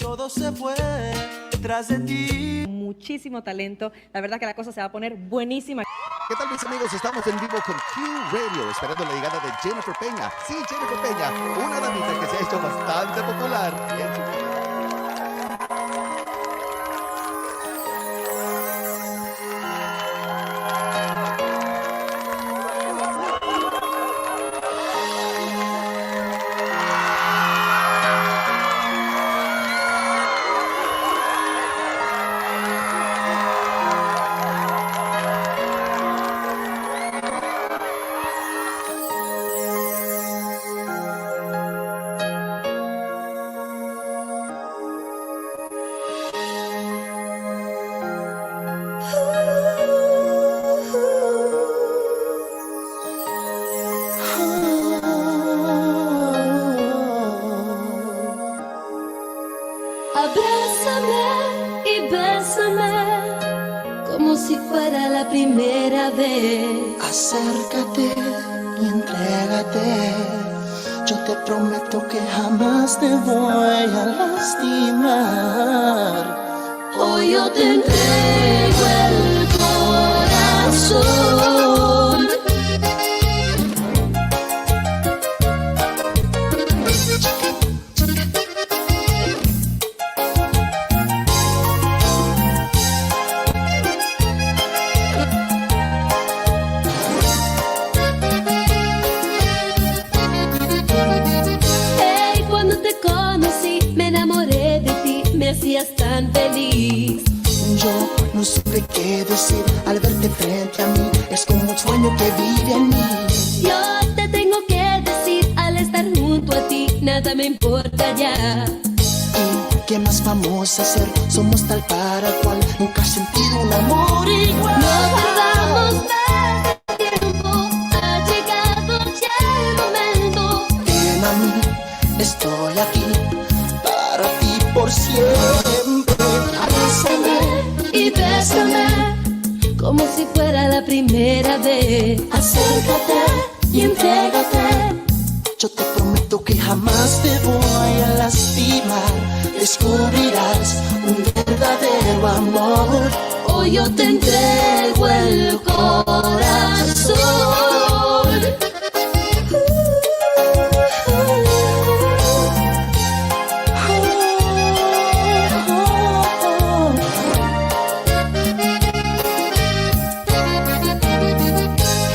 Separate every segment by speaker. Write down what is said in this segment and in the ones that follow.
Speaker 1: todo se fue tras de ti.
Speaker 2: Muchísimo talento, la verdad que la cosa se va a poner buenísima.
Speaker 3: ¿Qué tal, mis amigos? Estamos en vivo con Q Radio, esperando la llegada de Jennifer Peña. Sí, Jennifer Peña, una damita que se ha hecho bastante popular en su programa.
Speaker 4: Abrázame y bésame como si fuera la primera vez.
Speaker 5: Acércate y entrégate. Yo te prometo que jamás te voy a lastimar.
Speaker 4: Hoy yo te entrego el corazón. Hey, cuando te conocí me enamoré de ti, me hacías tan feliz.
Speaker 5: Yo no supe qué decir al verte frente a mí. Es como un sueño que vive en mí.
Speaker 4: Yo te tengo que decir, al estar junto a ti, nada me importa ya.
Speaker 5: ¿Y qué más vamos a hacer? Somos tal para cual. Nunca he sentido un amor igual.
Speaker 4: No perdamos más tiempo, ha llegado ya el momento.
Speaker 5: Ven a mí, estoy aquí para ti por siempre.
Speaker 4: Abrázame y bésame como si fuera la primera vez. Acércate y entrégate.
Speaker 5: Yo te prometo que jamás te voy a lastimar. Descubrirás un verdadero amor.
Speaker 4: Hoy yo te entrego el corazón.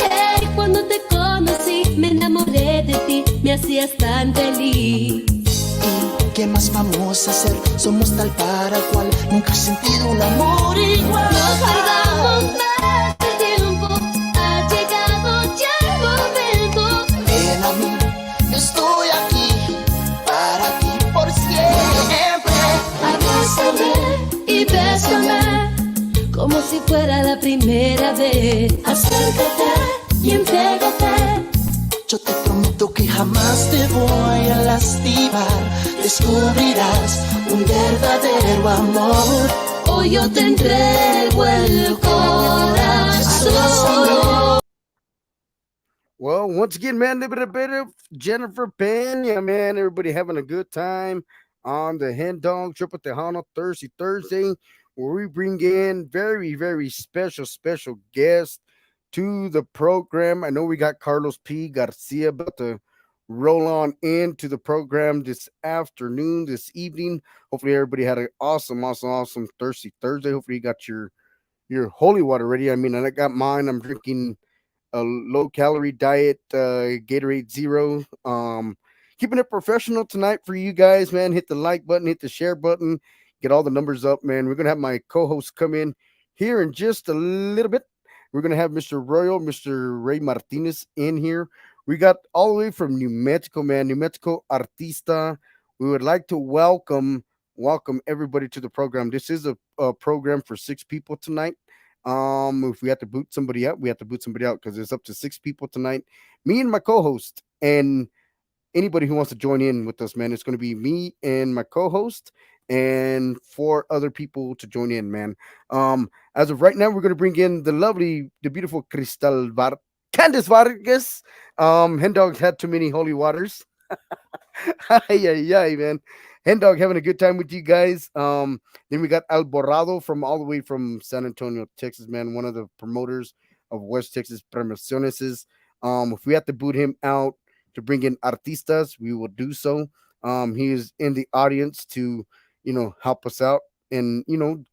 Speaker 4: Hey, cuando te conocí me enamoré de ti, me hacías tan feliz.
Speaker 5: ¿Y qué más vamos a hacer? Somos tal para cual. Nunca he sentido un amor igual.
Speaker 4: No perdamos más el tiempo, ha llegado ya el momento.
Speaker 5: Ven a mí, estoy aquí para ti por siempre.
Speaker 4: Abrázame y bésame como si fuera la primera vez. Acércate y entrégate.
Speaker 5: Yo te prometo que jamás te voy a lastimar. Descubrirás un verdadero amor.
Speaker 4: Hoy yo te entrego el corazón.
Speaker 3: Well, once again, man, a little bit of Jennifer Peña, man. Everybody having a good time on the HenDawg Triple Tejano Thursday, where we bring in very, very special guests to the program. I know we got Carlos P Garcia about to roll on into the program this afternoon, this evening. Hopefully, everybody had an awesome Thirsty Thursday. Hopefully, you got your holy water ready. I mean, I got mine. I'm drinking a low calorie diet, Gatorade Zero. Keeping it professional tonight for you guys, man. Hit the like button, hit the share button, get all the numbers up, man. We're gonna have my co-host come in here in just a little bit. We're gonna have Mr. Royal, Mr. Ray Martinez in here. We got all the way from New Mexico, man. New Mexico Artista. We would like to welcome everybody to the program. This is a program for 6 people tonight. If we have to boot somebody out, we have to boot somebody out because it's up to 6 people tonight. Me and my co-host, and anybody who wants to join in with us, man. It's going to be me and my co-host and 4 other people to join in, man. As of right now, we're going to bring in the beautiful Candice Vargas. HenDawg had too many holy waters. Yeah, man. HenDawg having a good time with you guys. Then we got Alborado from all the way from San Antonio, Texas, man. One of the promoters of West Texas Promociones. If we have to boot him out to bring in artistas, we will do so. He is in the audience to, help us out and,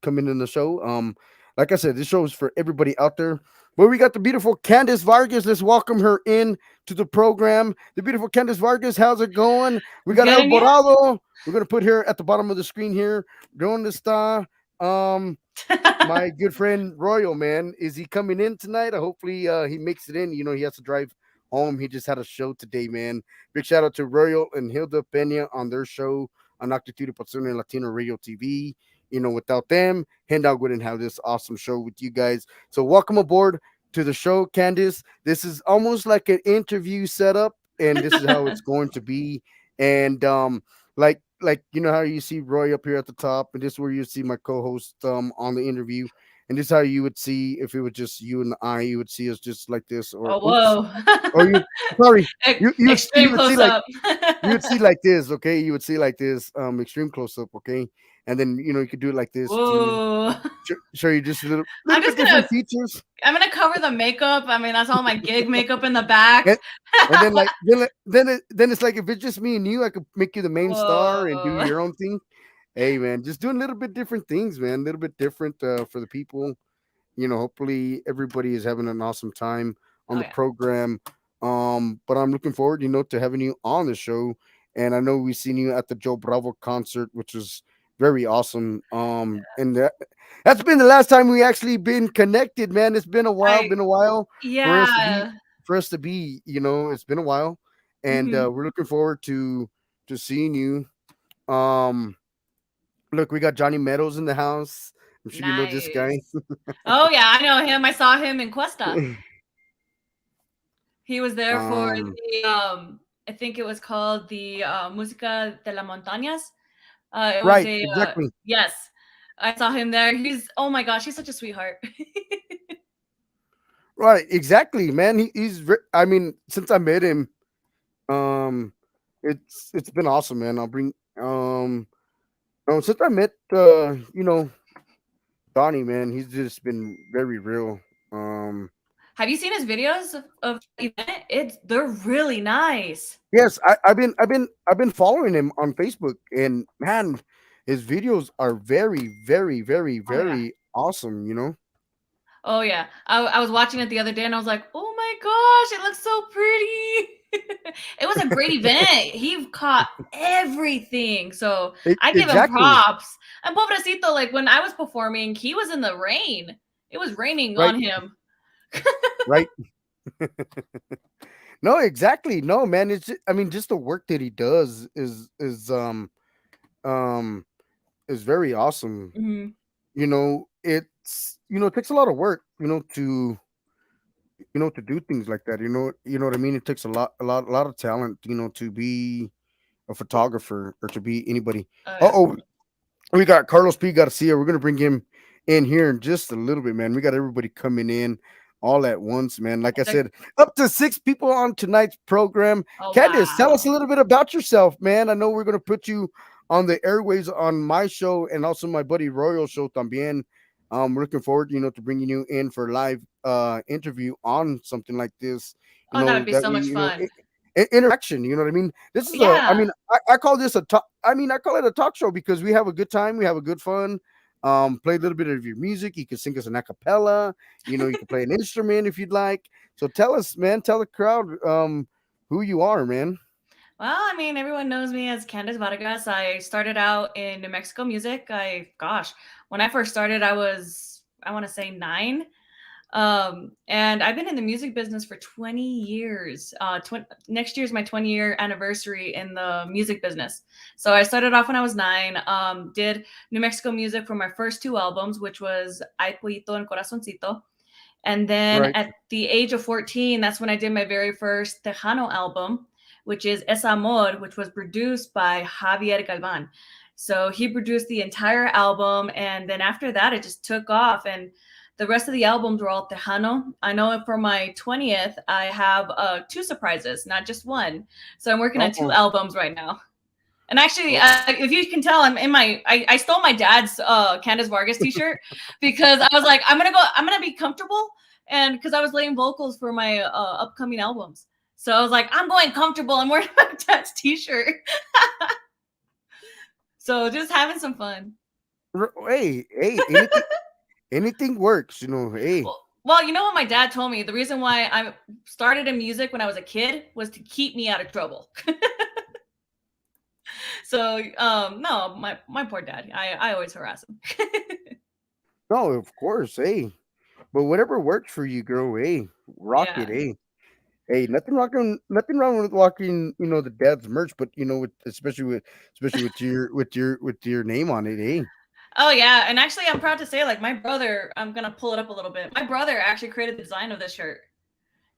Speaker 3: come in the show. Like I said, this show is for everybody out there. Well, we got the beautiful Candice Vargas. Let's welcome her in to the program. The beautiful Candice Vargas, how's it going? We got
Speaker 6: Good, and you?
Speaker 3: Alborado. We're gonna put her at the bottom of the screen here. Donde está my good friend Royal, man? Is he coming in tonight? Hopefully he makes it in. He has to drive home. He just had a show today, man. Big shout out to Royal and Hilda Pena on their show on Actitude Pasión Latino Radio TV. Without them, HenDawg wouldn't have this awesome show with you guys. So welcome aboard to the show, Candice. This is almost like an interview setup, and this is how it's going to be. And like how you see Roy up here at the top, and this is where you see my co-host on the interview. And this is how you would see if it was just you and I. You would see us just like this, or
Speaker 6: whoa!
Speaker 3: Or sorry, you would see
Speaker 6: up.
Speaker 3: You would see like this, okay? You would see like this, extreme close up, okay? And then you could do it like this.
Speaker 6: Whoa!
Speaker 3: To show you just a little bit different features.
Speaker 6: I'm gonna cover the makeup. I mean, that's all my gig makeup in the back.
Speaker 3: And then it's like if it's just me and you, I could make you the main star and do your own thing. Hey man, just doing a little bit different things, man. A little bit different for the people. Hopefully everybody is having an awesome time on the program. But I'm looking forward, to having you on the show. And I know we've seen you at the Joe Bravo concert, which was very awesome. And that's been the last time we actually been connected, man. It's been a while.
Speaker 6: Yeah.
Speaker 3: For us to be, it's been a while. And we're looking forward to seeing you. Look, we got Johnny Meadows in the house. I'm sure you know this guy.
Speaker 6: Oh yeah, I know him. I saw him in Cuesta. He was there for the I think it was called the Música de las Montañas.
Speaker 3: Exactly.
Speaker 6: Yes, I saw him there. Oh my gosh, he's such a sweetheart.
Speaker 3: Right, exactly, man. I mean, since I met him, it's been awesome, man. I'll bring since I met Donnie, man, he's just been very real.
Speaker 6: Have you seen his videos of the event? They're really nice.
Speaker 3: Yes, I've been following him on Facebook, and man, his videos are very, very, very, very awesome.
Speaker 6: Oh yeah, I was watching it the other day, and I was like, oh my gosh, it looks so pretty. It was a great event. He caught everything, so I give him props. And pobrecito, like when I was performing, he was in the rain. It was raining on him.
Speaker 3: Right. No, exactly. No, man. Just the work that he does is very awesome.
Speaker 6: Mm-hmm.
Speaker 3: It takes a lot of work, to do things like that. You know what I mean? It takes a lot of talent, to be a photographer or to be anybody. We got Carlos P Garcia. We're gonna bring him in here in just a little bit, man. We got everybody coming in all at once, man. Like I said, up to 6 people on tonight's program. Candice, tell us a little bit about yourself, man. I know we're gonna put you on the airwaves on my show and also my buddy Royal show también. We're looking forward, to bringing you in for a live interview on something like this.
Speaker 6: That would be so much fun.
Speaker 3: Interaction, you know what I mean? This is I call this a talk. I call it a talk show because we have a good time, we have a good fun. Play a little bit of your music. You can sing us an a cappella. You can play an instrument if you'd like. So tell us, man. Tell the crowd who you are, man.
Speaker 6: Well, everyone knows me as Candice Vargas. I started out in New Mexico music. When I first started, I was, I want to say 9. And I've been in the music business for 20 years. Next year's my 20-year anniversary in the music business. So I started off when I was 9, did New Mexico music for my first 2 albums, which was Ay Pollito and Corazoncito. And then at the age of 14, that's when I did my very first Tejano album, which is Es Amor, which was produced by Javier Galvan. So he produced the entire album. And then after that, it just took off. And the rest of the albums were all Tejano. I know for my 20th, I have 2 surprises, not just 1. So I'm working on 2 albums right now. And actually, if you can tell, I'm in my. I stole my dad's Candace Vargas T-shirt because I was like, I'm gonna be comfortable, and because I was laying vocals for my upcoming albums, so I was like, I'm going comfortable. I'm wearing my dad's T-shirt, so just having some fun.
Speaker 3: Hey, anything works, you know. Hey,
Speaker 6: Well, you know what my dad told me? The reason why I started in music when I was a kid was to keep me out of trouble. So, no, my poor dad. I always harass him.
Speaker 3: no, of course, hey, but whatever works for you, girl. Hey, rock it,
Speaker 6: Yeah.
Speaker 3: hey. Hey, nothing wrong with walking, you know, the dad's merch, but you know, especially with your name on it, hey.
Speaker 6: Oh yeah, and actually, I'm proud to say, like my brother. I'm gonna pull it up a little bit. My brother actually created the design of this shirt.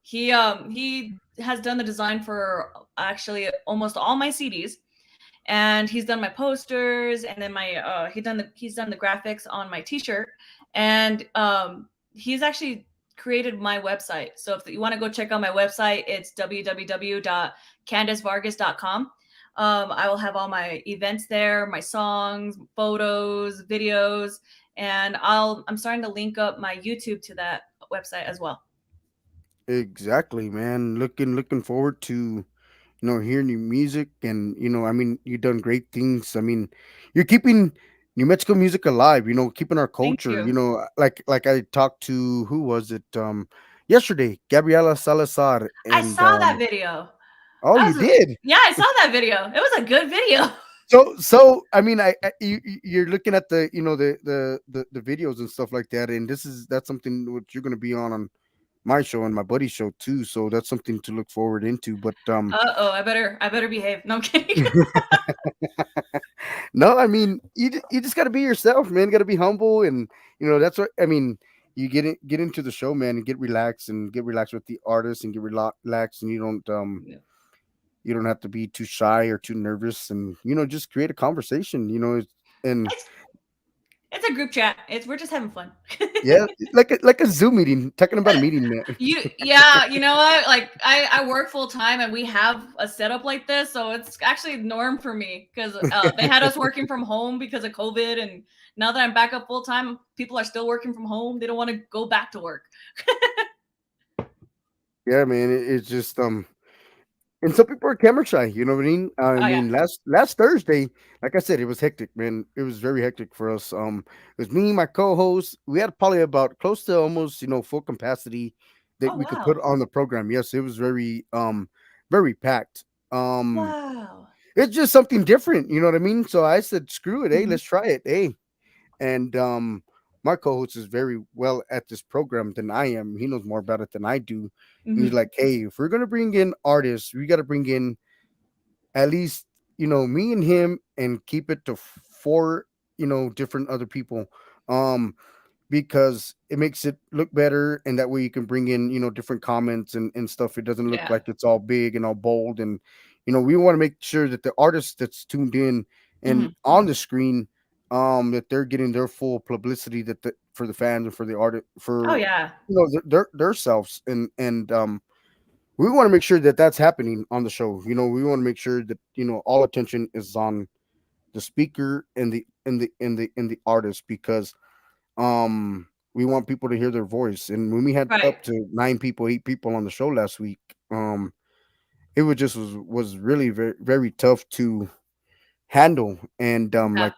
Speaker 6: He has done the design for actually almost all my CDs, and he's done my posters, and then my he's done the graphics on my T-shirt, and he's actually created my website. So if you want to go check out my website, it's www.candicevargas.com. I will have all my events there, my songs, photos, videos, and I'm starting to link up my YouTube to that website as well.
Speaker 3: Exactly, man. Looking forward to, hearing your music, and I mean, you've done great things. I mean, you're keeping New Mexico music alive, keeping our
Speaker 6: Thank
Speaker 3: culture,
Speaker 6: you.
Speaker 3: like I talked to, who was it, yesterday, Gabriela Salazar,
Speaker 6: I
Speaker 3: and
Speaker 6: saw that video.
Speaker 3: oh,
Speaker 6: That
Speaker 3: you
Speaker 6: was
Speaker 3: did.
Speaker 6: yeah, I saw that video. It was a good video.
Speaker 3: So I mean, you're looking at the, the videos and stuff like that, and that's something which you're going to be on my show and my buddy's show too. So that's something to look forward into. But
Speaker 6: Uh-oh, I better behave. No, I'm kidding.
Speaker 3: no, I mean, you just got to be yourself, man. Got to be humble, and that's what I mean. You get into the show, man, and get relaxed with the artist, and get relaxed, and you don't have to be too shy or too nervous, and just create a conversation, and
Speaker 6: It's it's a group chat. We're just having fun.
Speaker 3: yeah, like a Zoom meeting, talking about a meeting, man.
Speaker 6: Yeah, you know what? Like I work full time and we have a setup like this, so it's actually norm for me because they had us working from home because of COVID, and now that I'm back up full time, people are still working from home. They don't want to go back to work.
Speaker 3: Yeah, man, it's just and some people are camera shy. You know what I mean? I
Speaker 6: Oh yeah.
Speaker 3: mean, last Thursday, like I said, it was hectic, man. It was very hectic for us. It was me, my co-host. We had probably about close to almost full capacity that
Speaker 6: Oh
Speaker 3: we could put
Speaker 6: wow.
Speaker 3: on the program. Yes, it was very packed.
Speaker 6: Wow.
Speaker 3: It's just something different. You know what I mean? So I said, screw it. Hey,
Speaker 6: Mhm.
Speaker 3: let's try it. Hey, and my co-host is very well at this program than I am. He knows more about it than I do. And he's
Speaker 6: Mhm.
Speaker 3: like, hey, if we're gonna bring in artists, we got to bring in at least me and him, and keep it to four different other people, um because it makes it look better, and that way you can bring in different comments and stuff. It doesn't look
Speaker 6: Yeah.
Speaker 3: like it's all big and all bold, and we want to make sure that the artist that's tuned in and
Speaker 6: Mhm.
Speaker 3: on the screen, that they're getting their full publicity, for the fans and for the artist,
Speaker 6: Oh
Speaker 3: for
Speaker 6: yeah.
Speaker 3: their selves, and we want to make sure that that's happening on the show. We want to make sure that all attention is on the speaker and the artist, because we want people to hear their voice. And when we had
Speaker 6: Right.
Speaker 3: up to 9 people, 8 people on the show last week, um it was really very, very tough to handle. And
Speaker 6: Yeah.
Speaker 3: like,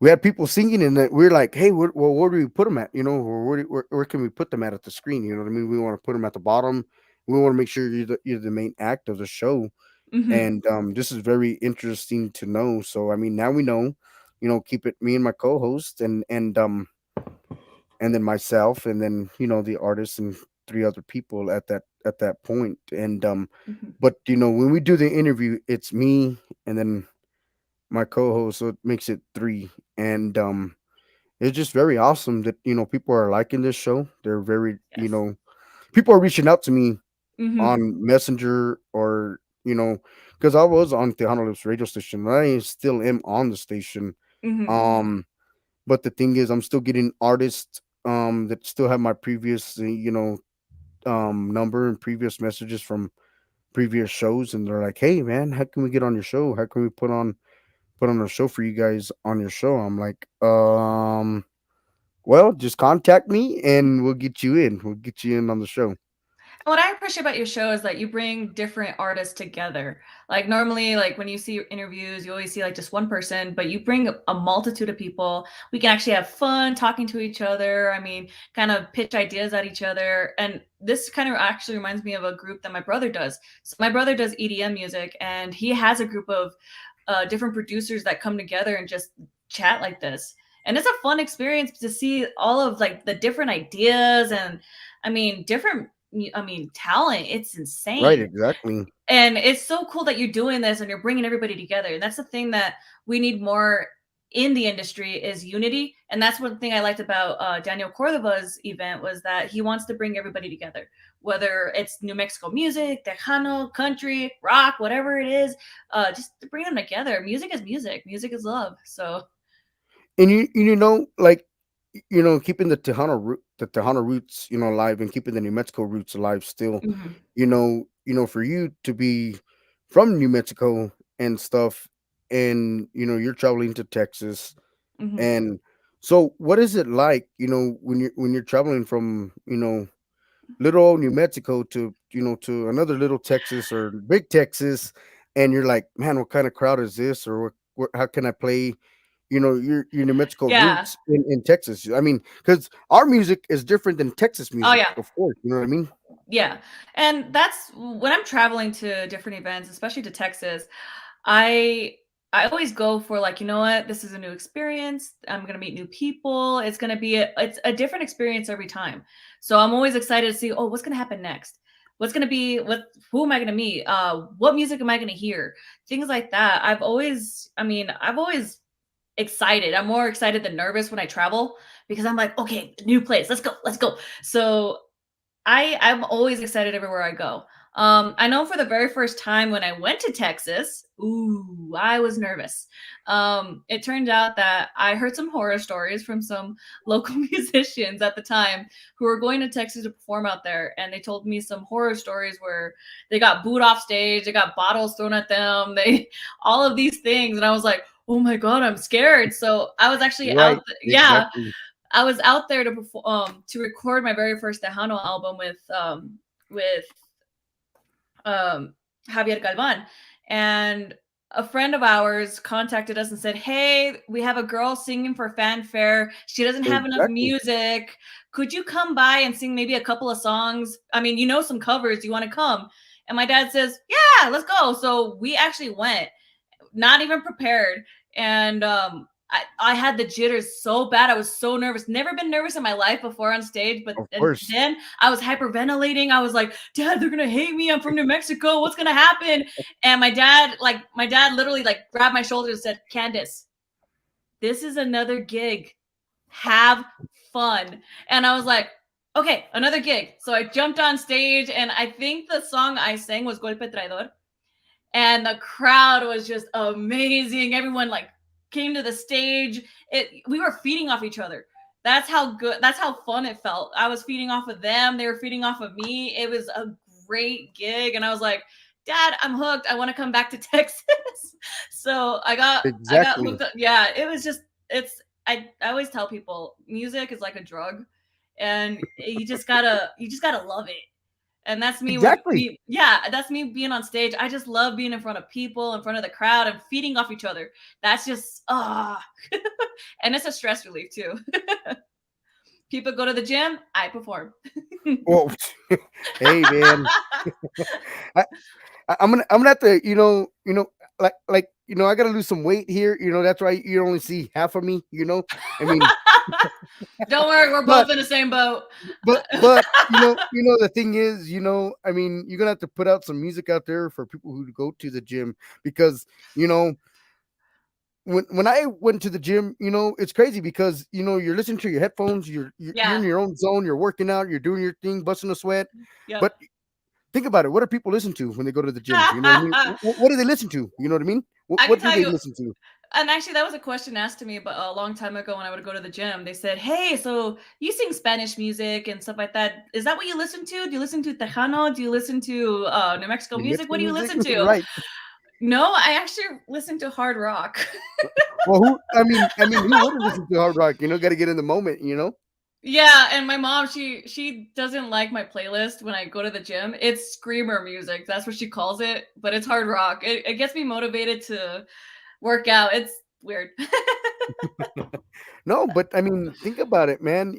Speaker 3: we had people singing, and that we're like, hey, where do we put them at, or where can we put them at the screen? You know what I mean? We want to put them at the bottom. We want to make sure you're the main act of the show.
Speaker 6: Mhm.
Speaker 3: And this is very interesting to know. So I mean, now we know, keep it me and my co-host, and then myself, and then the artist and three other people at that point. And
Speaker 6: Mhm.
Speaker 3: but when we do the interview, it's me and then my co-host, so it makes it three. And it's just very awesome that people are liking this show. They're very,
Speaker 6: Yes.
Speaker 3: people are reaching out to me
Speaker 6: Mhm.
Speaker 3: on Messenger, or because I was on Tejano Lips radio station, and I still am on the station.
Speaker 6: Mhm.
Speaker 3: um but the thing is, I'm still getting artists that still have my previous number and previous messages from previous shows, and they're like, "Hey, man, how can we get on your show? How can we put on a show for you guys on your show?" I'm like, well, just contact me and we'll get you in. We'll get you in on the show.
Speaker 6: What I appreciate about your show is that you bring different artists together. Like normally, like when you see interviews, you always see like just one person, but you bring a multitude of people. We can actually have fun talking to each other. I mean, kind of pitch ideas at each other. And this kind of actually reminds me of a group that my brother does. So my brother does EDM music, and he has a group of different producers that come together and just chat like this. And it's a fun experience to see all of like the different ideas and I mean different talent. It's
Speaker 3: Right,
Speaker 6: insane.
Speaker 3: exactly.
Speaker 6: And it's so cool that you're doing this and you're bringing everybody together. And that's the thing that we need more in the industry is unity. And that's one thing I liked about Daniel Cordova's event was that he wants to bring everybody together, whether it's New Mexico music, Tejano, country, rock, whatever it is, just to bring them together. Music is music. Music is love. So,
Speaker 3: And like keeping the Tejano roots, alive, and keeping the New Mexico roots alive still.
Speaker 6: mhm,
Speaker 3: For you to be from New Mexico and stuff, and you're traveling to Texas,
Speaker 6: mhm.
Speaker 3: and so what is it like, when you're traveling from little old New Mexico to to another little Texas or big Texas, and you're like, man, what kind of crowd is this, or how can I play your New Mexico
Speaker 6: Yeah.
Speaker 3: roots in Texas? I mean, because our music is different than Texas
Speaker 6: Oh,
Speaker 3: music,
Speaker 6: yeah.
Speaker 3: of course. You know what I mean?
Speaker 6: Yeah. And that's when I'm traveling to different events, especially to Texas, I I always go for like, you know what, this is a new experience. I'm gonna meet new people. It's gonna be it's a different experience every time. So I'm always excited to see, oh, what's gonna happen next? What's gonna be who am I gonna meet? What music am I gonna hear? Things like that. I've always excited. I'm more excited than nervous when I travel because I'm like, okay, new place, let's go, let's go. So I'm always excited everywhere I go. I know for the very first time when I went to Texas, ooh, I was nervous. It turned out that I heard some horror stories from some local musicians at the time who were going to Texas to perform out there, and they told me some horror stories where they got booed off stage, they got bottles thrown at them, they all of these things, and I was like, oh my god, I'm scared. So I was actually
Speaker 3: Right.
Speaker 6: yeah,
Speaker 3: Exactly.
Speaker 6: I was out there to perform to record my very first Tejano album with um, Javier Galvan, and a friend of ours contacted us and said, "Hey, we have a girl singing for fanfare. She doesn't have enough
Speaker 3: Exactly.
Speaker 6: music. Could you come by and sing maybe a couple of songs? I mean, you know some covers. Do you want to come?" And my dad says, "Yeah, let's go." So we actually went not even prepared. And I had the jitters so bad. I was so nervous. Never been nervous in my life before on stage, but
Speaker 3: Of
Speaker 6: and
Speaker 3: course.
Speaker 6: then I was hyperventilating. I was like, Dad, they're gonna hate me. I'm from New Mexico. What's gonna happen? And my dad literally like grabbed my shoulder and said, Candace, this is another gig. Have fun. And I was like, okay, another gig. So I jumped on stage, and I think the song I sang was Golpe Traidor, and the crowd was just amazing. Everyone like came to the stage. We were feeding off each other. That's how good. That's how fun it felt. I was feeding off of them. They were feeding off of me. It was a great gig, and I was like, Dad, I'm hooked. I want to come back to Texas. So I got
Speaker 3: Exactly.
Speaker 6: hooked up. Yeah, it was just I always tell people music is like a drug, and you just gotta love it. And that's me with
Speaker 3: Exactly.
Speaker 6: me. Yeah, that's me being on stage. I just love being in front of people, in front of the crowd, and feeding off each other. That's just and it's a stress relief too. People go to the gym, I perform.
Speaker 3: Well, hey man, I, I'm gonna have to I gotta lose some weight here. That's why you only see half of me. I mean,
Speaker 6: Don't worry, we're
Speaker 3: but
Speaker 6: both in the same boat.
Speaker 3: but the thing is, I mean, you're gonna have to put out some music out there for people who go to the gym, because when I went to the gym, it's crazy because you're listening to your headphones, you're in
Speaker 6: Yeah.
Speaker 3: your own zone, you're working out, you're doing your thing, busting a sweat.
Speaker 6: Yep.
Speaker 3: But think about it, what do people listen to when they go to the gyms? You know what I mean? What do they listen to? You know what I mean? What,
Speaker 6: I can
Speaker 3: what do
Speaker 6: tell
Speaker 3: they
Speaker 6: you,
Speaker 3: listen to?
Speaker 6: and actually, that was a question asked to me but a long time ago when I would go to the gym. They said, "Hey, so you sing Spanish music and stuff like that. Is that what you listen to? Do you listen to Tejano? Do you listen to New Mexico
Speaker 3: New
Speaker 6: music?
Speaker 3: Mexican
Speaker 6: What do you
Speaker 3: music,
Speaker 6: listen to?"
Speaker 3: right?
Speaker 6: No, I actually listen to hard rock.
Speaker 3: Well, who wouldn't listen to hard rock? Got to get in the moment.
Speaker 6: Yeah, and my mom, she doesn't like my playlist when I go to the gym. It's screamer music. That's what she calls it, but it's hard rock. It gets me motivated to work out. It's weird.
Speaker 3: No, but think about it, man.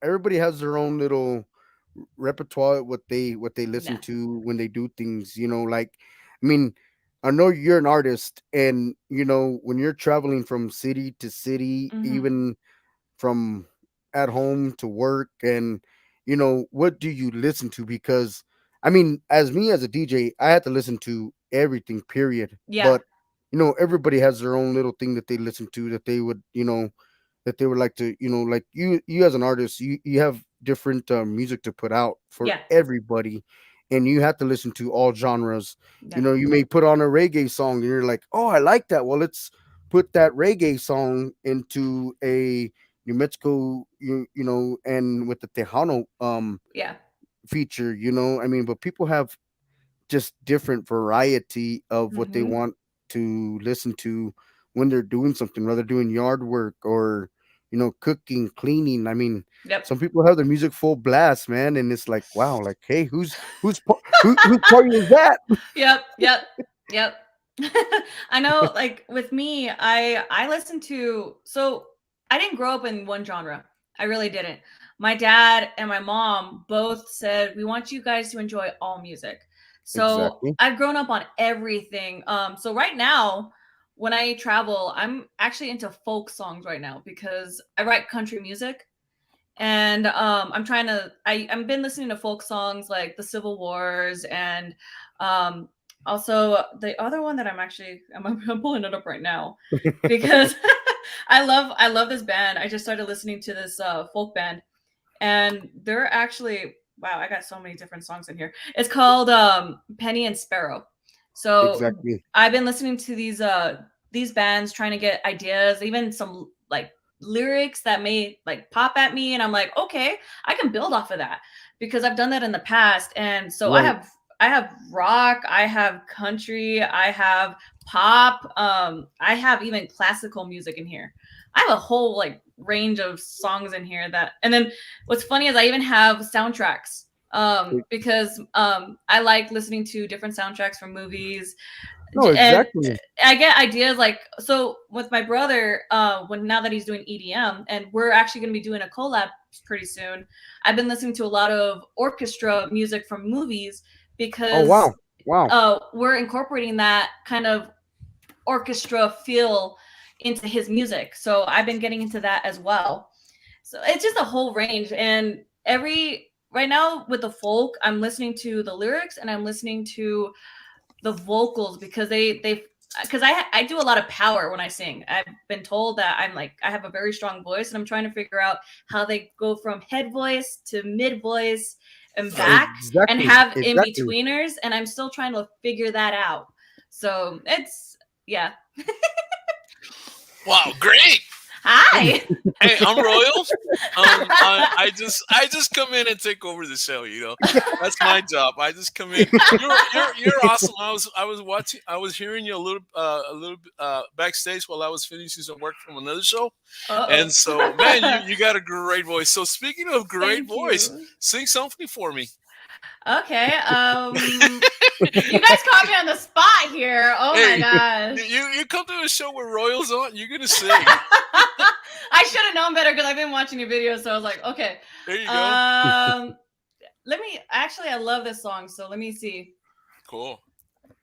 Speaker 3: Everybody has their own little repertoire, what they listen
Speaker 6: Yeah.
Speaker 3: to when they do things. Like, I mean, I know you're an artist, and when you're traveling from city to city,
Speaker 6: Mhm.
Speaker 3: even from at home to work, and what do you listen to? Because as me as a DJ, I had to listen to everything, period.
Speaker 6: Yeah.
Speaker 3: But everybody has their own little thing that they listen to, that they would like to, like you as an artist, you have different music to put out for
Speaker 6: Yeah.
Speaker 3: everybody, and you have to listen to all genres.
Speaker 6: Yeah.
Speaker 3: You may put on a reggae song and you're like, oh, I like that. Well, let's put that reggae song into a New Mexico, and with the Tejano
Speaker 6: Yeah.
Speaker 3: feature. But people have just different variety of what they
Speaker 6: Mhm.
Speaker 3: want to listen to when they're doing something, whether doing yard work or cooking, cleaning.
Speaker 6: Yep.
Speaker 3: Some people have their music full blast, man, and it's like, wow, like, hey, whose party is that?
Speaker 6: Yep. Yep. Yep. I know, like with me, I listen to, so I didn't grow up in one genre. I really didn't. My dad and my mom both said we want you guys to enjoy all music. So
Speaker 3: Exactly.
Speaker 6: I've grown up on everything. So right now, when I travel, I'm actually into folk songs right now because I write country music. And I'm trying to I've been listening to folk songs like the Civil Wars and um also the other one that I'm pulling it up right now because I love this band. I just started listening to this folk band, and they're actually, wow, I got so many different songs in here. It's called Penny and Sparrow. So
Speaker 3: Exactly.
Speaker 6: I've been listening to these bands, trying to get ideas, even some like lyrics that may like pop at me, and I'm like, okay, I can build off of that because I've done that in the past. And so I
Speaker 3: Right.
Speaker 6: have I have rock, I have country, I have pop, I have even classical music in here. I have a whole like range of songs in here that, and then what's funny is I even have soundtracks because I like listening to different soundtracks from movies.
Speaker 3: No,
Speaker 6: And
Speaker 3: exactly.
Speaker 6: I get ideas like, so with my brother, when now that he's doing EDM, and we're actually going to be doing a collab pretty soon. I've been listening to a lot of orchestra music from movies
Speaker 3: Oh,
Speaker 6: because
Speaker 3: wow. Wow.
Speaker 6: we're incorporating that kind of orchestra feel into his music. So I've been getting into that as well. So it's just a whole range. And right now with the folk, I'm listening to the lyrics and I'm listening to the vocals because because I do a lot of power when I sing. I've been told that I have a very strong voice, and I'm trying to figure out how they go from head voice to mid voice and back and
Speaker 3: Exactly.
Speaker 6: have in
Speaker 3: Exactly.
Speaker 6: betweeners, and I'm still trying to figure that out. So it's, yeah.
Speaker 7: Wow, great.
Speaker 6: Hi.
Speaker 7: Hey, I'm Royal. I just come in and take over the show. That's my job. I just come in. You're awesome. I was hearing you a little backstage while I was finishing some work from another show,
Speaker 6: Uh-oh.
Speaker 7: and so man, you got a great voice. So speaking of great
Speaker 6: Thank
Speaker 7: voice,
Speaker 6: you.
Speaker 7: sing something for me.
Speaker 6: Okay. You guys caught me on the spot here. Oh my
Speaker 7: Hey,
Speaker 6: gosh.
Speaker 7: you come to a show with Royals on, you're gonna sing.
Speaker 6: I should have known better because I've been watching your videos, so I was like, okay.
Speaker 7: There you go.
Speaker 6: I love this song, so let me see.
Speaker 7: Cool.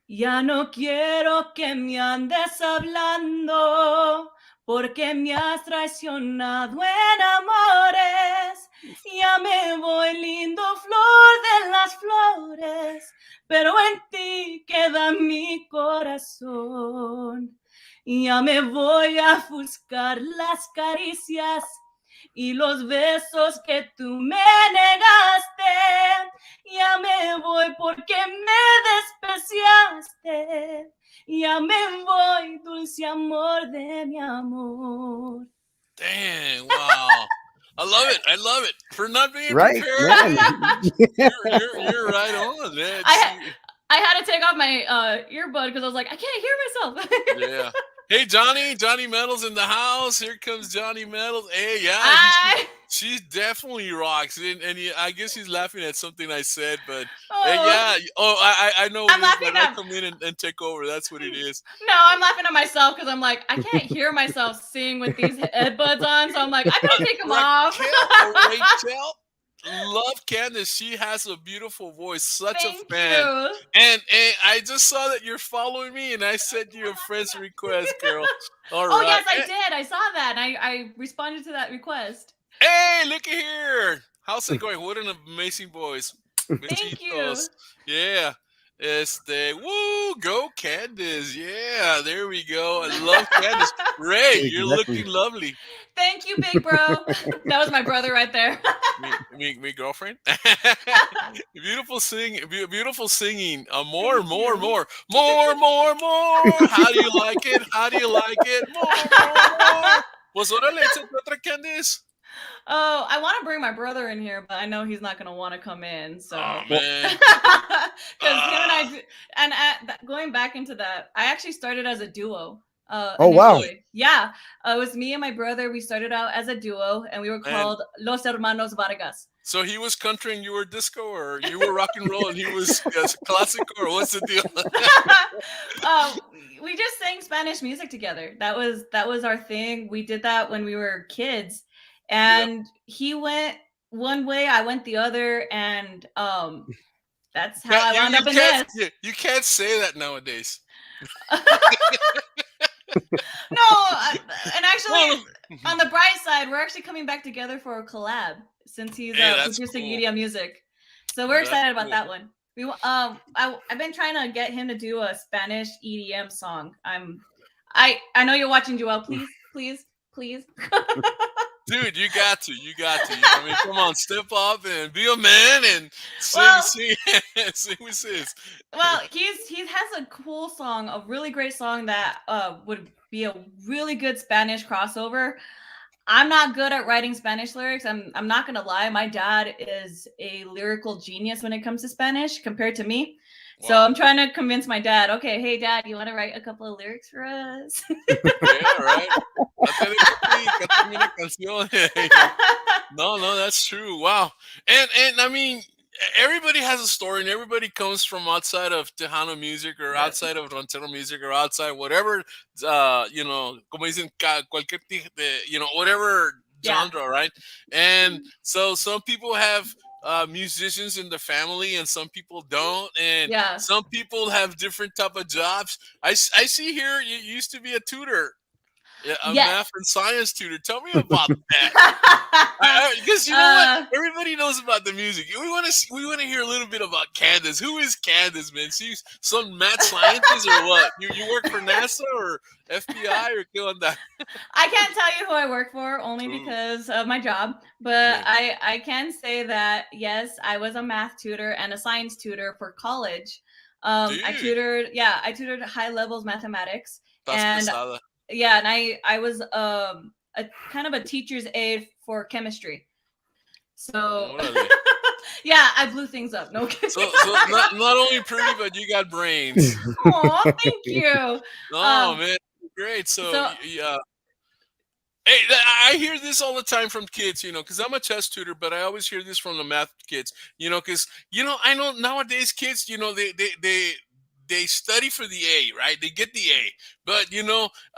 Speaker 6: Ya no quiero que me andes hablando, porque me has traicionado en amores. Ya me voy, lindo flor de las flores, pero en ti queda mi corazón. Ya me voy a buscar las caricias y los besos que tú me negaste. Ya me voy porque me despreciaste. Ya me voy, dulce amor de mi amor.
Speaker 7: Dang, wow. I love it. I love it. For not being
Speaker 3: Right,
Speaker 7: prepared,
Speaker 3: man.
Speaker 7: you're right on, man.
Speaker 6: I had to take off my earbud because I was like, I can't hear myself.
Speaker 7: Yeah. Hey, Johnny Metals in the house. Here comes Johnny Metals. Hey, yeah,
Speaker 6: I,
Speaker 7: she definitely rocks. And I guess he's laughing at something I said, but hey,
Speaker 6: oh,
Speaker 7: yeah. Oh, I know
Speaker 6: I'm
Speaker 7: it is,
Speaker 6: laughing
Speaker 7: but I
Speaker 6: at.
Speaker 7: come in and take over. That's what it is.
Speaker 6: No, I'm laughing at myself because I'm like, I can't hear myself sing with these headbuds on. So I'm like, I better take them off.
Speaker 7: Rachel, love Candace. She has a beautiful voice. Such
Speaker 6: Thank
Speaker 7: a fan.
Speaker 6: you.
Speaker 7: And I just saw that you're following me, and I sent you a friend's request, girl. All
Speaker 6: Oh,
Speaker 7: right.
Speaker 6: yes, I did. I saw that. And I responded to that request.
Speaker 7: Hey, look at here. How's it going? What an amazing voice.
Speaker 6: Thank you.
Speaker 7: Yeah. Woo, go Candace. Yeah, there we go. I love Candace. Ray, you're
Speaker 3: Exactly.
Speaker 7: looking lovely.
Speaker 6: Thank you, big bro. That was my brother right there.
Speaker 7: Me girlfriend. Beautiful singing. Beautiful singing. More. How do you like it? How do you like it? More. Pues órale, échate otra, Candace.
Speaker 6: Oh, I want to bring my brother in here, but I know he's not going to want to come in. So,
Speaker 7: Oh, man.
Speaker 6: because him and going back into that, I actually started as a duo.
Speaker 3: Oh, wow.
Speaker 6: Yeah, it was me and my brother. We started out as a duo, and we were called Los Hermanos Vargas.
Speaker 7: So he was country and you were disco, or you were rock and roll and he was classic, or what's the deal?
Speaker 6: We just sang Spanish music together. That was our thing. We did that when we were kids, and he went one way, I went the other, and that's how I wound up in this.
Speaker 7: You can't say that nowadays.
Speaker 6: No, and actually, on the bright side, we're actually coming back together for a collab since he's producing EDM music. So we're excited about that one. We I've been trying to get him to do a Spanish EDM song. I know you're watching, Joel. Please.
Speaker 7: Dude, you got to. I mean, come on, step up and be a man and sing with sis.
Speaker 6: Well, he has a cool song, a really great song that would be a really good Spanish crossover. I'm not good at writing Spanish lyrics. I'm not gonna lie. My dad is a lyrical genius when it comes to Spanish compared to me. Wow. So I'm trying to convince my dad. Okay, hey dad, you want to write a couple of lyrics for us?
Speaker 7: Yeah, right. No, that's true. Wow. And I mean, everybody has a story, and everybody comes from outside of Tejano music, or outside of Ranchero music, or outside whatever, como dicen, cualquier, whatever genre, right? And so some people have musicians in the family, and some people don't, and some people have different type of jobs. I see here you used to be a tutor. Yeah, a math and science tutor. Tell me about that. Because you know what, everybody knows about the music. We want to hear a little bit about Candace. Who is Candace, man? She's some math scientist or what? You work for NASA or FBI or qué onda?
Speaker 6: I can't tell you who I work for only because of my job, but I can say that yes, I was a math tutor and a science tutor for college. I tutored high levels mathematics. Yeah, and I was a kind of a teacher's aide for chemistry. So yeah, I blew things up. No kidding.
Speaker 7: So not only pretty, but you got brains.
Speaker 6: Oh, thank you.
Speaker 7: Oh man, great. So yeah. Hey, I hear this all the time from kids, because I'm a chess tutor, but I always hear this from the math kids, because I know nowadays kids, they study for the A, right? They get the A. But,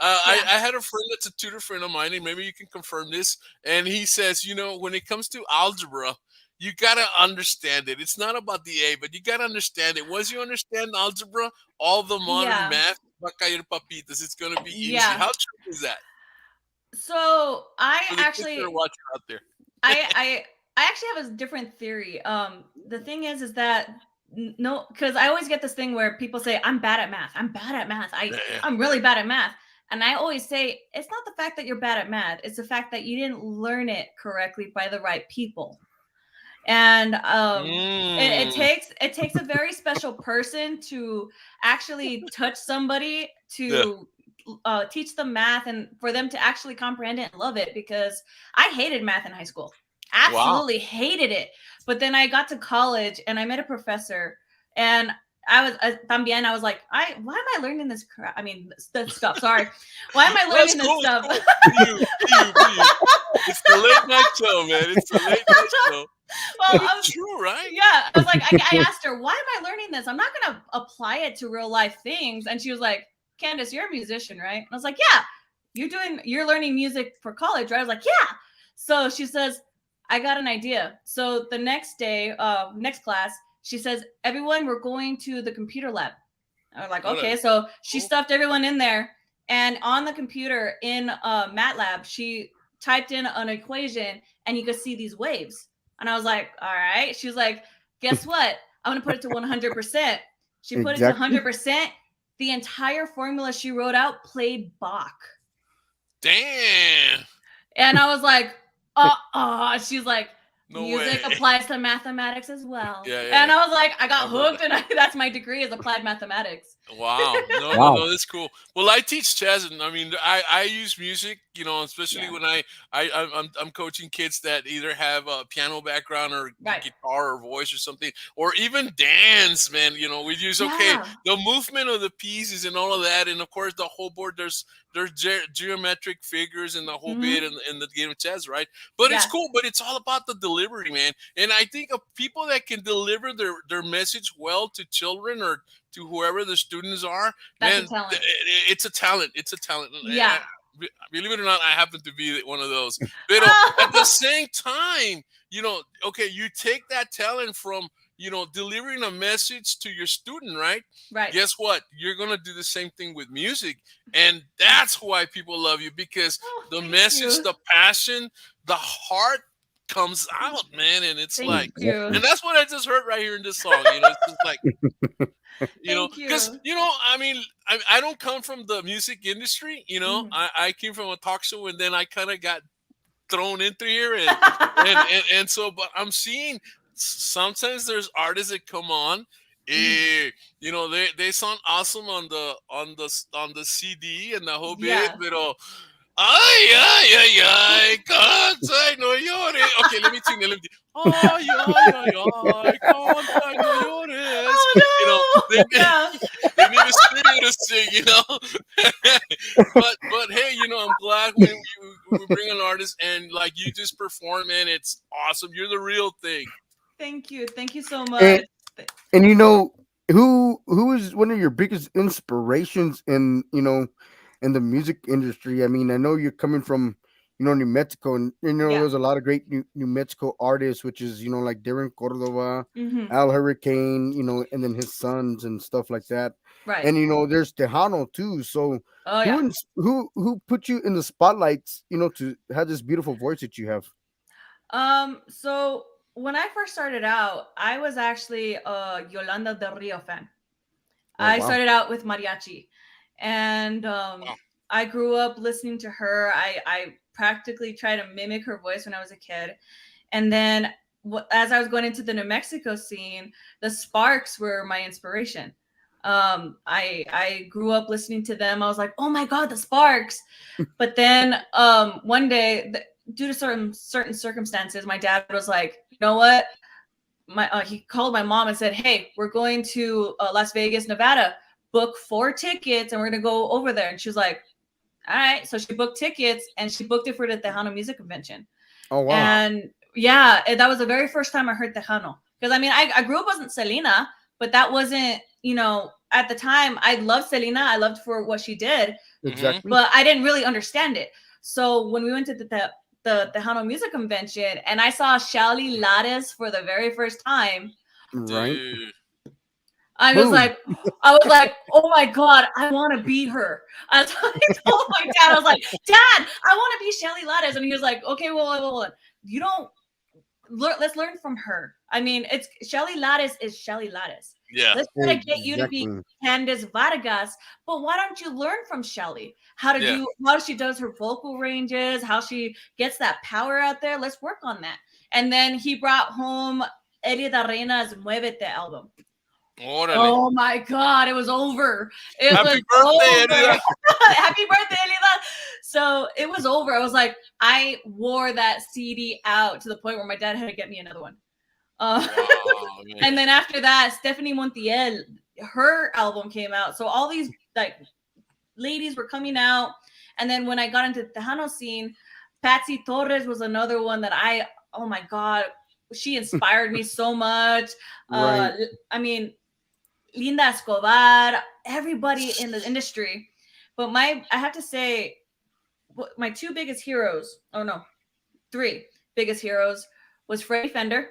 Speaker 7: I had a friend that's a tutor friend of mine, and maybe you can confirm this. And he says, when it comes to algebra, you got to understand it. It's not about the A, but you got to understand it. Once you understand algebra, all the modern math, va a caer papitas. It's going to be easy. How true is that?
Speaker 6: So I actually
Speaker 7: watch out there.
Speaker 6: I actually have a different theory. The thing is that no, because I always get this thing where people say I'm bad at math. I'm really bad at math. And I always say, it's not the fact that you're bad at math. It's the fact that you didn't learn it correctly by the right people. And it takes a very special person to actually touch somebody to teach them math and for them to actually comprehend it and love it, because I hated math in high school. Absolutely hated it. But then I got to college and I met a professor, and I was like, why am I learning this crap? I mean, this stuff. Sorry. Why am I learning this stuff?
Speaker 7: Cool. It's the late night show, man. It's the late night show.
Speaker 6: Well,
Speaker 7: it's true, right?
Speaker 6: Yeah. I was like, I asked her, why am I learning this? I'm not going to apply it to real life things. And she was like, Candace, you're a musician, right? And I was like, yeah. You're learning music for college, right? I was like, yeah. So she says, I got an idea. So the next day, next class, she says, everyone, we're going to the computer lab. I was like, okay. So she stuffed everyone in there. And on the computer in MATLAB, she typed in an equation and you could see these waves. And I was like, all right. She was like, guess what? I'm going to put it to 100%. She put it to 100%. The entire formula she wrote out played Bach.
Speaker 7: Damn.
Speaker 6: And I was like, she's like, no music way. Applies to mathematics as well. Yeah. And I was like, I got hooked, and that's my degree is applied mathematics.
Speaker 7: Wow. No, that's cool. Well, I teach jazz, and I mean, I use music, especially when I'm coaching kids that either have a piano background or guitar or voice or something, or even dance, man. We use the movement of the pieces and all of that, and of course the whole board. There's geometric figures and the whole bit in the game of jazz, right? But it's cool. But it's all about the delivery, man. And I think of people that can deliver their message well to children or to whoever the students are,
Speaker 6: that's
Speaker 7: man, it's a talent. It's a talent.
Speaker 6: Yeah.
Speaker 7: Believe it or not, I happen to be one of those. But at the same time, you take that talent from, delivering a message to your student, right?
Speaker 6: Right.
Speaker 7: Guess what? You're going to do the same thing with music. And that's why people love you, because the message, the passion, the heart comes out, man. And it's and that's what I just heard right here in this song. It's just like, because, I mean, I don't come from the music industry, I came from a talk show, and then I kind of got thrown into here. And so, but I'm seeing sometimes there's artists that come on, they sound awesome on the CD and the whole bit, but ay, canta no llores. Okay, let me sing. Ay, canta no llores. They need a studio to sing, but hey, I'm glad when we bring an artist and like you just perform, man. It's awesome. You're the real thing.
Speaker 6: Thank you so much.
Speaker 3: And who is one of your biggest inspirations in in the music industry? I mean, I know you're coming from New Mexico, and there's a lot of great New Mexico artists, which is like Darren Cordova, Al Hurricane, and then his sons and stuff like that.
Speaker 6: Right.
Speaker 3: And there's Tejano too. So who put you in the spotlights, to have this beautiful voice that you have?
Speaker 6: So when I first started out, I was actually a Yolanda Del Rio fan. I started out with mariachi, and I grew up listening to her. I practically tried to mimic her voice when I was a kid. And then as I was going into the New Mexico scene, the Sparks were my inspiration. I grew up listening to them. I was like, oh my God, the Sparks. But then one day, due to certain circumstances, my dad was like, you know what? He called my mom and said, hey, we're going to Las Vegas, Nevada. Book 4 tickets and we're going to go over there. And she was like, all right. So she booked tickets and she booked it for the Tejano Music Convention.
Speaker 3: Oh, wow.
Speaker 6: And and that was the very first time I heard Tejano. Because I mean, I grew up with Selena, but that wasn't, at the time, I loved Selena. I loved for what she did.
Speaker 3: Exactly.
Speaker 6: But I didn't really understand it. So when we went to the Tejano Music Convention and I saw Shelly Lares for the very first time.
Speaker 3: Right.
Speaker 6: I was like, oh my God, I want to be her. I told my dad, I was like, Dad, I want to be Shelly Lares. And he was like, okay, well, you don't let's learn from her. I mean, it's Shelly Lattis is Shelly Lattis.
Speaker 7: Yeah.
Speaker 6: Let's try to get you to be
Speaker 3: Exactly.
Speaker 6: Candace Vargas, but why don't you learn from Shelly
Speaker 7: Yeah.
Speaker 6: how she does her vocal ranges, how she gets that power out there? Let's work on that. And then he brought home Elida Reina's Muévete album.
Speaker 7: Órale.
Speaker 6: Oh my God, it was over. It
Speaker 7: Happy
Speaker 6: was
Speaker 7: birthday,
Speaker 6: over.
Speaker 7: Elida.
Speaker 6: Happy birthday, Elida. So it was over. I was like, I wore that CD out to the point where my dad had to get me another one.
Speaker 7: Wow, man.
Speaker 6: And then after that, Stephanie Montiel, her album came out. So all these like ladies were coming out. And then when I got into the Tejano scene, Patsy Torres was another one that oh my God, she inspired me so much.
Speaker 3: Right.
Speaker 6: I mean, Linda Escobar, everybody in the industry. But I have to say, my two biggest heroes, three biggest heroes was Freddie Fender.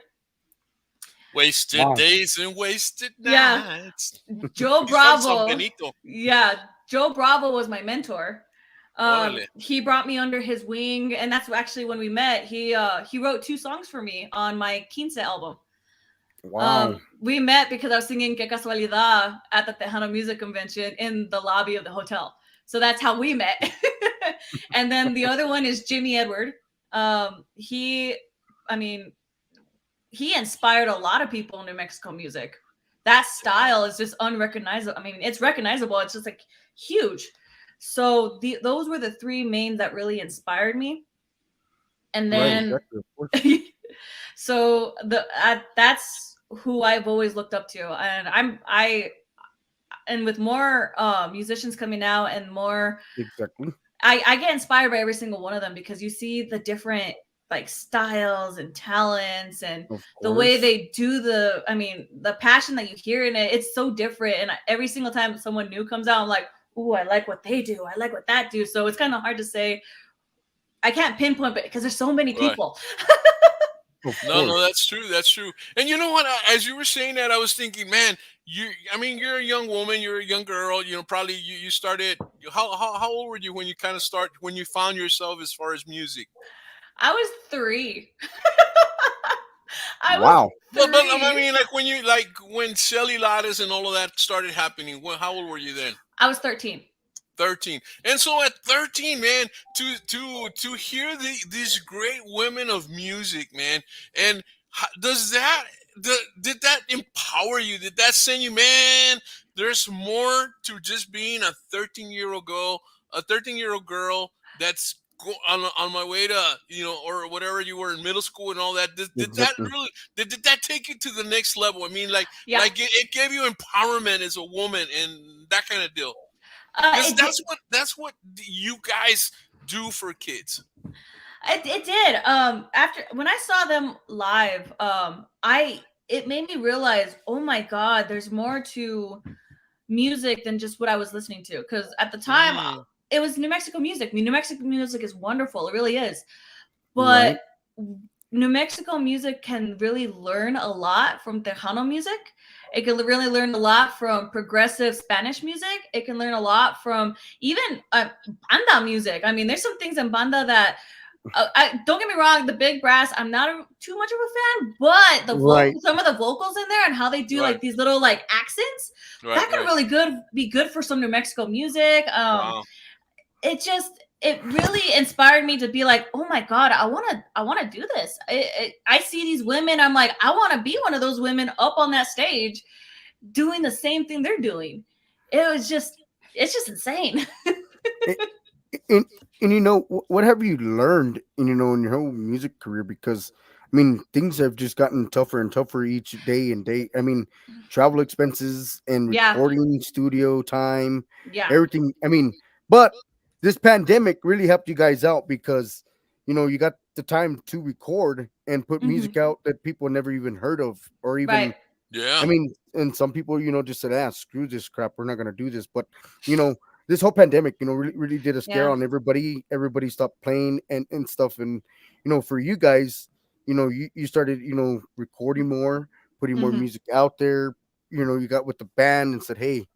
Speaker 7: Wasted days and wasted nights.
Speaker 6: Joe
Speaker 7: He's from San
Speaker 6: Bravo.
Speaker 7: Benito.
Speaker 6: Yeah, Joe Bravo was my mentor.
Speaker 7: Órale.
Speaker 6: He brought me under his wing, and that's actually when we met. He wrote 2 songs for me on my Quince album.
Speaker 3: Wow.
Speaker 6: We met because I was singing Que Casualidad at the Tejano Music Convention in the lobby of the hotel. So that's how we met. And then the other one is Jimmy Edward. He inspired a lot of people in New Mexico music. That style is just unrecognizable. I mean, it's recognizable. It's just like huge. So those were the 3 main that really inspired me. And then,
Speaker 3: Right, exactly, of course.
Speaker 6: so that's who I've always looked up to. And and with more musicians coming out and more,
Speaker 3: Exactly.
Speaker 6: I get inspired by every single one of them because you see the different like styles and talents and the way they do the passion that you hear in it. It's so different. And every single time someone new comes out, I'm like, ooh, I like what they do. I like what that do. So it's kind of hard to say. I can't pinpoint it because there's so many people.
Speaker 7: No, that's true. That's true. And you know what? As you were saying that, I was thinking, man, you're a young woman, you're a young girl. You know, probably you started. How old were you when you found yourself as far as music?
Speaker 6: I was 3.
Speaker 3: Wow.
Speaker 7: But I mean, when Shelly Lattis and all of that started happening. How old were you then?
Speaker 6: I was 13.
Speaker 7: 13. And so at 13, man, to hear these great women of music, man, and did that empower you? Did that send you, man, there's more to just being a 13-year-old girl that's on my way to, or whatever you were in middle school and all that. Did
Speaker 3: Exactly.
Speaker 7: that really did that take you to the next level? I mean, like it gave you empowerment as a woman and that kind of deal. Because that's what you guys do for kids.
Speaker 6: It did. After when I saw them live, it made me realize, oh my God, there's more to music than just what I was listening to. Because at the time, it was New Mexico music. I mean, New Mexico music is wonderful. It really is. But New Mexico music can really learn a lot from Tejano music. It can really learn a lot from progressive Spanish music. It can learn a lot from even banda music. I mean, there's some things in banda that, don't get me wrong, the big brass, I'm not too much of a fan, but some of the vocals in there and how they do like these little like accents, that can really be good for some New Mexico music.
Speaker 7: Wow.
Speaker 6: It really inspired me to be like, oh my God, I want to do this. I see these women. I'm like, I want to be one of those women up on that stage doing the same thing they're doing. It's just insane.
Speaker 3: And what have you learned, in your whole music career? Because I mean, things have just gotten tougher and tougher each day and day. I mean, travel expenses and recording studio time, everything. I mean, but this pandemic really helped you guys out because, you got the time to record and put music out that people never even heard of, or even, I mean, and some people, just said, screw this crap. We're not going to do this. But, this whole pandemic, really did a scare on everybody. Everybody stopped playing and stuff. And, for you guys, you started, recording more, putting more music out there. You got with the band and said, hey,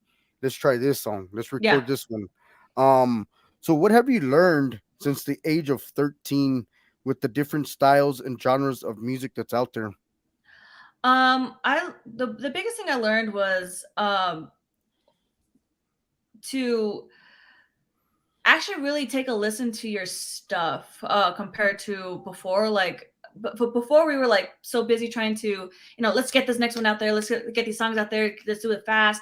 Speaker 3: let's try this song. Let's record this one. So what have you learned since the age of 13 with the different styles and genres of music that's out there?
Speaker 6: I the biggest thing I learned was to actually really take a listen to your stuff compared to before. Like but before we were like so busy trying to, let's get this next one out there, let's get these songs out there, let's do it fast.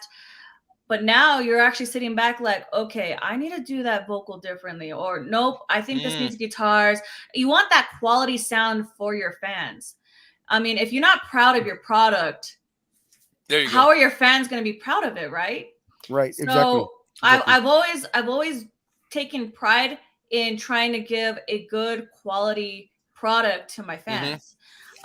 Speaker 6: But now you're actually sitting back like, okay, I need to do that vocal differently, or nope, I think this needs guitars. You want that quality sound for your fans. I mean, if you're not proud of your product, how are your fans going to be proud of it, right?
Speaker 3: Right,
Speaker 6: So
Speaker 3: exactly.
Speaker 6: I've always taken pride in trying to give a good quality product to my fans.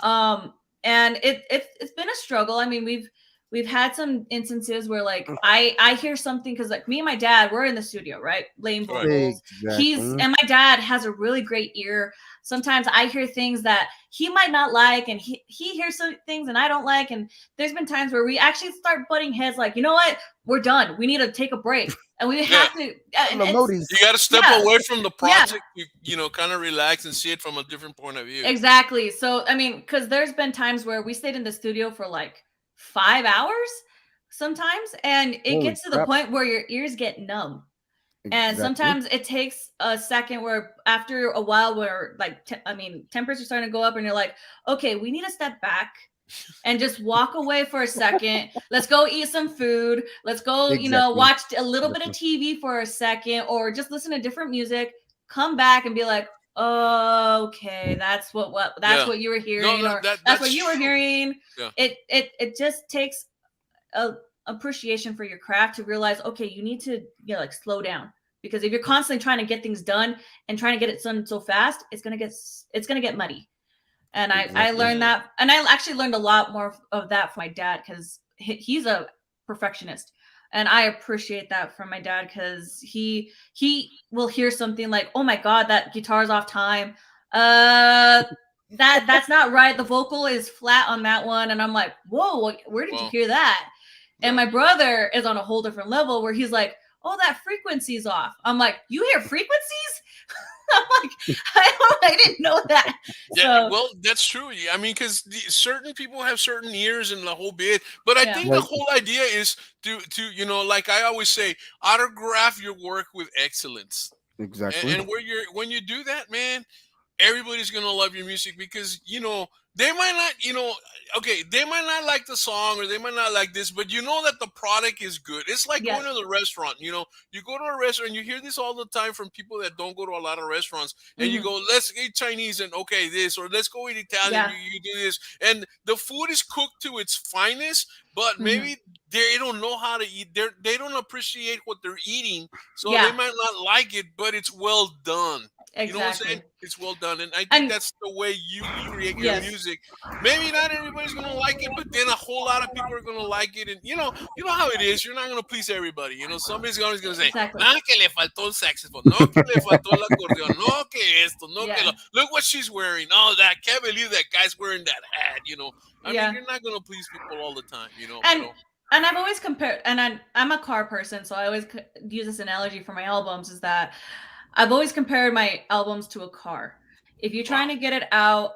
Speaker 6: And it's been a struggle. I mean, we've had some instances where like I hear something, because like me and my dad, we're in the studio, right, laying vocals.
Speaker 3: Exactly.
Speaker 6: And my dad has a really great ear. Sometimes I hear things that he might not like, and he hears some things and I don't like. And there's been times where we actually start butting heads, like, you know what, we're done, we need to take a break, and we have to.
Speaker 7: You got to step away from the project. You know, kind of relax and see it from a different point of view.
Speaker 6: Exactly. So I mean, because there's been times where we stayed in the studio for like 5 hours sometimes, and it gets to the point where your ears get numb. And sometimes it takes a second where after a while where like temperatures are starting to go up, and you're like, okay, we need to step back and just walk away for a second. Let's go eat some food. Let's go, watch a little bit of TV for a second, or just listen to different music. Come back and be like, okay, that's what you were hearing, or that's what you were hearing. It just takes a appreciation for your craft to realize, okay, you need to like slow down, because if you're constantly trying to get things done and trying to get it done so fast, it's gonna get muddy. And I learned that, and I actually learned a lot more of that from my dad, because he's a perfectionist. And I appreciate that from my dad, because he will hear something like, oh my God, that guitar's off time. That's not right. The vocal is flat on that one. And I'm like, whoa, where did you hear that? And my brother is on a whole different level where he's like, oh, that frequency's off. I'm like, you hear frequencies? I'm like, I didn't know that.
Speaker 7: Yeah, well, that's true. I mean, because certain people have certain ears and the whole bit. But I think the whole idea is to like I always say, autograph your work with excellence.
Speaker 3: Exactly.
Speaker 7: And when you do that, man, everybody's gonna love your music, because they might not, they might not like the song, or they might not like this, but you know that the product is good. It's like going to the restaurant. You go to a restaurant, you hear this all the time from people that don't go to a lot of restaurants, and you go, let's eat Chinese, and okay, this, or let's go eat Italian, you do this, and the food is cooked to its finest, but maybe they don't know how to eat. They don't appreciate what they're eating, so they might not like it, but it's well done.
Speaker 6: Exactly.
Speaker 7: You know what I'm saying? It's well done. And I think that's the way you create your music. Maybe not everybody's going to like it, but then a whole lot of people are going to like it. And you know how it is. You're not going to please everybody. Somebody's always going to say, no, que le faltó el saxophone. No, que le faltó el acordeón. No, que esto. No, que look what she's wearing. Oh, that, can't believe that guy's wearing that hat. I mean, you're not going to please people all the time,
Speaker 6: And I've always compared, and I'm a car person, so I always use this analogy for my albums, is that I've always compared my albums to a car. If you're trying to get it out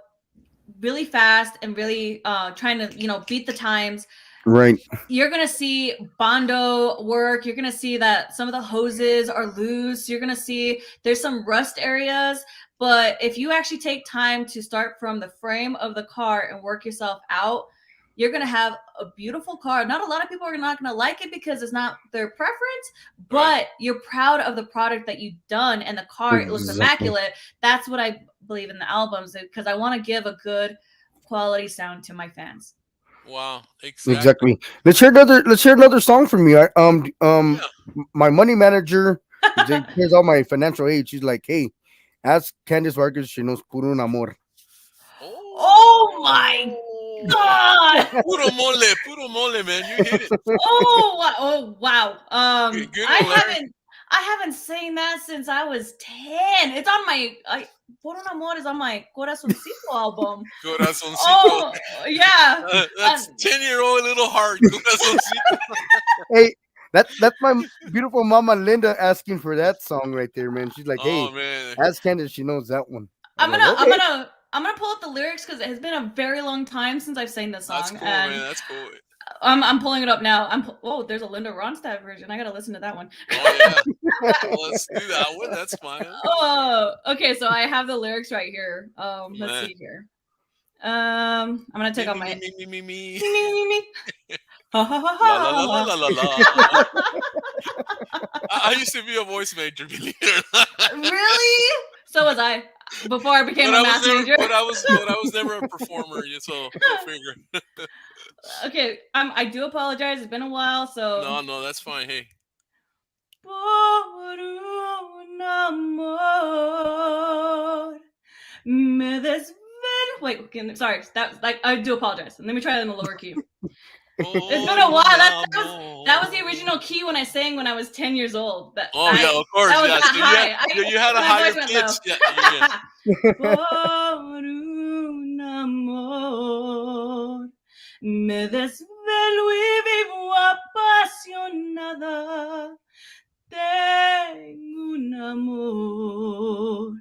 Speaker 6: really fast and really trying to, beat the times,
Speaker 3: right,
Speaker 6: you're going to see Bondo work. You're going to see that some of the hoses are loose. You're going to see there's some rust areas. But if you actually take time to start from the frame of the car and work yourself out, you're going to have a beautiful car. Not a lot of people are not going to like it because it's not their preference, but you're proud of the product that you've done, and the car, it looks immaculate. That's what I believe in the albums, because I want to give a good quality sound to my fans.
Speaker 7: Wow,
Speaker 3: exactly. Let's hear another song from you. My money manager hears all my financial aid. She's like, hey, ask Candice Vargas, she knows Puro Un Amor.
Speaker 6: Oh my God!
Speaker 7: Puro mole, man. You hit it.
Speaker 6: Oh wow.
Speaker 7: Good
Speaker 6: I haven't sang that since I was 10. It's on my Puro Un Amor is on my Corazoncito album.
Speaker 7: Corazoncito.
Speaker 6: Oh yeah.
Speaker 7: That's 10-year-old little heart. Corazoncito.
Speaker 3: Hey, that's my beautiful mama Linda asking for that song right there, man. She's like, hey,
Speaker 7: man.
Speaker 3: ask Candice, she knows that one.
Speaker 6: I'm
Speaker 3: like,
Speaker 6: gonna,
Speaker 3: okay.
Speaker 6: I'm gonna pull up the lyrics because it has been a very long time since I've sang this song.
Speaker 7: That's cool,
Speaker 6: and
Speaker 7: man. That's cool.
Speaker 6: I'm pulling it up now. Oh, there's a Linda Ronstadt version. I gotta listen to that one.
Speaker 7: Oh yeah. Well, let's do that one. That's fine.
Speaker 6: Oh, okay. So I have the lyrics right here. Let's
Speaker 7: Man.
Speaker 6: see here. I'm gonna take off my
Speaker 7: Me.
Speaker 6: me. Ha, ha, ha,
Speaker 7: La la la
Speaker 6: ha.
Speaker 7: la la la. I used to be a voice major, believe it or not.
Speaker 6: Really? So was I before I became a math major.
Speaker 7: But I was never a performer, so go figure.
Speaker 6: Okay, I do apologize. It's been a while, so.
Speaker 7: No, that's fine. Hey.
Speaker 6: Por un amor me desvelo. Wait, sorry. That like I do apologize. Let me try that in the lower key. It's been a while. That was the original key when I sang when I was 10 years old.
Speaker 7: Yeah, of course.
Speaker 6: That was
Speaker 7: Yeah.
Speaker 6: high.
Speaker 7: You had a higher pitch. Yeah.
Speaker 6: Por un amor me desvelo y vivo apasionada. Tengo un amor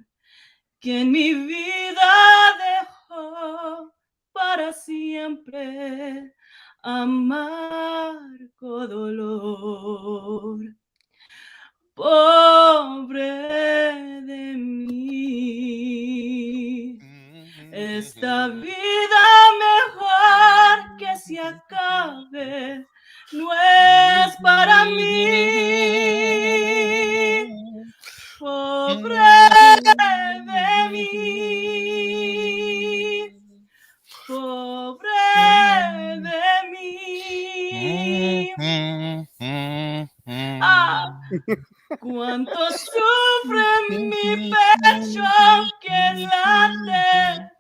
Speaker 6: que en mi vida dejó para siempre amargo dolor. Pobre de mí, esta vida mejor que se acabe no es para mí. Pobre de mí, pobre de mí. Cuánto sufre mi pecho que late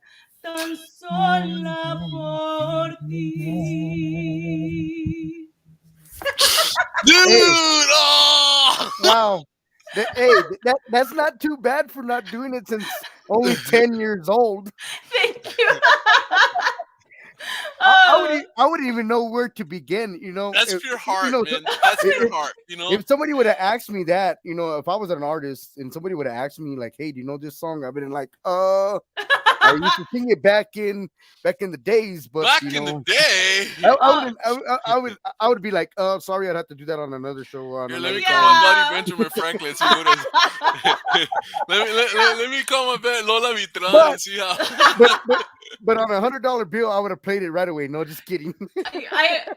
Speaker 6: tan sola por ti.
Speaker 7: Dude!
Speaker 3: Hey.
Speaker 7: Oh!
Speaker 3: Wow. Hey, that's not too bad for not doing it since only 10 years old.
Speaker 6: Thank you.
Speaker 3: I wouldn't even know where to begin, you know.
Speaker 7: That's pure heart, man. That's pure heart, you know.
Speaker 3: If somebody would have asked me that, you know, if I was an artist and somebody would have asked me like, "Hey, do you know this song?" I've been like, I used to sing it back in the days, but
Speaker 7: back
Speaker 3: you know,
Speaker 7: in the day,
Speaker 3: I would be like, sorry, I'd have to do that on another show.
Speaker 7: Here, let me call my buddy Benjamin Franklin. See what let me call my buddy Lola Vitran and see how.
Speaker 3: But on $100 bill, I would have played it right away. No, just kidding.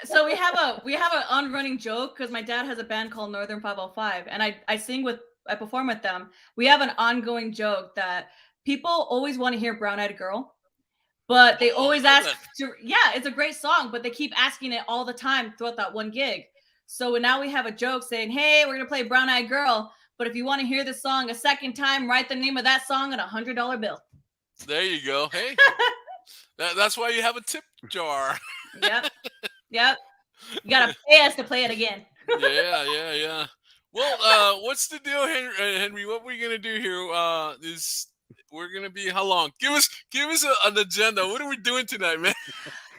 Speaker 6: So we have an on-running joke because my dad has a band called Northern 505, and I perform with them. We have an ongoing joke that people always want to hear Brown Eyed Girl, but they always ask it's a great song, but they keep asking it all the time throughout that one gig. So now we have a joke saying, hey, we're going to play Brown Eyed Girl, but if you want to hear this song a second time, write the name of that song on $100 bill.
Speaker 7: There you go. Hey, that's why you have a tip jar.
Speaker 6: Yep. You got to pay us to play it again.
Speaker 7: Yeah. Well, what's the deal, Henry? What we're going to do here is we're going to be how long? Give us an agenda. What are we doing tonight, man?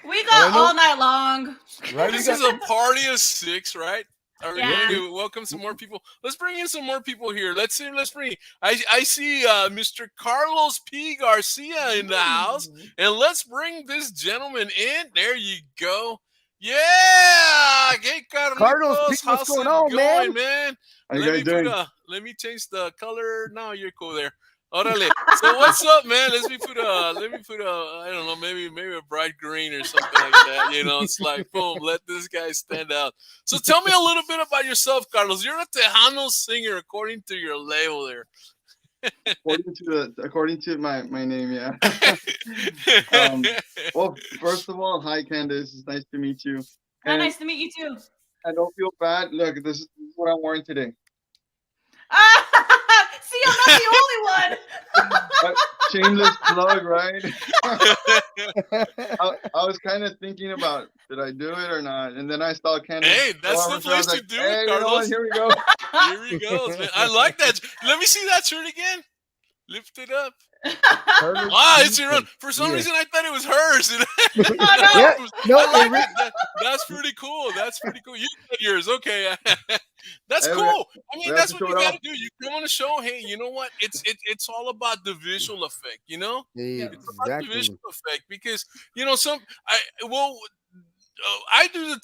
Speaker 6: We got all night long.
Speaker 3: Right?
Speaker 7: This is a party of 6, right? Are we
Speaker 6: Yeah.
Speaker 7: going to welcome some more people? Let's bring in some more people here. Let's bring. I see Mr. Carlos P Garcia in the house, and let's bring this gentleman in. There you go. Yeah, hey
Speaker 3: Carlos, what's going on, man?
Speaker 8: How you guys doing?
Speaker 7: Let me change the color. Now you're cool there. Orale. So what's up, man? Let me put I don't know, maybe a bright green or something like that. You know, it's like boom, let this guy stand out. So tell me a little bit about yourself, Carlos. You're a Tejano singer, according to your label there.
Speaker 8: According to my name, yeah. Well, first of all, hi Candace. It's nice to meet you.
Speaker 6: Nice to meet you too.
Speaker 8: I don't feel bad. Look, this is what I'm wearing today.
Speaker 6: See, I'm not the only one.
Speaker 8: Shameless plug, right? I was kind of thinking about, did I do it or not? And then I saw Candace.
Speaker 7: Hey, that's the place to do it,
Speaker 8: You know
Speaker 7: Carlos.
Speaker 8: here we go.
Speaker 7: Here he goes, man. I like that. Let me see that shirt again. Lift it up. It's your own. For some reason, I thought it was hers.
Speaker 3: No,
Speaker 7: I like that. That's pretty cool. You got yours. Okay. That's
Speaker 8: Hey,
Speaker 7: cool. I mean,
Speaker 8: we have
Speaker 7: that's
Speaker 8: to
Speaker 7: what
Speaker 8: show
Speaker 7: you
Speaker 8: it
Speaker 7: got
Speaker 8: off.
Speaker 7: to do. You come on the show. Hey, you know what? It's all about the visual effect. You know, it's about the
Speaker 3: Exactly.
Speaker 7: visual effect because I do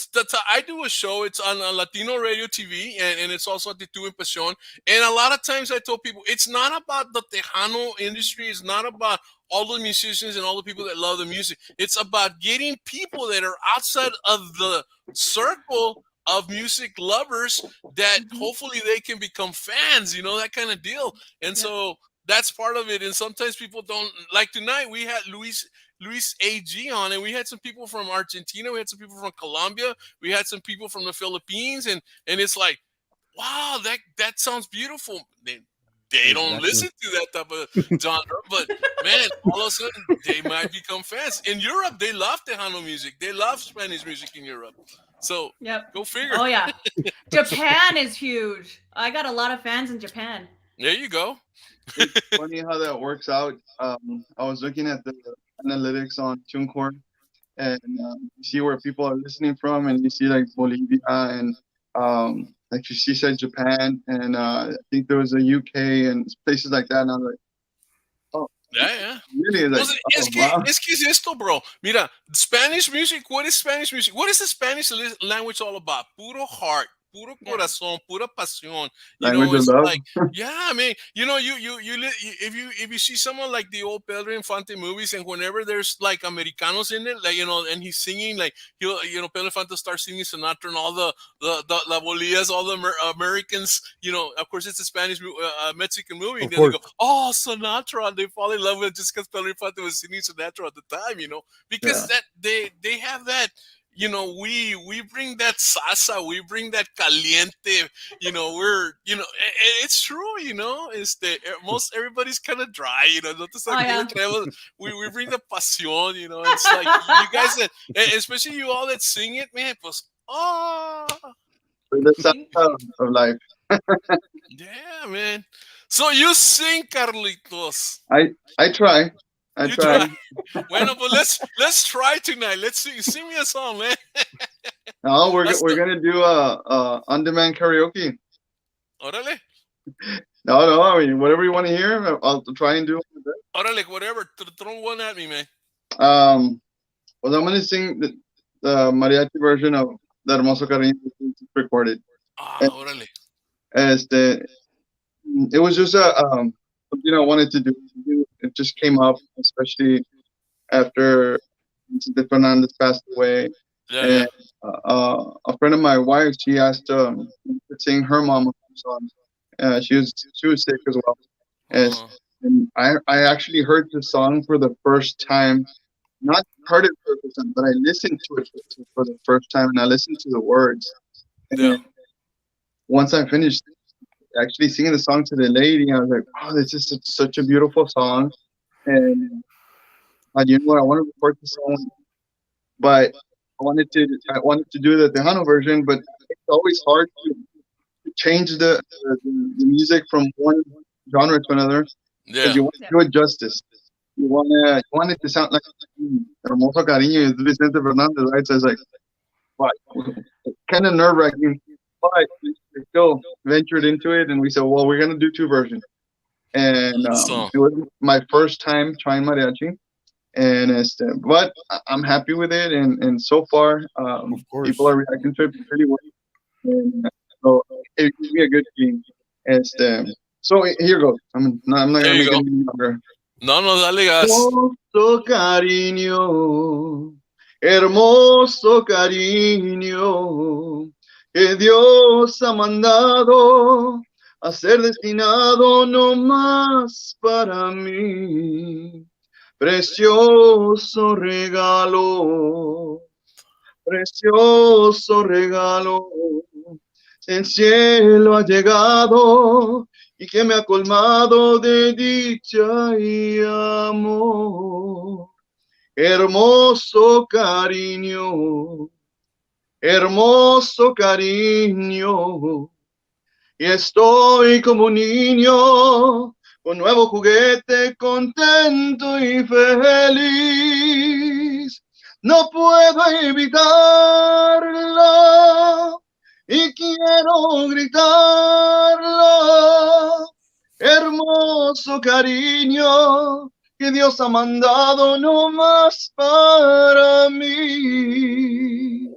Speaker 7: I do a show. It's on Latino Radio TV, and it's also at the Tu Impresión. And a lot of times I tell people it's not about the Tejano industry. It's not about all the musicians and all the people that love the music. It's about getting people that are outside of the circle of music lovers that hopefully they can become fans. You know, that kind of deal. And so that's part of it. And sometimes people don't like. Tonight we had Luis AG on, and we had some people from Argentina, we had some people from Colombia, we had some people from the Philippines, and it's like, wow, that sounds beautiful. They don't
Speaker 3: Exactly.
Speaker 7: listen to that type of genre, but man, all of a sudden they might become fans. In Europe, they love Tejano music. They love Spanish music in Europe. So go figure.
Speaker 6: Oh yeah, Japan is huge. I got a lot of fans in Japan.
Speaker 7: There you go.
Speaker 8: It's funny how that works out. I was looking at the analytics on TuneCore, and you see where people are listening from, and you see like Bolivia and like she said Japan, and I think there was a UK and places like that. And I was like, oh,
Speaker 7: Yeah.
Speaker 8: really? Like,
Speaker 7: Es que es esto, bro. Mira, Spanish music. What is Spanish music? What is the Spanish language all about? Puro heart, puro corazón, pura pasión. You
Speaker 8: language
Speaker 7: know,
Speaker 8: of
Speaker 7: it's
Speaker 8: love.
Speaker 7: like, yeah, I mean, you know, if you see someone like the old Pedro Infante movies, and whenever there's like Americanos in it, like, you know, and he's singing, like, he'll, you know, Pedro Infante starts singing Sinatra and all the La Bolillas, all the Americans, you know, of course it's a Spanish Mexican movie, and then they go, oh, Sinatra, and they fall in love with it just because Pedro Infante was singing Sinatra at the time, you know, because that they have that. You know, we bring that salsa, we bring that caliente, you know, it's true, you know, most everybody's kind of dry, you know, we bring the pasión, you know, it's like you guys, especially you all that sing it, man, pues,
Speaker 8: The salsa of life.
Speaker 7: Yeah, man. So you sing, Carlitos.
Speaker 8: I try. I try.
Speaker 7: Bueno, but let's try tonight. Let's sing me a song, man.
Speaker 8: No, we're gonna do a on-demand karaoke.
Speaker 7: Órale.
Speaker 8: No, I mean whatever you want to hear, I'll try and do it.
Speaker 7: Órale, whatever. Throw one at me, man.
Speaker 8: Well, I'm gonna sing the mariachi version of the Hermoso Cariño recorded.
Speaker 7: Órale.
Speaker 8: It was just something I wanted to do. It just came up, especially after Vicente Fernandez passed away.
Speaker 7: Yeah.
Speaker 8: A friend of my wife, she asked to sing her mama song. She was sick as well. And I actually heard the song for the first time. Not heard it for the first time, but I listened to it for the first time, and I listened to the words. And once I finished actually singing the song to the lady, I was like, "Oh, this is such a beautiful song." And you know what? I want to record the song, but I wanted to do the Tejano version, but it's always hard to change the music from one genre to another.
Speaker 7: Yeah.
Speaker 8: You want to do it justice. You want it to sound like Hermoso Cariño is Vicente Fernandez, right? So it's like, wow, kind of nerve-wracking, but we still ventured into it, and we said, well, we're gonna do two versions. And it was my first time trying mariachi, and but I'm happy with it, and so far, people are reacting to it pretty well. And, so it gives me a good feeling. So here goes. I'm not gonna make it any longer.
Speaker 7: No, dale gas.
Speaker 8: Hermoso cariño, hermoso cariño, que Dios ha mandado a ser destinado no más para mí. Precioso regalo, el cielo ha llegado y que me ha colmado de dicha y amor. Hermoso cariño, y estoy como un niño con nuevo juguete, contento y feliz. No puedo evitarlo, y quiero gritarlo. Hermoso cariño que Dios ha mandado no más para mí.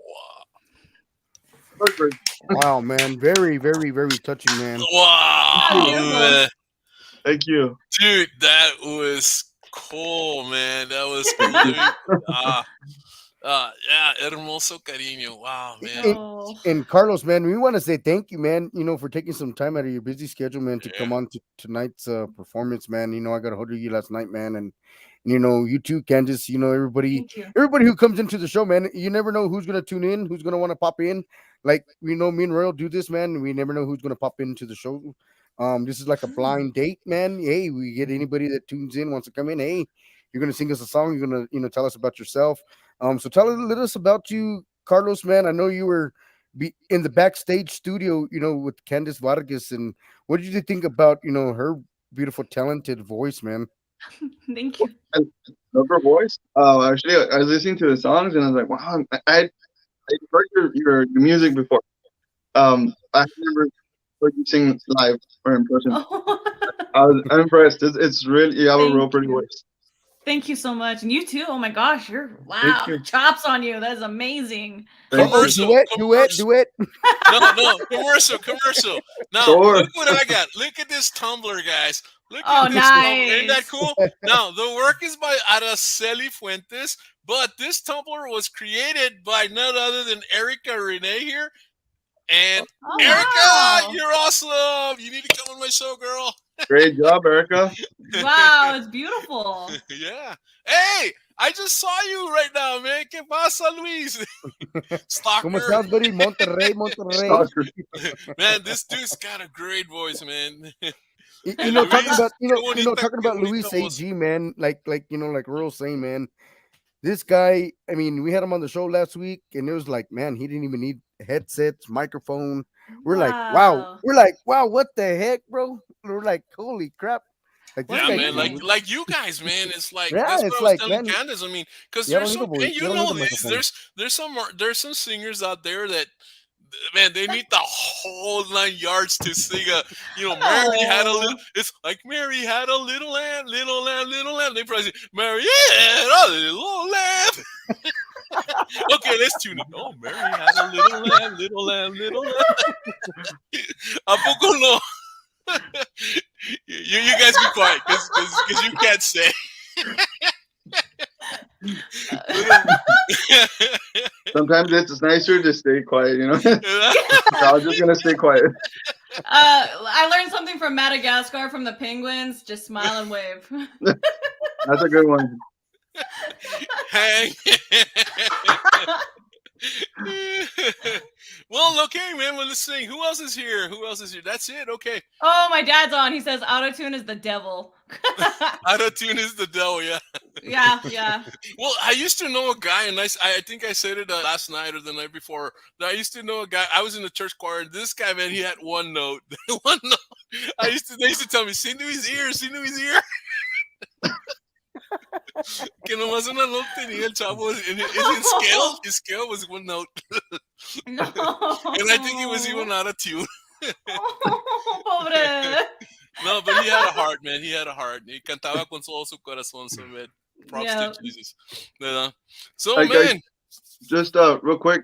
Speaker 3: Wow, man. Very, very, very touching, man.
Speaker 7: Wow, man.
Speaker 8: Thank you.
Speaker 7: Dude, that was cool, man. That was cool. Yeah, hermoso cariño. Wow, man.
Speaker 3: And Carlos, man, we want to say thank you, man, for taking some time out of your busy schedule, man, to come on to tonight's performance, man. I got a hold of you last night, man, and you too, Candace. Everybody who comes into the show, man, you never know who's gonna tune in, who's gonna want to pop in. Like me and Royal do this, man. We never know who's gonna pop into the show. This is like a blind date, man. Hey, we get anybody that tunes in wants to come in. Hey, you're gonna sing us a song. You're gonna tell us about yourself. So tell us about you, Carlos, man. I know you were in the backstage studio, with Candice Vargas, and what did you think about, her beautiful, talented voice, man?
Speaker 6: Thank you.
Speaker 8: I love her voice. Actually, I was listening to the songs and I was like, wow, I heard your music before. I never heard you sing live or in person. I'm impressed. It's really, you have a real pretty voice.
Speaker 6: Thank you so much. And you too. Oh my gosh, wow. Chops on you. That is amazing.
Speaker 7: Commercial.
Speaker 3: Duet.
Speaker 7: No, commercial. Now, look what I got. Look at this tumbler, guys. Look at this tumbler. Ain't that cool? Now, the work is by Araceli Fuentes, but this tumbler was created by none other than Erica Renee here. And Erica, you're awesome. You need to come on my show, girl.
Speaker 8: Great job, Erica.
Speaker 6: Wow, it's beautiful.
Speaker 7: Yeah. Hey, I just saw you right now, man. ¿Qué pasa, Luis? Stalker.
Speaker 3: ¿Cómo estás, buddy? Monterrey.
Speaker 7: Man, this dude's got a great voice, man.
Speaker 3: Talking about Luis AG, man. Like Earl saying, man. This guy, I mean, we had him on the show last week, and it was like, man, he didn't even need headsets, microphone. We're like, wow. What the heck, bro? We're like, holy crap.
Speaker 7: Man, like you guys, man. It's like that's what I was telling Candace. I mean, because there's some singers out there that, man, they need the whole 9 yards to sing Mary had a little. It's like Mary had a little lamb, little lamb, little lamb. They probably say, Mary had a little lamb. Okay, let's tune it. Oh, Mary had a little lamb, little lamb, little lamb. ¿A poco no? You guys be quiet because you can't say.
Speaker 8: Sometimes it's nicer to stay quiet, I was just gonna stay quiet.
Speaker 6: I learned something from Madagascar from the penguins. Just smile and wave.
Speaker 8: That's a good one.
Speaker 7: Hang. Well, okay, man. Well, let's sing. Who else is here? That's it. Okay.
Speaker 6: Oh, my dad's on. He says autotune is the devil.
Speaker 7: Autotune is the devil. Yeah.
Speaker 6: Yeah.
Speaker 7: Well, I used to know a guy, and I think I said it last night or the night before. I used to know a guy. I was in the church choir, and this guy, man, he had one note. One note. They used to tell me, sing to his ear. Que nomás una note tenía el chavo. His scale was one note.
Speaker 6: No.
Speaker 7: And I think it was even out of tune.
Speaker 6: Pobre.
Speaker 7: No, but he had a heart, man. He had a heart. He cantaba con todo su corazón. So, man, props to Jesus. So, man.
Speaker 8: Guys, just real quick,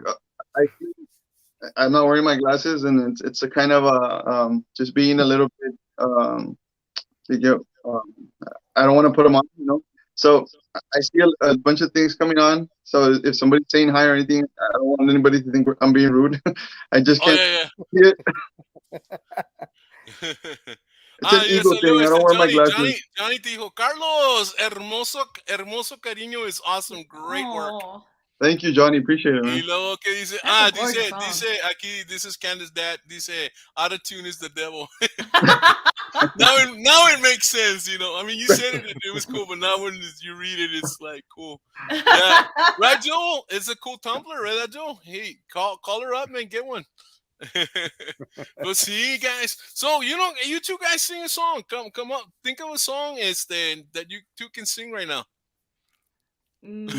Speaker 8: I'm not wearing my glasses, and it's a kind of just being a little bit I don't want to put them on, So I see a bunch of things coming on. So if somebody's saying hi or anything, I don't want anybody to think I'm being rude. I just can't see it. It's an ego thing. I don't wear my glasses.
Speaker 7: Johnny dijo, Carlos, hermoso cariño is awesome. Great work.
Speaker 8: Thank you, Johnny. Appreciate it, man.
Speaker 7: Y luego que dice, dice aquí, this is Candace's dad. Dice, autotune is the devil. now it makes sense, I mean, you said it was cool, but now when you read it, it's like cool. Yeah, right, Joel? It's a cool tumbler, right, Joel? Hey, call her up, man. Get one. But see, guys. So you two guys sing a song. Come up. Think of a song that you two can sing right now.
Speaker 6: Let's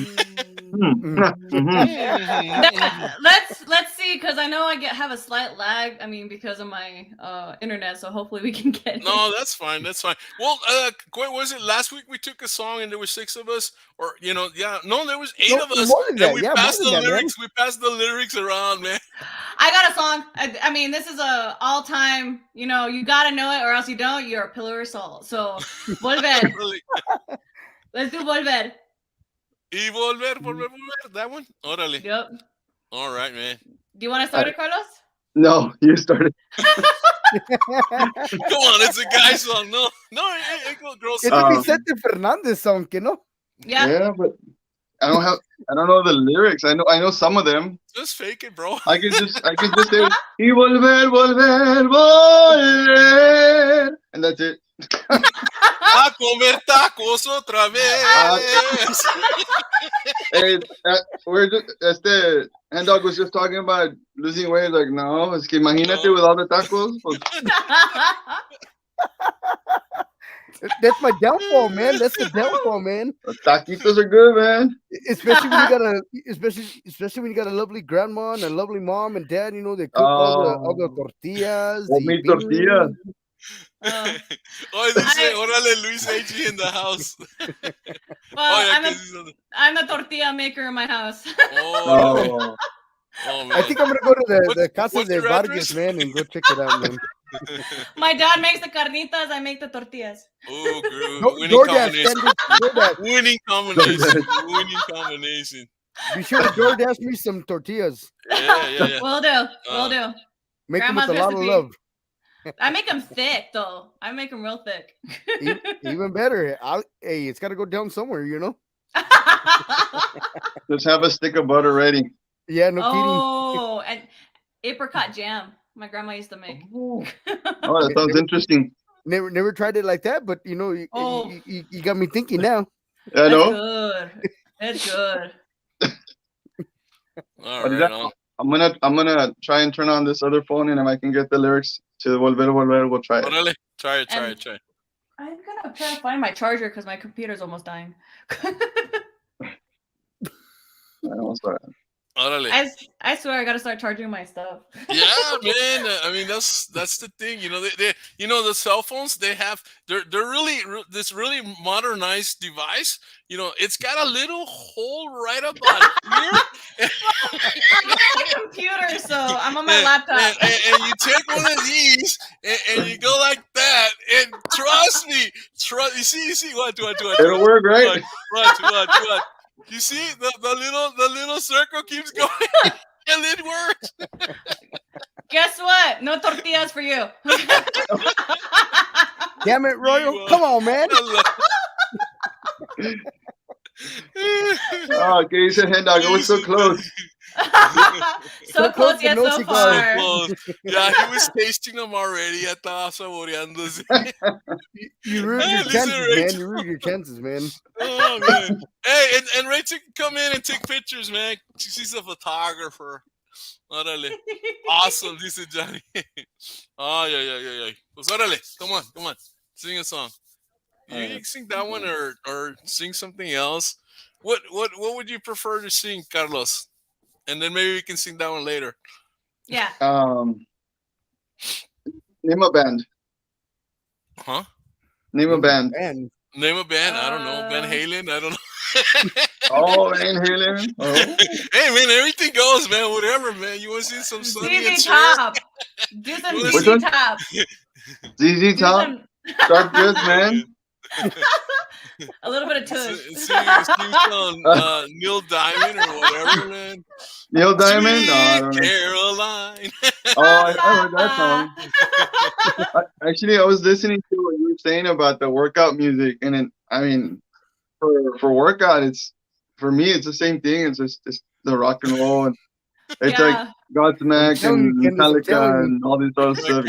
Speaker 6: see see, because I know I have a slight lag. I mean, because of my internet. So hopefully we can get.
Speaker 7: No, that's fine. That's fine. Well, what was it? Last week we took a song and there were 6 of us, or no, there was 8 of us,
Speaker 3: more than that.
Speaker 7: and we
Speaker 3: Yeah,
Speaker 7: passed
Speaker 3: more
Speaker 7: the
Speaker 3: than that,
Speaker 7: lyrics. We passed the lyrics around, man.
Speaker 6: I got a song. I mean, this is a all-time. You know, you gotta know it, or else you don't. You're a pillar of salt. So, volver.
Speaker 7: Really.
Speaker 6: Let's do volver.
Speaker 7: Y volver. That one. Órale.
Speaker 6: Yep.
Speaker 7: All right, man.
Speaker 6: Do you want to start it, Carlos?
Speaker 8: No, you started.
Speaker 7: Come on, it's a guy song. No, it girl
Speaker 3: It's
Speaker 7: song.
Speaker 3: a Vicente Fernandez song, que no?
Speaker 6: Yeah.
Speaker 8: But I don't know the lyrics. I know some of them.
Speaker 7: Just fake it, bro.
Speaker 8: I can just say y volver, volver, and that's it.
Speaker 7: A comer tacos otra vez.
Speaker 8: Hey, we're just HenDawg was just talking about losing weight. Like, no, es que imagínate with all the tacos.
Speaker 3: That's my downfall, man. That's the downfall, man.
Speaker 8: Taquitos are good, man.
Speaker 3: Especially when you got a lovely grandma and a lovely mom and dad. You know, they cook all the tortillas.
Speaker 8: Mi tortilla.
Speaker 7: Oh, they say, órale, Luis AG in the house.
Speaker 6: Well, I'm the tortilla maker in my house.
Speaker 7: Oh, man.
Speaker 3: I think I'm gonna go to the Casa
Speaker 7: what's
Speaker 3: de
Speaker 7: your
Speaker 3: Vargas,
Speaker 7: address?
Speaker 3: man, and go check it out, man.
Speaker 6: My dad makes the carnitas. I make the tortillas.
Speaker 7: Oh, good.
Speaker 3: No,
Speaker 7: Winning
Speaker 3: DoorDash,
Speaker 7: combination.
Speaker 3: DoorDash.
Speaker 7: Winning combination.
Speaker 3: Be sure to DoorDash me some tortillas.
Speaker 7: Yeah.
Speaker 6: Will do.
Speaker 3: Make them with
Speaker 6: Grandma's
Speaker 3: a lot of
Speaker 6: recipe.
Speaker 3: love.
Speaker 6: I make them thick, though. I make them real thick.
Speaker 3: Even better. Hey, it's got to go down somewhere, you know?
Speaker 8: Just have a stick of butter ready.
Speaker 3: Yeah, no
Speaker 6: Oh, and apricot jam. My grandma used to make.
Speaker 8: Oh, that sounds interesting.
Speaker 3: kidding. Never tried it like that, but, you know, you got me thinking now.
Speaker 8: I know.
Speaker 6: Good. That's good.
Speaker 7: All right.
Speaker 8: I'm gonna try and turn on this other phone, and if I can get the lyrics to Volver, Volver, we'll try it.
Speaker 7: Órale. Try it.
Speaker 6: I'm gonna try to find my charger because my computer's almost dying.
Speaker 7: Órale.
Speaker 6: I swear I gotta start charging my stuff.
Speaker 7: Yeah, man. I mean, that's the thing. You know, they the cell phones they're really this really modernized device. You know, it's got a little hole right about here.
Speaker 6: I'm on my computer, so I'm on my laptop.
Speaker 7: And you take one of these and you go like that. And trust me, you see what?
Speaker 8: It'll work, right?
Speaker 7: What? You see the little circle keeps going and it works.
Speaker 6: Guess what? No tortillas for you.
Speaker 3: Damn it, Royal. Come on, man.
Speaker 8: Oh, okay, you said HenDawg. It was so close.
Speaker 6: So close yet so far.
Speaker 7: Close. Yeah, he was tasting them already. Ya estaba saboreándose.
Speaker 3: You ruined your chances, man. You ruined your chances, man.
Speaker 7: Oh, man. Hey, and Rachel can come in and take pictures, man. She's a photographer. Órale. Awesome, dice Johnny. Oh, yeah. Pues órale, come on. Sing a song. You can sing that one or sing something else. What would you prefer to sing, Carlos? And then maybe we can sing that one later.
Speaker 6: Yeah.
Speaker 8: Name a band.
Speaker 7: Huh?
Speaker 8: Name a band.
Speaker 7: Name a band? I don't know. Van Halen? I don't know.
Speaker 8: Oh, Van Halen. Oh.
Speaker 7: Hey, man, everything goes, man. Whatever, man. You want to see some Sonny and
Speaker 6: ZZ
Speaker 7: Cher?
Speaker 6: Top. Do some
Speaker 7: Which
Speaker 6: ZZ
Speaker 8: one?
Speaker 6: Top.
Speaker 8: ZZ Top. Start good, man.
Speaker 6: A little bit of tush.
Speaker 7: Sing some Neil Diamond or whatever, man.
Speaker 8: Neil Diamond? No, I don't know.
Speaker 7: Caroline.
Speaker 8: Oh, I heard that song. Actually, I was listening to what you were saying about the workout music, and for workout, for me, it's the same thing. It's just the rock and roll, and it's like Godsmack and Metallica and all this other stuff.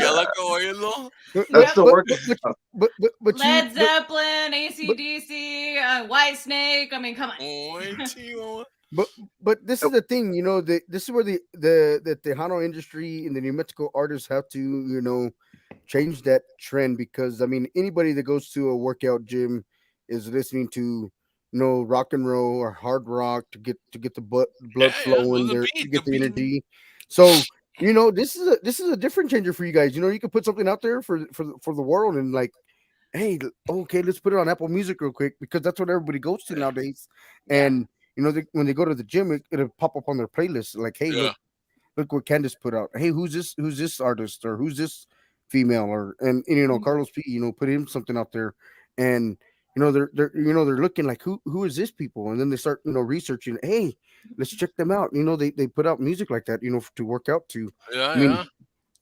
Speaker 8: That's the workout stuff.
Speaker 3: But
Speaker 6: Led Zeppelin, AC/DC, White Snake. I mean, come on.
Speaker 3: But this is the thing, you know, this is where the Tejano industry and the New Mexico artists have to, you know, change that trend, because I mean, anybody that goes to a workout gym is listening to, you know, rock and roll or hard rock to get the blood flowing there, to get the energy. So this is a different changer for you guys. You can put something out there for the world and like, hey, okay, let's put it on Apple Music real quick because that's what everybody goes to nowadays.
Speaker 6: Yeah.
Speaker 3: And when they go to the gym, it'll pop up on their playlist like, hey,
Speaker 7: Yeah.
Speaker 3: look what Candace put out. Hey, who's this artist or who's this female and Carlos P. Put him something out there, and they're looking like who is this people, and then they start researching. Hey, let's check them out. They put out music like that to work out to.
Speaker 7: Yeah.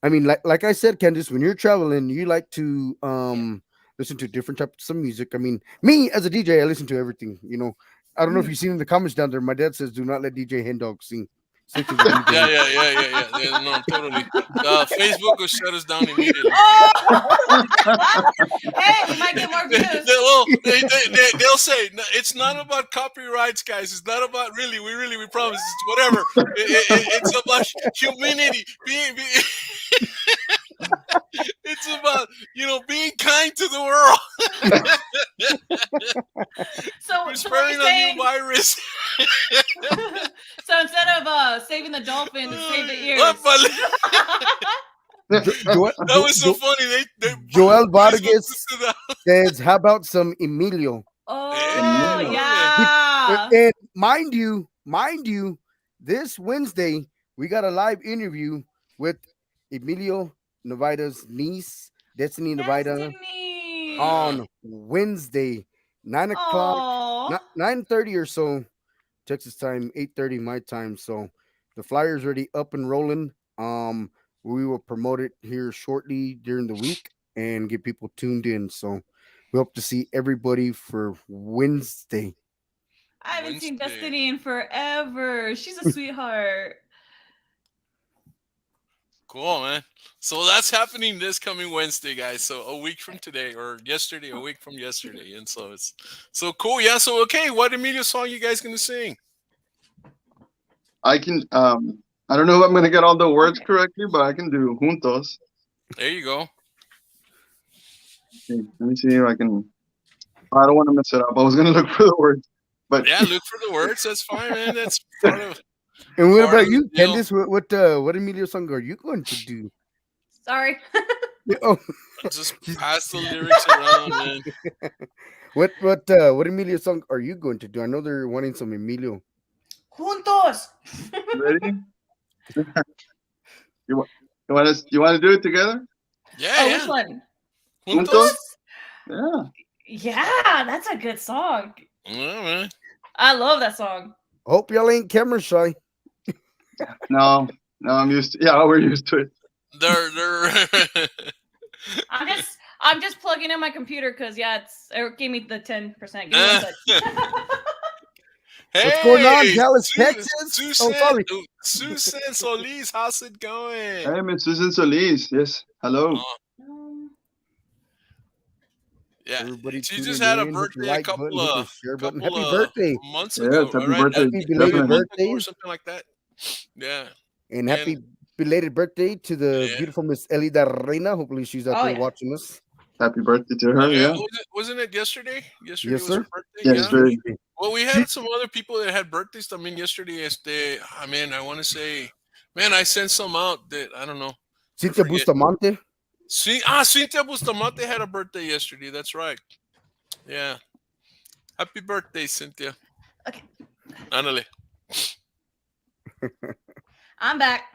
Speaker 3: I mean, like I said, Candace, when you're traveling, you like to listen to different types of music. I mean, me as a DJ, I listen to everything. I don't know if you've seen in the comments down there. My dad says, "Do not let DJ HenDawg sing."
Speaker 7: Yeah. No, totally. Facebook will shut us down immediately.
Speaker 6: Hey, we might get more views.
Speaker 7: They'll say it's not about copyrights, guys. It's not about we promise. It's whatever. It's about humanity. It's about being kind to the world.
Speaker 6: So
Speaker 7: we're spreading a new virus.
Speaker 6: So instead of saving the dolphin, save the ears.
Speaker 7: That was so funny.
Speaker 3: Joel Vargas says, "How about some Emilio?"
Speaker 6: Oh yeah.
Speaker 3: And mind you, this Wednesday we got a live interview with Emilio Nevada's niece, Destiny Nevada, on Wednesday, 9 o'clock, 9:30 or so, Texas time, 8:30 my time. So the flyer's already up and rolling. We will promote it here shortly during the week and get people tuned in. So we hope to see everybody for Wednesday.
Speaker 6: I haven't seen Destiny in forever. She's a sweetheart.
Speaker 7: Cool, man. So that's happening this coming Wednesday, guys. So a week from today, or yesterday, a week from yesterday. And so it's so cool. Yeah. So, okay. What Emilio song you guys going to sing?
Speaker 8: I can, I don't know if I'm going to get all the words correctly, but I can do Juntos.
Speaker 7: There you go.
Speaker 8: Okay, let me see if I can. I don't want to mess it up. I was going to look for the words. But
Speaker 7: yeah, look for the words. That's fine, man. That's part of.
Speaker 3: And what about you, Candace? What Emilio song are you going to do?
Speaker 6: Sorry.
Speaker 7: Just pass the lyrics around, man.
Speaker 3: What Emilio song are you going to do? I know they're wanting some Emilio.
Speaker 6: Juntos.
Speaker 8: Ready? You want to do it together?
Speaker 7: Yeah.
Speaker 6: Which one?
Speaker 8: Juntos? Yeah.
Speaker 6: Yeah, that's a good song.
Speaker 7: Yeah, man.
Speaker 6: I love that song.
Speaker 3: Hope y'all ain't camera shy.
Speaker 8: No, I'm used to. Yeah, we're used to it.
Speaker 7: They're.
Speaker 6: I'm just plugging in my computer because it gave me the 10%.
Speaker 7: Hey,
Speaker 3: what's going on, Dallas, Texas?
Speaker 7: Susan,
Speaker 3: sorry,
Speaker 7: Susan Solis. How's it going?
Speaker 8: Hey, Miss Susan Solis. Yes, hello.
Speaker 7: Yeah,
Speaker 3: everybody
Speaker 7: she just had a birthday a couple of
Speaker 3: happy birthday
Speaker 7: months ago.
Speaker 8: Yes, happy birthday.
Speaker 3: Happy belated birthday
Speaker 7: or something like that. Yeah.
Speaker 3: And happy belated birthday to the beautiful Miss Elida Reina. Hopefully she's out there watching us.
Speaker 8: Happy birthday to her. Yeah.
Speaker 7: Wasn't it yesterday? Yesterday
Speaker 3: yes,
Speaker 7: was
Speaker 3: sir.
Speaker 7: her birthday.
Speaker 8: Yesterday.
Speaker 7: Yeah. Well, we had some other people that had birthdays. I mean, yesterday, I want to say, I sent some out that I don't know.
Speaker 3: Cynthia Bustamante.
Speaker 7: Cynthia Bustamante had a birthday yesterday. That's right. Yeah. Happy birthday, Cynthia.
Speaker 6: Okay.
Speaker 7: Anale.
Speaker 6: I'm back.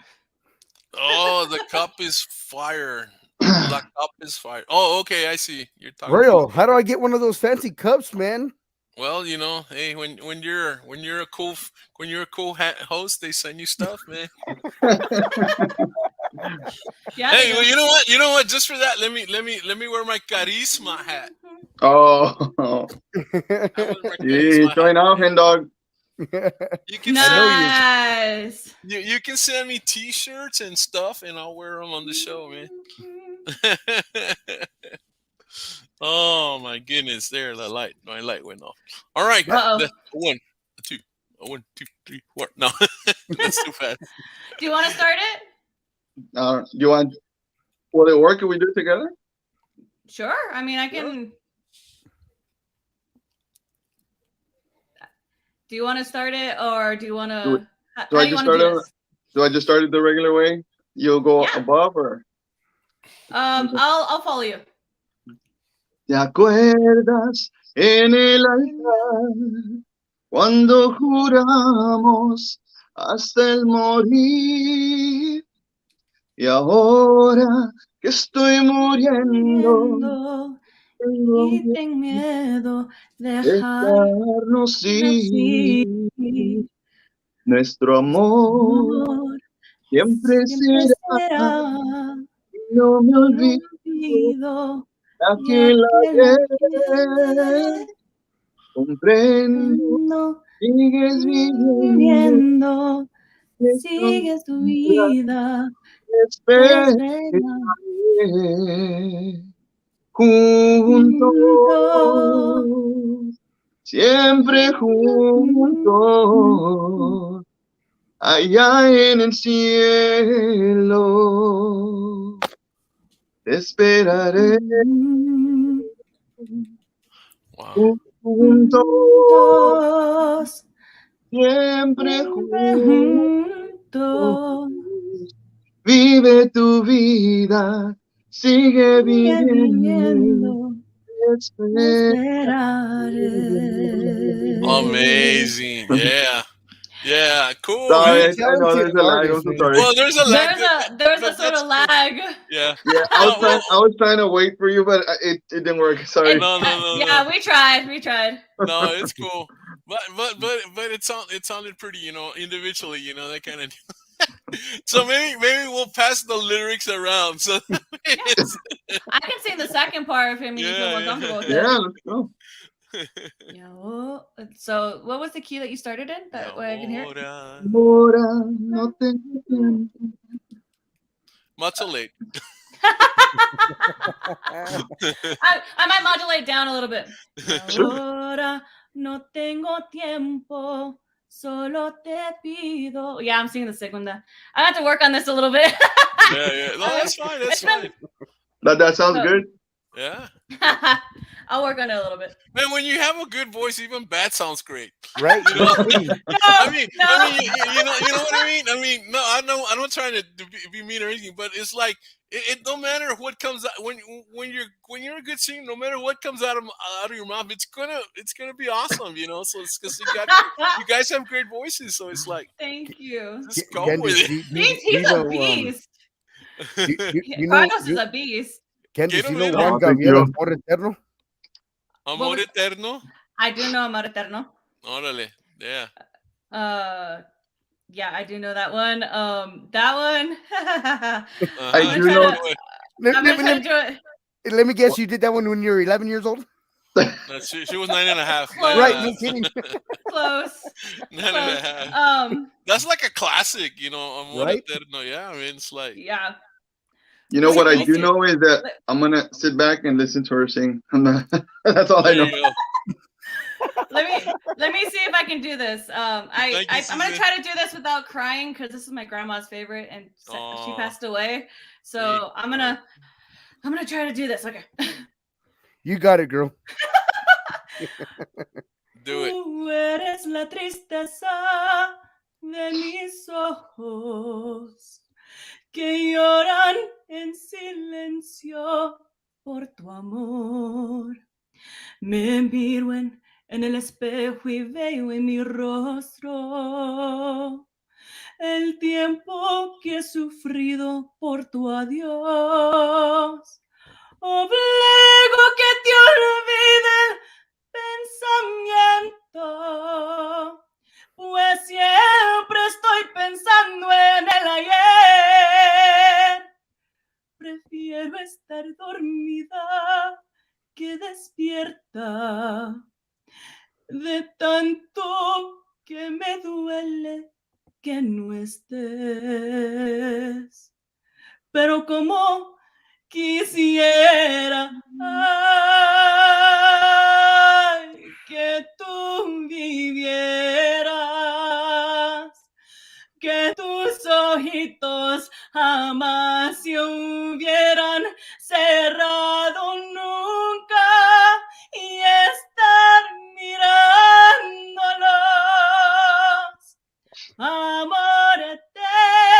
Speaker 7: Oh, the cup is fire. The cup is fire. Oh, okay. I see. You're talking.
Speaker 3: Royal, how do I get one of those fancy cups, man?
Speaker 7: Well, hey, when you're a cool host, they send you stuff, man.
Speaker 6: Yeah.
Speaker 7: Hey, well, you know what? Just for that, let me wear my charisma hat.
Speaker 8: Oh. Yeah, join off, HenDawg.
Speaker 7: You can
Speaker 6: nice.
Speaker 7: You can send me T-shirts and stuff, and I'll wear them on the show, man. Oh my goodness! There, my light went off. All right, 1, 2, 1, 2, 3, 4. No, that's too fast.
Speaker 6: Do you want to start it?
Speaker 8: You want? Will it work if we do it together?
Speaker 6: Sure. I mean, I can. Do you want to start it, or do you want to?
Speaker 8: Do I just start it? Do I just start it the regular way? You'll go above or?
Speaker 6: I'll follow you.
Speaker 8: ¿Te acuerdas en el altar cuando juramos hasta el morir? Y ahora que estoy muriendo,
Speaker 6: Y tengo miedo
Speaker 8: dejarnos ir. Nuestro amor siempre será. No me olvido aquel ayer. Comprendo, sigues viviendo,
Speaker 6: sigues tu vida.
Speaker 8: esperaré. Juntos, siempre juntos, allá en el cielo, te esperaré.
Speaker 7: Wow.
Speaker 6: Juntos,
Speaker 8: Siempre
Speaker 6: juntos,
Speaker 8: vive tu vida, sigue viviendo,
Speaker 6: esperaré.
Speaker 7: Amazing. Yeah. Yeah. Cool.
Speaker 8: Sorry,
Speaker 7: Man.
Speaker 8: I know there's a lag. I'm so sorry.
Speaker 7: Well, there's a lag.
Speaker 6: There's
Speaker 7: but
Speaker 6: a sort
Speaker 7: that's
Speaker 6: of lag.
Speaker 7: Yeah.
Speaker 8: Yeah, I was trying to wait for you, but it didn't work. Sorry.
Speaker 7: No.
Speaker 6: Yeah, we tried.
Speaker 7: No, it's cool. But it sounded pretty, individually, that kind of. So maybe we'll pass the lyrics around. So
Speaker 6: I can sing the second part if you feel more comfortable with it.
Speaker 8: Yeah, let's go.
Speaker 6: So what was the key that you started in? That way I can hear it?
Speaker 8: Ahora no tengo tiempo.
Speaker 7: Modulate.
Speaker 6: I might modulate down a little bit. Ahora no tengo tiempo, solo te pido. Yeah, I'm singing the segunda. I have to work on this a little bit.
Speaker 7: Yeah. No, that's fine. That's fine.
Speaker 8: That sounds good.
Speaker 7: Yeah.
Speaker 6: I'll work on it a little bit.
Speaker 7: Man, when you have a good voice, even bad sounds great.
Speaker 3: Right?
Speaker 7: You know?
Speaker 3: Right.
Speaker 7: I mean, you know what I mean? I mean, no, I'm not trying to be mean or anything, but it's like it no matter what comes out when you're a good singer, no matter what comes out of your mouth, it's gonna be awesome, So it's because you guys have great voices, so it's like
Speaker 6: thank you.
Speaker 7: Just go with it.
Speaker 6: He's a beast. Carlos is a beast.
Speaker 3: Candice, you know
Speaker 7: Get
Speaker 3: Juan Gabriel, Amor Eterno?
Speaker 7: Amor Eterno?
Speaker 6: I do know Amor Eterno.
Speaker 7: Órale, yeah.
Speaker 6: Yeah, I do know that one. That one.
Speaker 8: I do know.
Speaker 6: I'm gonna try to do it.
Speaker 3: Let me guess, you did that one when you were 11 years old?
Speaker 7: She was 9.5.
Speaker 3: Right, no kidding.
Speaker 6: Close.
Speaker 7: 9.5. That's like a classic, Amor
Speaker 3: Right?
Speaker 7: Eterno. Yeah, I mean, it's like.
Speaker 6: Yeah.
Speaker 8: You know what I do know is that I'm gonna sit back and listen to her sing. That's all I know.
Speaker 6: Let me see if I can do this. I'm gonna try to do this without crying because this is my grandma's favorite and she passed away. So I'm gonna try to do this. Okay.
Speaker 3: You got it, girl.
Speaker 7: Do it.
Speaker 6: Tú eres la tristeza de mis ojos que lloran en silencio por tu amor. Me miro en el espejo y veo en mi rostro el tiempo que he sufrido por tu adiós. Obligo que te olvide el pensamiento, pues siempre estoy pensando en el ayer. Prefiero estar dormida que despierta, de tanto que me duele que no estés. Pero como quisiera que tú vivieras, que tus ojitos jamás se hubieran cerrado nunca y estar mirándolos. Amor eterno.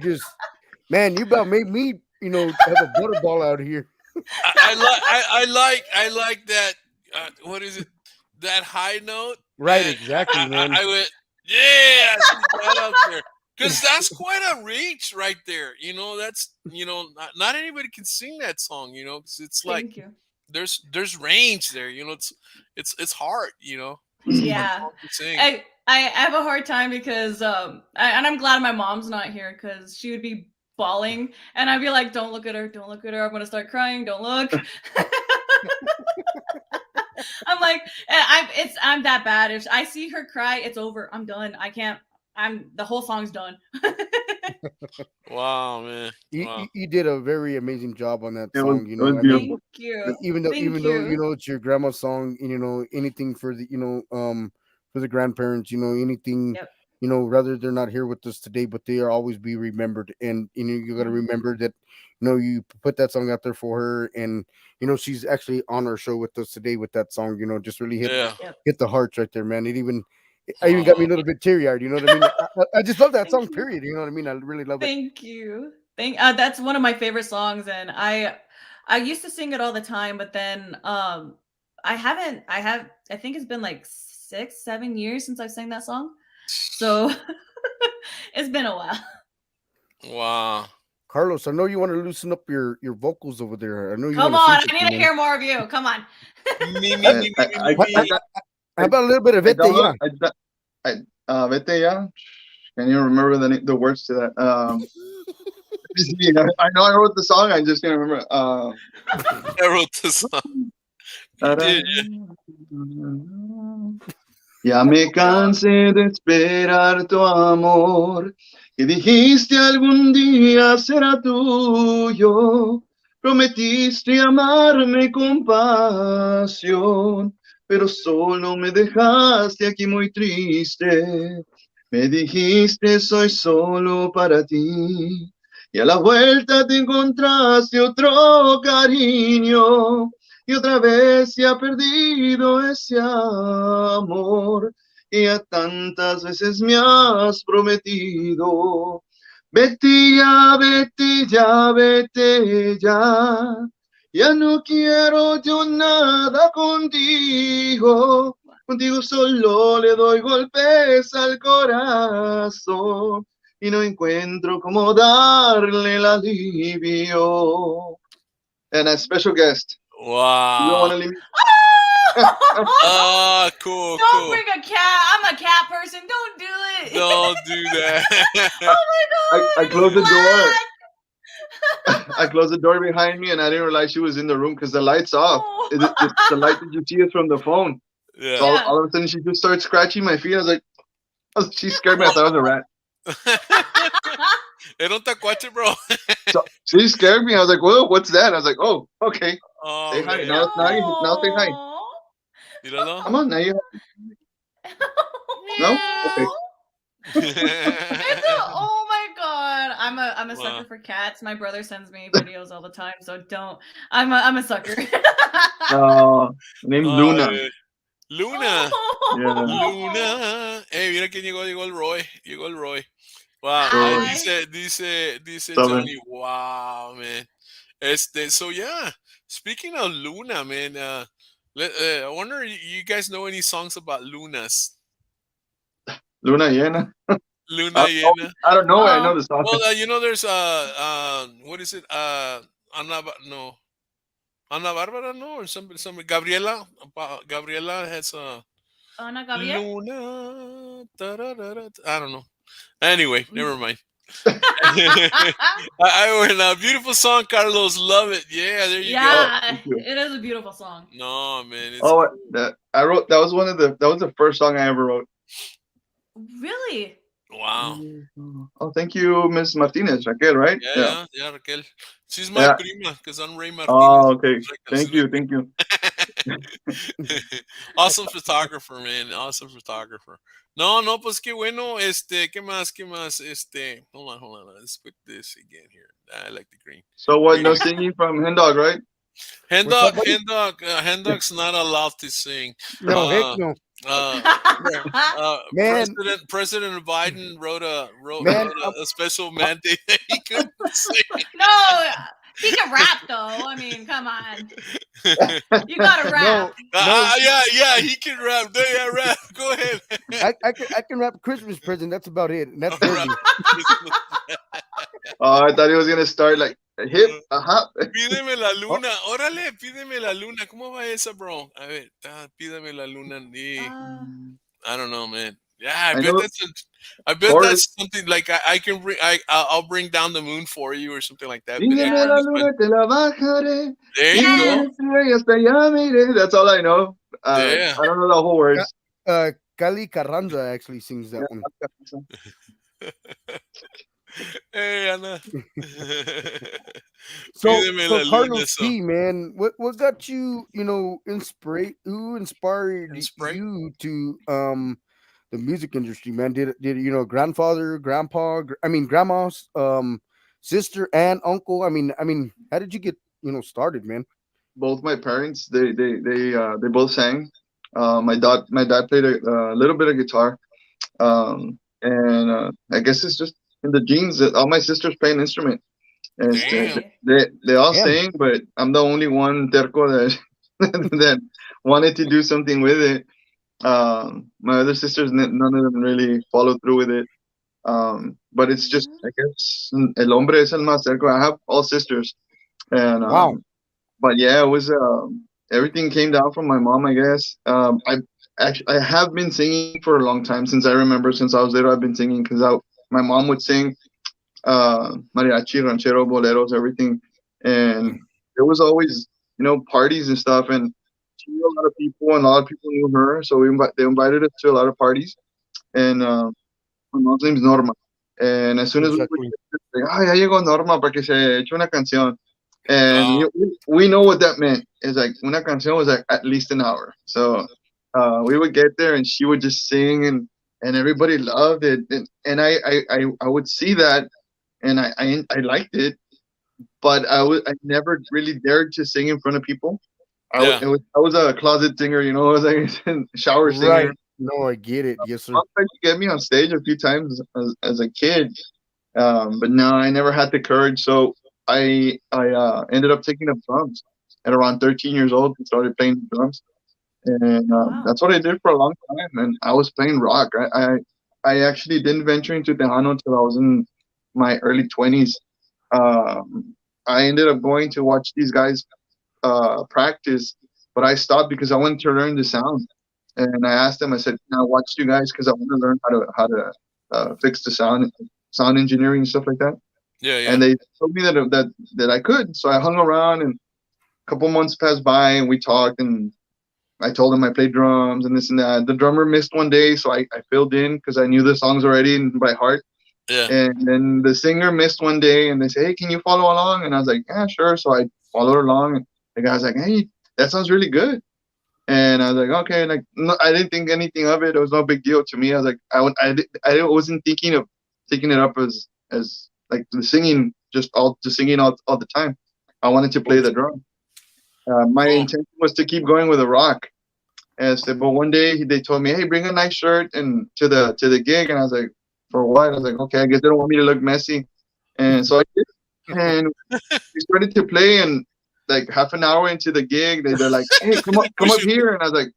Speaker 3: just, man, you about made me, have a butterball out here.
Speaker 7: I like that. What is it? That high note.
Speaker 3: Right,
Speaker 7: Man,
Speaker 3: exactly, man.
Speaker 7: I went, yeah, she's right up there. Because that's quite a reach right there. That's not anybody can sing that song. Because it's like
Speaker 6: Thank you.
Speaker 7: there's range there. It's hard. It's a hard
Speaker 6: Yeah.
Speaker 7: song to sing.
Speaker 6: I have a hard time because and I'm glad my mom's not here because she would be bawling and I'd be like, don't look at her, I'm gonna start crying, don't look. I'm like, I'm that bad. If I see her cry, it's over. I'm done. I can't. The whole song's done.
Speaker 7: Wow, man. Wow.
Speaker 3: You did a very amazing job on that
Speaker 8: It
Speaker 3: song.
Speaker 8: was beautiful.
Speaker 6: Thank you.
Speaker 3: Even though it's your grandma's song, anything for the for the grandparents, anything.
Speaker 6: Yep.
Speaker 3: Rather they're not here with us today, but they are always be remembered. And you got to remember that you put that song out there for her, and she's actually on our show with us today with that song. Just really hit the hearts right there, man. I even got me a little bit teary-eyed. You know what I mean? I just love that song. Period. You know what I mean? I really love it.
Speaker 6: Thank you. That's one of my favorite songs, and I used to sing it all the time, but then I think it's been like 6-7 years since I've sang that song, so it's been a while.
Speaker 7: Wow.
Speaker 3: Carlos, I know you want to loosen up your vocals over there. I know you.
Speaker 6: Come on, I need to hear more of you. Come on.
Speaker 3: How about a little bit of Vete Ya?
Speaker 8: Vete Ya. Can you remember the words to that? I know I wrote the song. I just can't remember.
Speaker 7: I wrote the song.
Speaker 8: Ya me cansé de esperar tu amor, que dijiste algún día será tuyo. Prometiste amarme con pasión, pero solo me dejaste aquí muy triste. Me dijiste soy solo para ti, y a la vuelta te encontraste otro cariño, y otra vez se ha perdido ese amor que ya tantas veces me has prometido. Vete ya, vete ya, vete ya. Ya no quiero yo nada contigo. Contigo solo le doy golpes al corazón y no encuentro cómo darle el alivio. And a special guest.
Speaker 7: Wow.
Speaker 8: You don't want to leave me?
Speaker 7: Cool.
Speaker 6: Don't bring a cat. I'm a cat person. Don't do it.
Speaker 7: Don't do that.
Speaker 6: Oh my god.
Speaker 8: I closed the door. I closed the door behind me, and I didn't realize she was in the room because the light's off.
Speaker 6: Oh.
Speaker 8: The light that you see is from the phone.
Speaker 7: Yeah.
Speaker 8: So all of a sudden, she just started scratching my feet. I was like, she scared me. I thought it was a rat.
Speaker 7: Era un tacuache, bro.
Speaker 8: So she scared me. I was like, whoa, what's that? I was like, oh, okay.
Speaker 7: Oh,
Speaker 8: Say hi.
Speaker 7: man.
Speaker 8: Now say hi.
Speaker 7: Míralo.
Speaker 8: Come on, now you. No? Okay.
Speaker 6: Oh my god. I'm a sucker
Speaker 7: Wow.
Speaker 6: for cats. My brother sends me videos all the time, so don't. I'm a sucker.
Speaker 8: Name's Luna.
Speaker 7: Yeah. Luna.
Speaker 8: Yeah.
Speaker 7: Luna. Hey, mira quién llegó. Llegó el Roy. Wow.
Speaker 6: Hi.
Speaker 7: Dice
Speaker 8: Stubborn.
Speaker 7: Johnny. Wow, man. So yeah. Speaking of Luna, man. I wonder you guys know any songs about Lunas?
Speaker 8: Luna Llena.
Speaker 7: Luna Llena.
Speaker 8: I don't know. I know the song.
Speaker 7: Well, there's what is it? Ana Barbara, no, or some Gabriela. Gabriela has
Speaker 6: Ana Gabriel.
Speaker 7: Luna. I don't know. Anyway, never mind. I went a beautiful song, Carlos. Love it. Yeah, there you go.
Speaker 6: Yeah,
Speaker 8: you.
Speaker 6: it is a beautiful song.
Speaker 7: No, man. It's
Speaker 8: I wrote. That was the first song I ever wrote.
Speaker 6: Really?
Speaker 7: wow.
Speaker 8: Oh, thank you, Miss Martinez, Raquel, right?
Speaker 7: Yeah, Raquel. She's my prima because I'm Ray Martinez.
Speaker 8: Oh, okay. Thank you.
Speaker 7: Awesome photographer, man. Awesome photographer. No, pues qué bueno. ¿Qué más? Hold on. Let's put this again here. I like the green.
Speaker 8: So what? No singing from HenDawg, right?
Speaker 7: HenDawg's not allowed to sing.
Speaker 3: No, heck no. Man.
Speaker 7: President Biden wrote
Speaker 3: Man,
Speaker 7: a special mandate that he couldn't sing.
Speaker 6: No, he can rap though. I mean, come on. You gotta rap.
Speaker 7: Yeah, he can rap. Yeah, rap. Go ahead.
Speaker 3: I can rap Christmas present. That's about it. And that's
Speaker 7: Rap.
Speaker 3: deadly.
Speaker 8: Oh, I thought he was gonna start like a hip, a hop.
Speaker 7: Pídeme la luna. Órale, pídeme la luna. ¿Cómo va esa, bro? A ver, pídeme la luna. I don't know, man. Yeah, I bet that's something like I can bring. I'll bring down the moon for you or something like that.
Speaker 8: Pídeme la luna, te la bajaré.
Speaker 7: There you go.
Speaker 8: Hasta allá miré. That's all I know.
Speaker 7: Yeah.
Speaker 8: I don't know the whole words.
Speaker 3: Cali Carranza actually sings that one.
Speaker 7: Hey, Anna.
Speaker 3: So
Speaker 7: Pídeme la
Speaker 3: Carlos
Speaker 7: luna,
Speaker 3: P, man, what got you, who inspired you to the music industry, man? Did grandfather, grandpa, grandma's sister and uncle? I mean, how did you get started, man?
Speaker 8: Both my parents, they both sang. My dad played a little bit of guitar, and I guess it's just in the genes that all my sisters play an instrument, and they all sing, but I'm the only one terco that that wanted to do something with it. My other sisters, none of them really followed through with it. But it's just, I guess, el hombre es el más terco. I have all sisters, and
Speaker 3: wow.
Speaker 8: But yeah, it was everything came down from my mom, I guess. I have been singing for a long time. Since I remember, since I was little, I've been singing because my mom would sing mariachi, ranchero, boleros, everything, and there was always parties and stuff, and she knew a lot of people, and a lot of people knew her, so they invited us to a lot of parties, and my mom's name's Norma, and as soon as we would like, ya llegó Norma para que se eche una canción, and we know what that meant. It's like una canción was like at least an hour, so we would get there, and she would just sing, and everybody loved it, and I would see that, and I liked it, but I never really dared to sing in front of people. I was a closet singer, I was like a shower singer.
Speaker 3: Right. No, I get it. Yes, sir.
Speaker 8: Mom tried to get me on stage a few times as a kid, but no, I never had the courage. So I ended up taking up drums at around 13 years old and started playing drums. And that's what I did for a long time, and I was playing rock. I actually didn't venture into Tejano until I was in my early 20s. I ended up going to watch these guys practice, but I stopped because I wanted to learn the sound. And I asked them, I said, "Can I watch you guys because I want to learn how to fix the sound engineering and stuff like that." Yeah. And they told me that I could, so I hung around, and a couple months passed by, and we talked, and I told him I played drums and this and that. The drummer missed one day, so I filled in because I knew the songs already by heart. Yeah. And then the singer missed one day, and they said, "Hey, can you follow along?" And I was like, "Yeah, sure." So I followed along, and the guy was like, "Hey, that sounds really good." And I was like, "Okay." Like, no, I didn't think anything of it. It was no big deal to me. I was like, I wasn't thinking of taking it up as like the singing, just singing all the time. I wanted to play the drum. My intention was to keep going with the rock. But one day they told me, "Hey, bring a nice shirt and to the gig." And I was like, "For what?" I was like, "Okay, I guess they don't want me to look messy." And so I did. And we started to play, and like half an hour into the gig, they're like, "Hey, come up here." And I was like,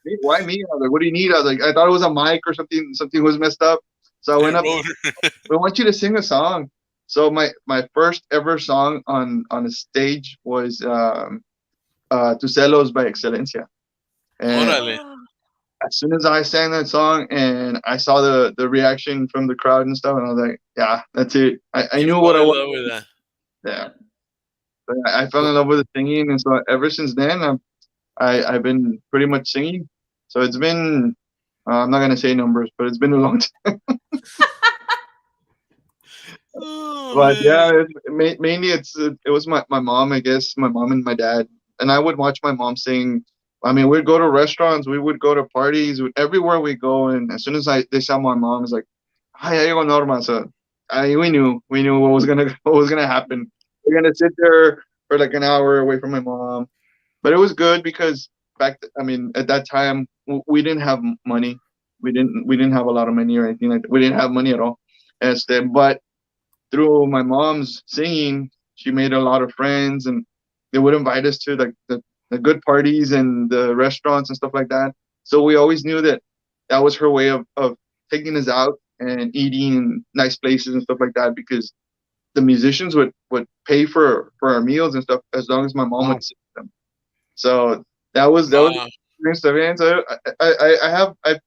Speaker 8: "Hey, why me?" I was like, "What do you need?" I was like, I thought it was a mic or something was messed up. So I went up. "We want you to sing a song." So my first ever song on a stage was Tu Celos by Excelencia. And as soon as I sang that song and I saw the reaction from the crowd and stuff, and I was like, "Yeah, that's it." I knew what I wanted. Yeah. But I fell in love with the singing, and so ever since then, I've been pretty much singing. So it's been, I'm not gonna say numbers, but it's been a long time. But yeah, mainly it was my mom, I guess, my mom and my dad, and I would watch my mom sing. I mean, we'd go to restaurants, we would go to parties, everywhere we go, and as soon as they saw my mom, it's like, "Hi, ya llegó Norma." So we knew what was gonna happen. We're gonna sit there for like an hour away from my mom, but it was good because I mean, at that time, we didn't have money. We didn't have a lot of money or anything like that. We didn't have money at all. But through my mom's singing, she made a lot of friends, and they would invite us to the good parties and the restaurants and stuff like that. So we always knew that that was her way of taking us out and eating in nice places and stuff like that, because the musicians would pay for our meals and stuff as long as my mom
Speaker 3: Wow.
Speaker 8: would sing them. So that was
Speaker 7: Wow.
Speaker 8: experience of it. So I've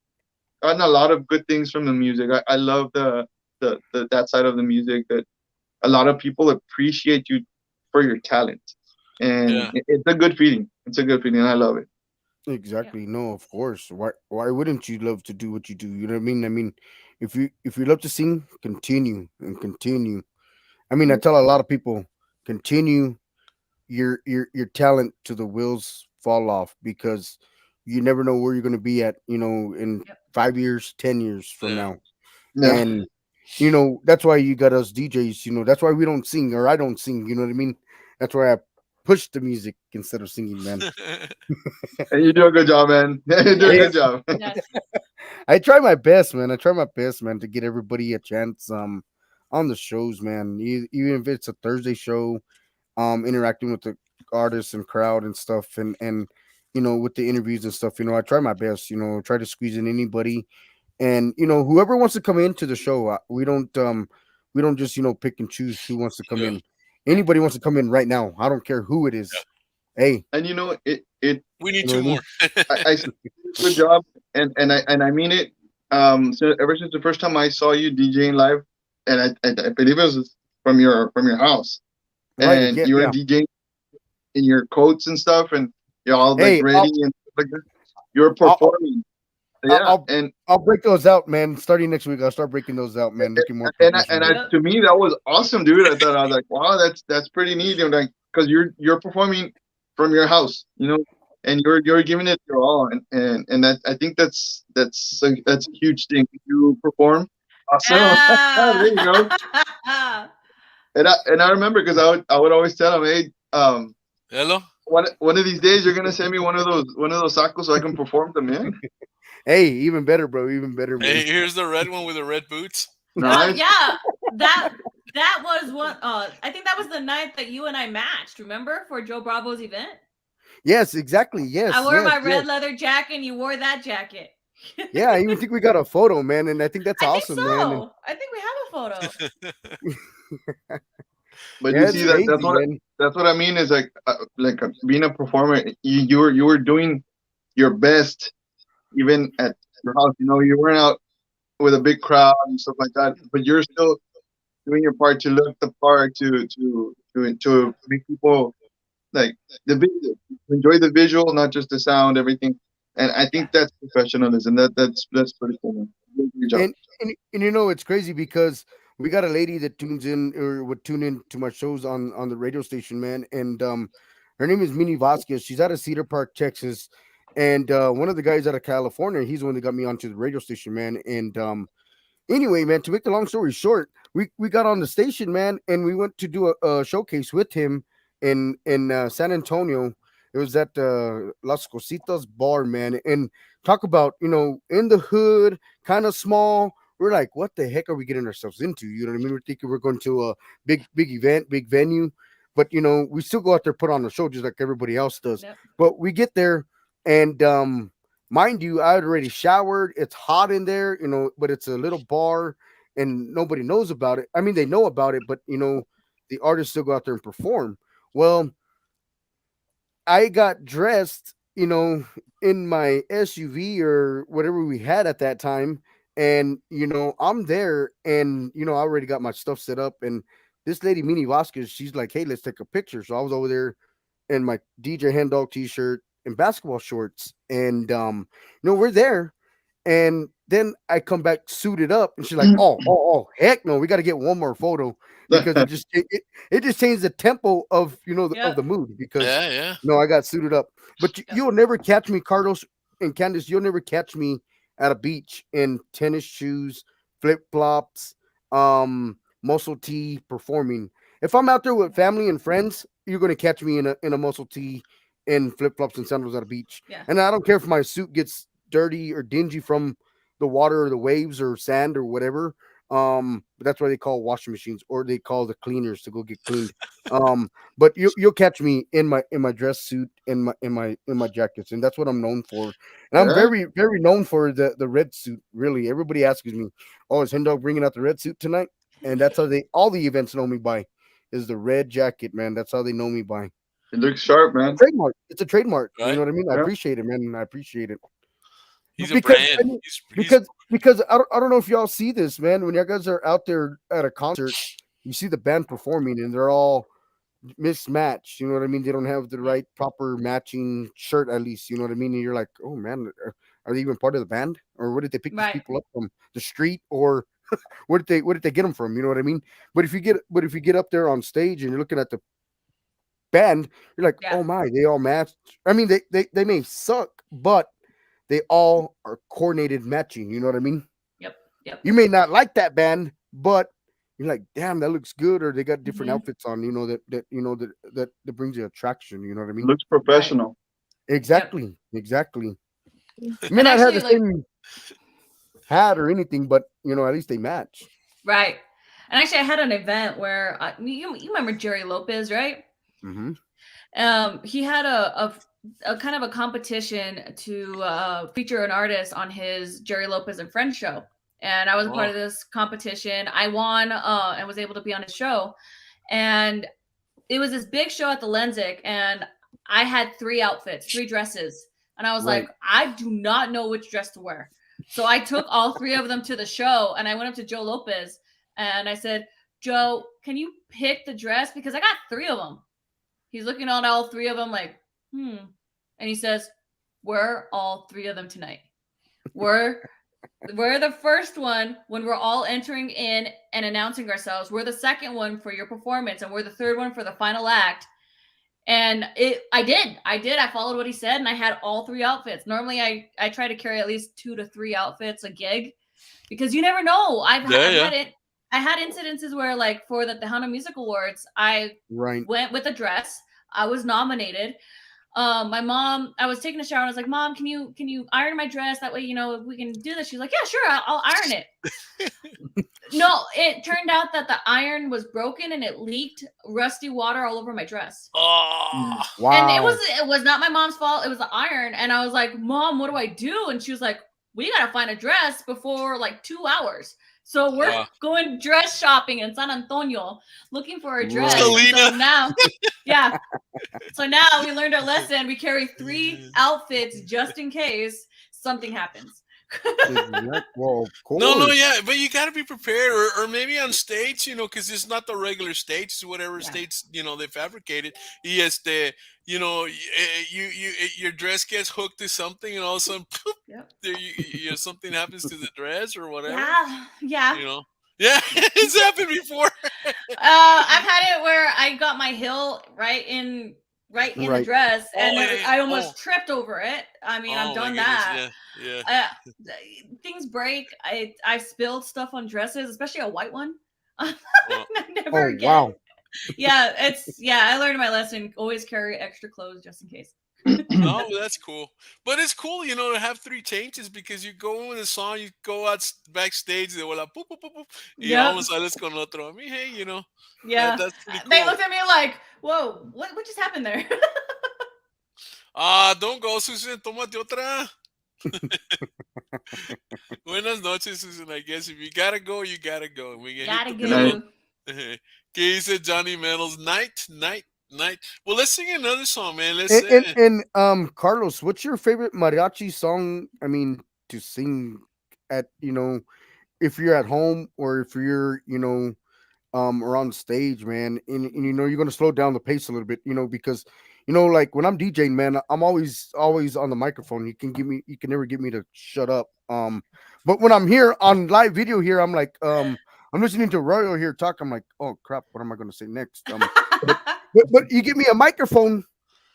Speaker 8: gotten a lot of good things from the music. I love the that side of the music, that a lot of people appreciate you for your talent, and
Speaker 7: Yeah.
Speaker 8: it's a good feeling. It's a good feeling. I love it.
Speaker 3: Exactly. No, of course. Why wouldn't you love to do what you do? You know what I mean? I mean, if you love to sing, continue and continue. I mean, I tell a lot of people, continue your talent to the wheels fall off, because you never know where you're going to be at, in
Speaker 6: Yep.
Speaker 3: 5 years, 10 years from
Speaker 7: Yeah.
Speaker 3: now.
Speaker 8: Yeah.
Speaker 3: And that's why you got us DJs. That's why we don't sing, or I don't sing. You know what I mean? That's why I push the music instead of singing, man.
Speaker 8: And you do a good job, man. You do a
Speaker 3: Hey,
Speaker 8: good job.
Speaker 6: Yes.
Speaker 3: I try my best, man. I try my best, man, to get everybody a chance on the shows, man. Even if it's a Thursday show, interacting with the artists and crowd and stuff, and with the interviews and stuff. I try my best. Try to squeeze in anybody, and whoever wants to come into the show. We don't just pick and choose who wants to come
Speaker 7: Yeah.
Speaker 3: in.
Speaker 6: Right.
Speaker 3: Anybody wants to come in right now. I don't care who it is. Hey,
Speaker 8: And it
Speaker 7: We need
Speaker 3: you know
Speaker 7: two
Speaker 3: what I mean?
Speaker 7: more.
Speaker 8: I said, good job, and I mean it. So ever since the first time I saw you DJing live, and I believe it was from your house,
Speaker 3: Right?
Speaker 8: and
Speaker 3: Yeah,
Speaker 8: you were
Speaker 3: yeah.
Speaker 8: DJing in your coats and stuff, and you're all like
Speaker 3: Hey,
Speaker 8: ready and stuff like that. You were
Speaker 3: I'll,
Speaker 8: performing,
Speaker 3: I'll,
Speaker 8: yeah,
Speaker 3: I'll I'll break those out, man. Starting next week, I'll start breaking those out, man. Looking more
Speaker 8: and
Speaker 3: professional.
Speaker 6: Yep.
Speaker 8: to me that was awesome, dude. I thought, I was like, wow, that's pretty neat. And like, because you're performing from your house, and you're giving it your all, and that, I think that's a huge thing. You perform awesome. There you go.
Speaker 6: Ah.
Speaker 8: And I remember, because I would always tell him, hey,
Speaker 7: Hello.
Speaker 8: one of these days you're gonna send me one of those sacos so I can perform them, man.
Speaker 3: Hey, even better, bro. Even better, man.
Speaker 7: Hey, here's the red one with the red boots.
Speaker 8: Nice.
Speaker 6: Yeah, that was one. I think that was the night that you and I matched. Remember, for Joe Bravo's event,
Speaker 3: Yes, exactly. Yes,
Speaker 6: I wore
Speaker 3: yes,
Speaker 6: my
Speaker 3: yes.
Speaker 6: red leather jacket, and you wore that jacket.
Speaker 3: Yeah, I even think we got a photo, man, and I think that's
Speaker 6: I think
Speaker 3: awesome, man. And
Speaker 6: so. I think we have a photo.
Speaker 8: But you
Speaker 3: yeah, it's
Speaker 8: see, that's
Speaker 3: crazy,
Speaker 8: what
Speaker 3: man.
Speaker 8: that's what I mean, is being a performer. You were doing your best, even at your house. You weren't out with a big crowd and stuff like that, but you're still doing your part to look the part, to make people like the video, enjoy the visual, not just the sound, everything. And I
Speaker 6: Yeah.
Speaker 8: think that's professionalism. That's pretty cool, man. Good job.
Speaker 3: And it's crazy because we got a lady that tunes in, or would tune in to my shows on the radio station, man. And her name is Minnie Vasquez. She's out of Cedar Park, Texas. And one of the guys out of California, he's the one that got me onto the radio station, man. And anyway, man, to make the long story short, we got on the station, man, and we went to do a showcase with him in San Antonio. It was at Las Cositas bar, man, and talk about in the hood, kind of small. We're like, what the heck are we getting ourselves into? You know what I mean? We're thinking we're going to a big event, big venue, but we still go out there, put on a show just like everybody else does.
Speaker 6: Yep.
Speaker 3: But we get there, and mind you, I had already showered. It's hot in there, but it's a little bar and nobody knows about it. I mean, they know about it, but the artists still go out there and perform. Well, I got dressed, in my SUV or whatever we had at that time. And, I'm there, and, I already got my stuff set up. And this lady, Minnie Vasquez, she's like, hey, let's take a picture. So I was over there in my DJ HenDawg t-shirt and basketball shorts. And, we're there. And then I come back suited up, and she's like, "Oh, heck no, we got to get one more photo because it just changed the tempo of of
Speaker 6: Yep.
Speaker 3: the mood because
Speaker 7: Yeah, yeah.
Speaker 3: I got suited up. But
Speaker 6: Yep.
Speaker 3: you'll never catch me, Carlos and Candace. You'll never catch me at a beach in tennis shoes, flip flops, muscle tee performing. If I'm out there with family and friends, you're gonna catch me in a muscle tee in flip flops and sandals at a beach.
Speaker 6: Yeah.
Speaker 3: And I don't care if my suit gets dirty or dingy from the water or the waves or sand or whatever. But that's why they call washing machines, or they call the cleaners to go get cleaned. But you'll catch me in my dress suit, in my jackets, and that's what I'm known for. And I'm
Speaker 8: Yeah.
Speaker 3: very very known for the red suit. Really, everybody asks me, "Oh, is HenDawg bringing out the red suit tonight?" And that's how all the events know me by, is the red jacket, man. That's how they know me by.
Speaker 8: It looks sharp, man.
Speaker 3: Trademark. It's a trademark. You
Speaker 7: Right.
Speaker 3: know what I mean? I
Speaker 8: Yeah.
Speaker 3: appreciate it, man. I appreciate it.
Speaker 7: He's a
Speaker 3: Because
Speaker 7: brand.
Speaker 3: I mean,
Speaker 7: He's
Speaker 3: because I don't know if y'all see this, man. When you guys are out there at a concert, you see the band performing, and they're all mismatched. You know what I mean? They don't have the right proper matching shirt, at least. You know what I mean? And you're like, oh man, are they even part of the band, or where did they pick
Speaker 6: Right.
Speaker 3: these people up from? The street, or where did they get them from? You know what I mean? But if you get up there on stage and you're looking at the band, you're like,
Speaker 6: Yeah.
Speaker 3: oh my, they all match. I mean, they may suck, but they all are coordinated matching. You know what I mean?
Speaker 6: Yep. Yep.
Speaker 3: You may not like that band, but you're like, damn, that looks good, or they got different
Speaker 6: Mhm.
Speaker 3: outfits on. You know that brings you attraction. You know what I mean?
Speaker 8: Looks professional.
Speaker 3: Exactly. Exactly. May
Speaker 6: And
Speaker 3: not have
Speaker 6: actually,
Speaker 3: the
Speaker 6: like,
Speaker 3: same hat or anything, but at least they match.
Speaker 6: right. And actually, I had an event where you remember Jerry Lopez, right?
Speaker 3: Mm-hmm.
Speaker 6: He had a kind of a competition to feature an artist on his Jerry Lopez and Friends show, and I was a part of this competition. I won and was able to be on his show, and it was this big show at the Lensic, and I had 3 outfits, 3 dresses, and I was
Speaker 3: Right.
Speaker 6: like, I do not know which dress to wear. So I took all 3 of them to the show, and I went up to Joe Lopez and I said, Joe, can you pick the dress? Because I got 3 of them. He's looking at all 3 of them like, And he says, we're all 3 of them tonight. We're the first one when we're all entering in and announcing ourselves. We're the second one for your performance, and we're the third one for the final act. And I did. I followed what he said, and I had all 3 outfits. Normally, I try to carry at least 2 to 3 outfits a gig, because you never know. I had incidences where, like, for the Tejano Music Awards, I
Speaker 3: Right.
Speaker 6: went with a dress. I was nominated. My mom, I was taking a shower and I was like, Mom, can you iron my dress? That way, we can do this. She's like, yeah, sure. I'll iron it. No, it turned out that the iron was broken and it leaked rusty water all over my dress.
Speaker 7: Oh,
Speaker 3: Wow.
Speaker 6: And it was not my mom's fault. It was the iron. And I was like, Mom, what do I do? And she was like, we got to find a dress before like 2 hours. So we're going dress shopping in San Antonio looking for a dress.
Speaker 3: Right.
Speaker 6: So now, yeah. So now we learned our lesson. We carry 3 outfits just in case something happens.
Speaker 3: Well, of course.
Speaker 7: no, yeah, but you got to be prepared, or maybe on stage, because it's not the regular stage, it's whatever states they fabricated. Yes, your dress gets hooked to something, and all of a sudden, poof, something happens to the dress or whatever.
Speaker 6: Yeah.
Speaker 7: Yeah, it's happened before.
Speaker 6: I've had it where I got my heel right in the dress, and I almost tripped over it. I mean, I've done that.
Speaker 7: Yeah.
Speaker 6: Things break. I spilled stuff on dresses, especially a white one.
Speaker 3: Never again. Wow.
Speaker 6: Yeah, I learned my lesson. Always carry extra clothes just in case.
Speaker 7: No, that's cool. But it's cool, to have 3 changes, because you go in with a song, you go out backstage, they were like, boop, boop, boop, boop. Y vamos sales con otro. I mean, hey,
Speaker 6: Yeah.
Speaker 7: that's pretty cool.
Speaker 6: They looked at me like, whoa, what just happened there?
Speaker 7: Don't go, Susan, tómate otra. Buenas noches, Susan. I guess if you gotta go, you gotta go. We
Speaker 6: gotta go.
Speaker 7: ¿Qué dice Johnny Medals? Night. Well, let's sing another song, man.
Speaker 3: And Carlos, what's your favorite mariachi song? I mean, to sing at if you're at home or if you're or on stage, man, and you're gonna slow down the pace a little bit, because like when I'm DJing, man, I'm always on the microphone. You can never get me to shut up. But when I'm here on live video here, I'm like, I'm listening to Royal here talk. I'm like, oh crap, what am I gonna say next? But you give me a microphone,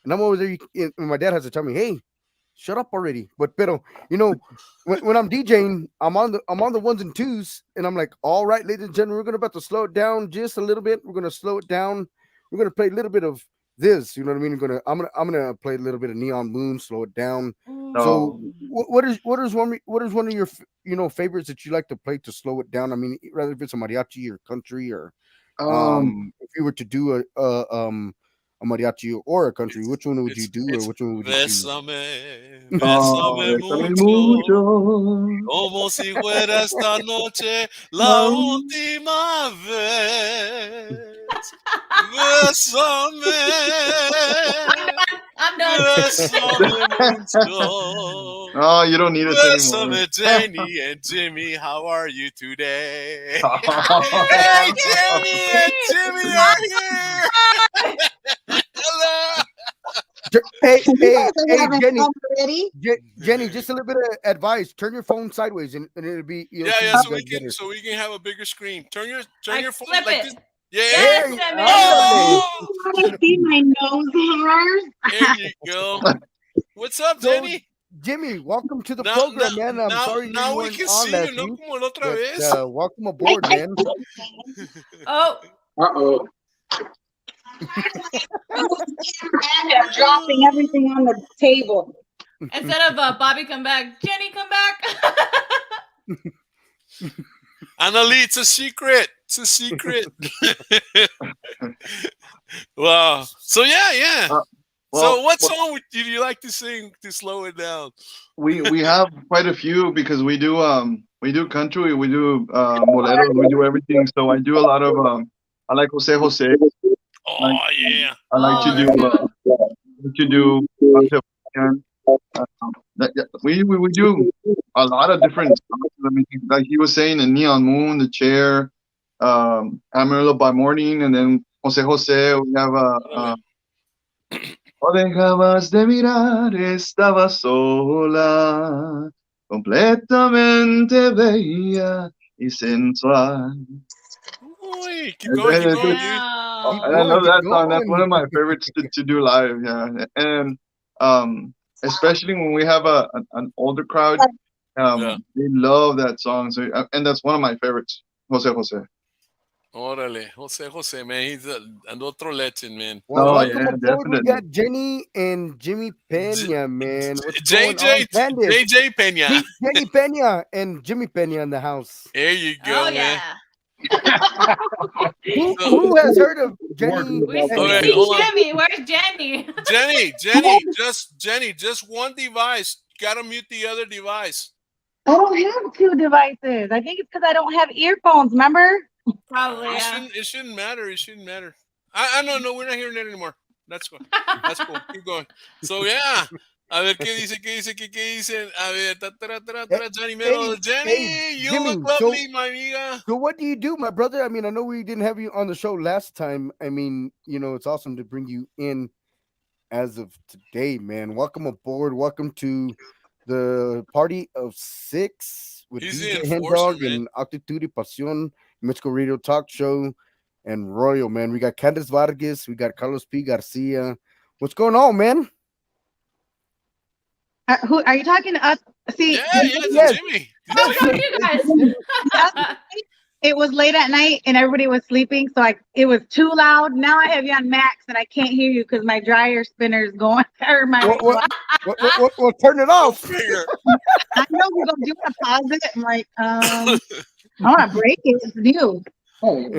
Speaker 3: and I'm over there. And my dad has to tell me, hey, shut up already. But when I'm DJing, I'm on the 1s and 2s, and I'm like, all right, ladies and gentlemen, we're about to slow it down just a little bit. We're gonna slow it down. We're gonna play a little bit of this. You know what I mean? I'm gonna play a little bit of Neon Moon, slow it down. So,
Speaker 8: No.
Speaker 3: what is one of your favorites that you like to play to slow it down? I mean, rather if it's a mariachi or country or if you were to do a mariachi or a country, which one would you do, or which one would you choose?
Speaker 7: Bésame, bésame
Speaker 8: Bésame
Speaker 7: mucho,
Speaker 8: mucho.
Speaker 7: como si fuera esta noche la última vez. Bésame,
Speaker 6: I'm done.
Speaker 7: bésame mucho.
Speaker 8: Oh, you don't need us anymore.
Speaker 7: Bésame, Janie and Jimmy, how are you today?
Speaker 8: Oh,
Speaker 7: Hey, Janie and Jimmy are here. Hello.
Speaker 3: Hey,
Speaker 9: Having
Speaker 3: Jenny,
Speaker 9: fun already?
Speaker 3: Jenny, just a little bit of advice. Turn your phone sideways, and it'll be
Speaker 7: Yeah, so we can have a bigger screen. Turn your phone
Speaker 6: flip
Speaker 7: like
Speaker 6: it.
Speaker 7: this. Yeah.
Speaker 6: Yes, Jimmy.
Speaker 7: Oh,
Speaker 9: Want to see my nose hairs?
Speaker 7: there you go. What's up,
Speaker 3: So,
Speaker 7: Jenny?
Speaker 3: Jimmy, welcome to the program, man. I'm sorry
Speaker 7: now
Speaker 3: you
Speaker 7: we
Speaker 3: weren't
Speaker 7: can
Speaker 3: on
Speaker 7: see
Speaker 3: last
Speaker 7: you, no
Speaker 3: week,
Speaker 7: como la otra
Speaker 3: but,
Speaker 7: vez.
Speaker 3: welcome aboard, man.
Speaker 6: Oh,
Speaker 9: Uh-oh. And they're dropping everything on the table.
Speaker 6: instead of Bobby come back, Jenny come back.
Speaker 7: Annalie, it's a secret. It's a secret. Wow. So yeah. So what song do you like to sing to slow it down?
Speaker 8: we have quite a few because we do country, we do boleros, we do everything. So I do a lot of I like Jose Jose.
Speaker 7: Oh yeah.
Speaker 8: I like to do we do a lot of different songs. I mean, like he was saying, in Neon Moon, The Chair, Amarillo by Morning, and then Jose Jose. We have No dejabas de mirar, estaba sola, completamente bella y sensual.
Speaker 7: Uy, keep going, dude.
Speaker 6: Wow.
Speaker 8: I love that song. That's one of my favorites to do live. Yeah, and especially when we have an older crowd, they love that song. So and that's one of my favorites, Jose Jose.
Speaker 7: Órale, Jose, man, he's an otro legend, man.
Speaker 3: Well,
Speaker 8: yeah,
Speaker 3: aboard.
Speaker 8: definitely.
Speaker 3: We got Jenny and Jimmy Pena, man. What's going on,
Speaker 7: JJ Pena.
Speaker 3: Jenny Pena and Jimmy Pena in the house.
Speaker 7: There you go,
Speaker 6: Oh
Speaker 7: man.
Speaker 6: yeah.
Speaker 3: Who has heard of Jenny?
Speaker 6: We
Speaker 7: Okay,
Speaker 6: see
Speaker 7: hold on.
Speaker 6: Jimmy. Where's Jenny?
Speaker 7: Jenny, just one device. Gotta mute the other device.
Speaker 9: I don't have two devices. I think it's because I don't have earphones, remember?
Speaker 6: Probably. Yeah.
Speaker 7: It shouldn't matter. It shouldn't matter. I no, we're not hearing it anymore. That's cool. That's cool. Keep going. So yeah. A ver qué dicen. A ver, Jenny, you
Speaker 3: Jimmy,
Speaker 7: look lovely, my amiga.
Speaker 3: So what do you do, my brother? I mean, I know we didn't have you on the show last time. I mean, it's awesome to bring you in as of today, man. Welcome aboard. Welcome to the party of 6 with DJ HenDawg and Actitud y Pasión, Mexico Radio Talk Show, and Royal, man. We got Candace Vargas. We got Carlos P Garcia. What's going on, man?
Speaker 9: Who are you talking to us? See,
Speaker 7: yes. Jimmy.
Speaker 6: Welcome, you guys.
Speaker 9: It was late at night and everybody was sleeping, so it was too loud. Now I have you on max and I can't hear you because my dryer spinner is going. Or my
Speaker 3: well, turn it off.
Speaker 9: I know we're gonna do it. Pause it. I'm like, I want to break it. It's new. Can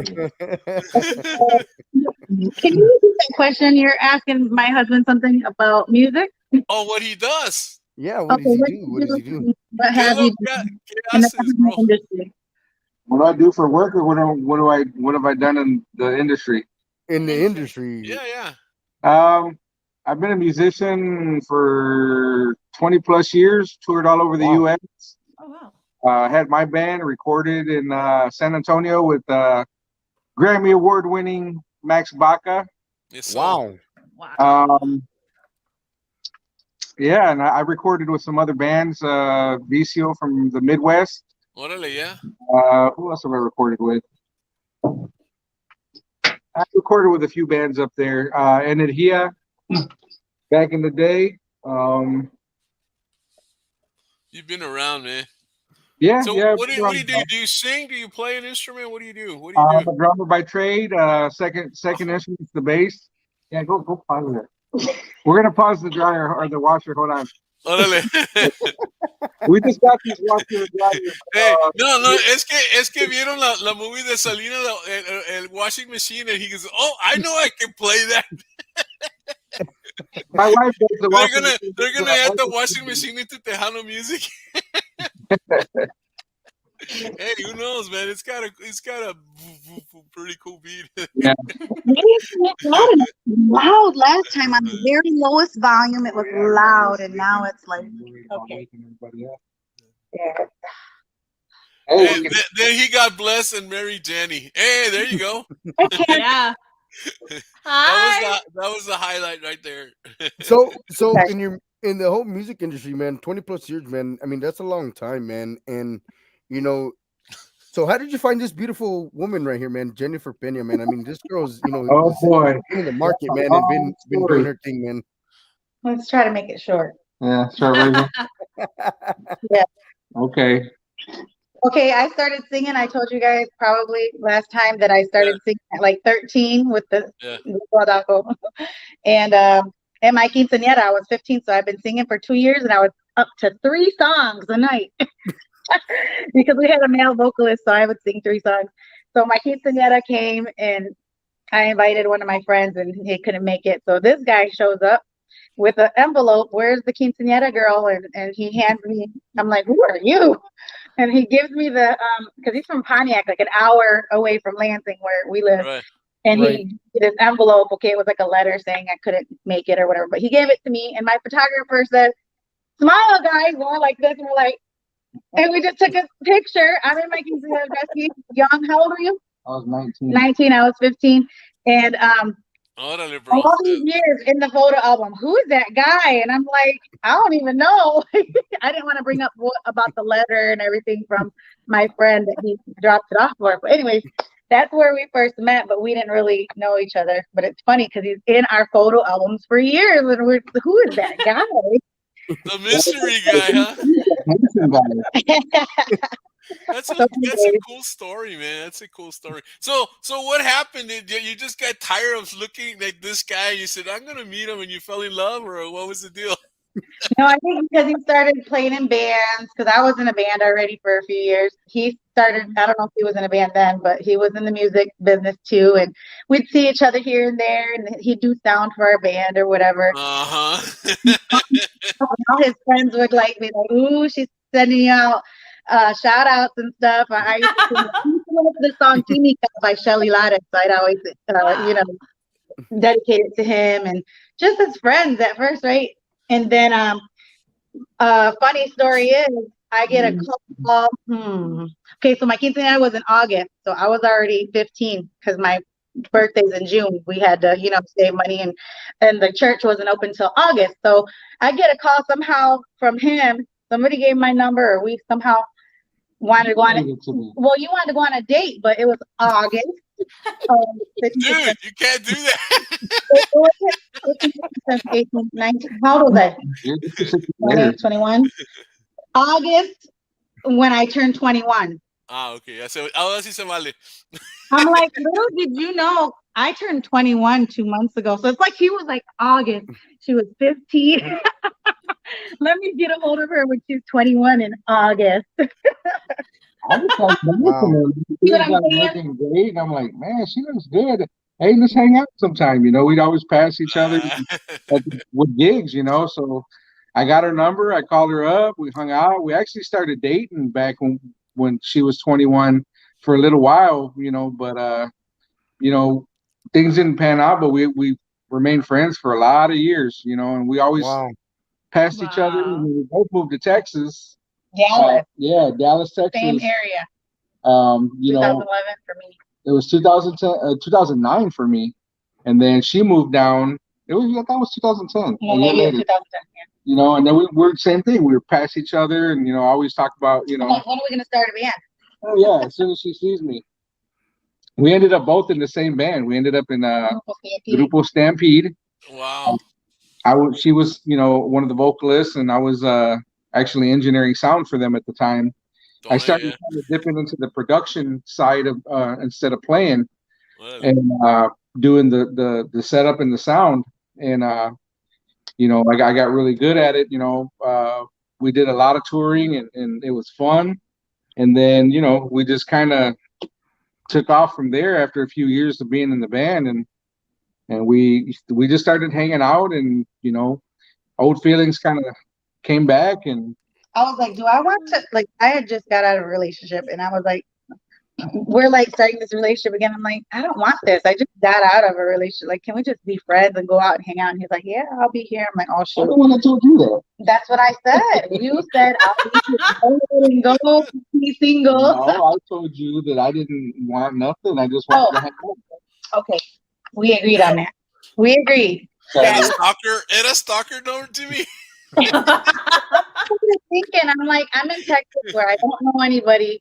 Speaker 9: you repeat that question? You're asking my husband something about music.
Speaker 7: Oh, what he does?
Speaker 3: Yeah, what does he do? What does he do?
Speaker 9: What have you done in the industry?
Speaker 10: What do I do for work, or what have I done in the industry?
Speaker 3: In the industry.
Speaker 7: Yeah.
Speaker 10: I've been a musician for 20 plus years, toured all over the US.
Speaker 6: Oh wow.
Speaker 10: Had my band recorded in San Antonio with Grammy Award winning Max Baca.
Speaker 7: Yes,
Speaker 3: wow.
Speaker 10: Yeah, and I recorded with some other bands, Vicio from the Midwest.
Speaker 7: Órale, yeah.
Speaker 10: Who else have I recorded with? I recorded with a few bands up there. Energia, back in the day.
Speaker 7: You've been around, man.
Speaker 10: Yeah.
Speaker 7: So
Speaker 10: yeah.
Speaker 7: what do you do? Do you sing? Do you play an instrument? What do you do?
Speaker 10: I'm a drummer by trade. Second instrument is the bass. Yeah, go pause it. We're gonna pause the dryer or the washer. Hold on.
Speaker 7: Órale.
Speaker 10: We just got these washer and dryer.
Speaker 7: Hey, no, es que vieron la movie de Salina, el washing machine, and he goes, oh, I know I can play that.
Speaker 10: My wife does the washing machine.
Speaker 7: They're gonna add the washing machine into Tejano music. Hey, who knows, man? It's got a pretty cool beat.
Speaker 9: Yeah. It loud last time on the very lowest volume. It was loud, and now it's like okay. Yeah.
Speaker 7: Hey, then he got blessed and married Jenny. Hey, there you go.
Speaker 6: Yeah. Hi.
Speaker 7: That was the highlight right there.
Speaker 3: So in the whole music industry, man, 20 plus years, man. I mean, that's a long time, man. And you know, so how did you find this beautiful woman right here, man, Jennifer Pena, man? I mean, this girl's, you know,
Speaker 10: oh boy,
Speaker 3: in the market, man, and been doing her thing, man.
Speaker 9: Let's try to make it short.
Speaker 10: Yeah, short version.
Speaker 9: Yeah.
Speaker 10: Okay.
Speaker 9: Okay, I started singing. I told you guys probably last time that I started singing at like 13 with the Guadaco. And my quinceañera, I was 15, so I've been singing for 2 years, and I was up to 3 songs a night because we had a male vocalist, so I would sing 3 songs. So my quinceañera came, and I invited one of my friends, and he couldn't make it. So this guy shows up with an envelope. Where's the quinceañera girl? And he hands me. I'm like, who are you? And he gives me the because he's from Pontiac, like an hour away from Lansing where we live.
Speaker 7: Right.
Speaker 9: And he did this envelope. Okay, it was like a letter saying I couldn't make it or whatever, but he gave it to me. And my photographer said, "Smile, guys," going like this, and we're like, and we just took a picture. I'm in my quinceañera dress. He's young. How old are you?
Speaker 10: I was 19.
Speaker 9: 19. I was 15. And
Speaker 7: Órale, bro.
Speaker 9: all these years in the photo album, who is that guy? And I'm like, I don't even know. I didn't want to bring up about the letter and everything from my friend that he dropped it off for. But anyways, that's where we first met, but we didn't really know each other. But it's funny because he's in our photo albums for years, and we're, who is that guy?
Speaker 7: The mystery guy, huh? That's a cool story, man. That's a cool story. So what happened? You just got tired of looking at this guy. You said, I'm gonna meet him, and you fell in love, or what was the deal?
Speaker 9: No, I think because he started playing in bands, because I was in a band already for a few years. He started, I don't know if he was in a band then, but he was in the music business too. And we'd see each other here and there, and he'd do sound for our band or whatever.
Speaker 7: Uh-huh.
Speaker 9: All his friends would like be like, ooh, she's sending out shout outs and stuff. I used to sing the song Química by Shelly Lattis. So I'd always, dedicate it to him and just as friends at first, right? And then, funny story is, I get a call. Okay, so my quinceañera was in August, so I was already 15 because my birthday's in June. We had to, save money, and the church wasn't open till August. So I get a call somehow from him. Somebody gave my number, or we somehow wanted to go on you wanted to go on a date, but it was August.
Speaker 7: Dude, you can't do that.
Speaker 9: 18, 19, how old was I? 21. August, when I turned 21.
Speaker 7: Ah, okay. Ahora sí se vale.
Speaker 9: I'm like, little did you know, I turned 21 2 months ago. So it's like he was like August. She was 15. Let me get a hold of her when she's 21 in August.
Speaker 10: I was like, looking great. And I'm like, man, she looks good. Hey, let's hang out sometime. We'd always pass each other with gigs, So I got her number. I called her up. We hung out. We actually started dating back when she was 21 for a little while, but, things didn't pan out, but we remained friends for a lot of years, and we always passed each other. We both moved to Texas.
Speaker 9: Dallas.
Speaker 10: Dallas, Texas.
Speaker 9: Same area.
Speaker 10: 2011
Speaker 9: for me.
Speaker 10: It was 2009 for me, and then she moved down. That was 2010.
Speaker 9: Yeah, maybe 2010. Yeah.
Speaker 10: And then we were the same thing. We were past each other, and always talk about
Speaker 9: Like, when are we gonna start a band?
Speaker 10: Oh yeah, as soon as she sees me. We ended up both in the same band. We ended up in Grupo Stampede.
Speaker 7: Wow.
Speaker 10: She was, one of the vocalists, and I was actually engineering sound for them at the time. I started kind of dipping into the production side of instead of playing.
Speaker 7: Well.
Speaker 10: And doing the setup and the sound, and you know, I got really good at it. You know, we did a lot of touring, and it was fun. And then, you know, we just kind of took off from there after a few years of being in the band, and we just started hanging out, and you know, old feelings kind of came back, and
Speaker 9: I was like, do I want to, like, I had just got out of a relationship, and I was like, we're like starting this relationship again. I'm like, I don't want this. I just got out of a relationship. Like, can we just be friends and go out and hang out? And he's like, yeah, I'll be here. I'm like, oh,
Speaker 10: I'm
Speaker 9: shoot.
Speaker 10: the one that told you that.
Speaker 9: That's what I said. You said, I'll be here. Go be single.
Speaker 10: No, I told you that I didn't want nothing. I just wanted to hang out.
Speaker 9: Okay. We agreed on that. We agreed.
Speaker 7: Era stalker number to me.
Speaker 9: I was thinking, I'm like, I'm in Texas where I don't know anybody.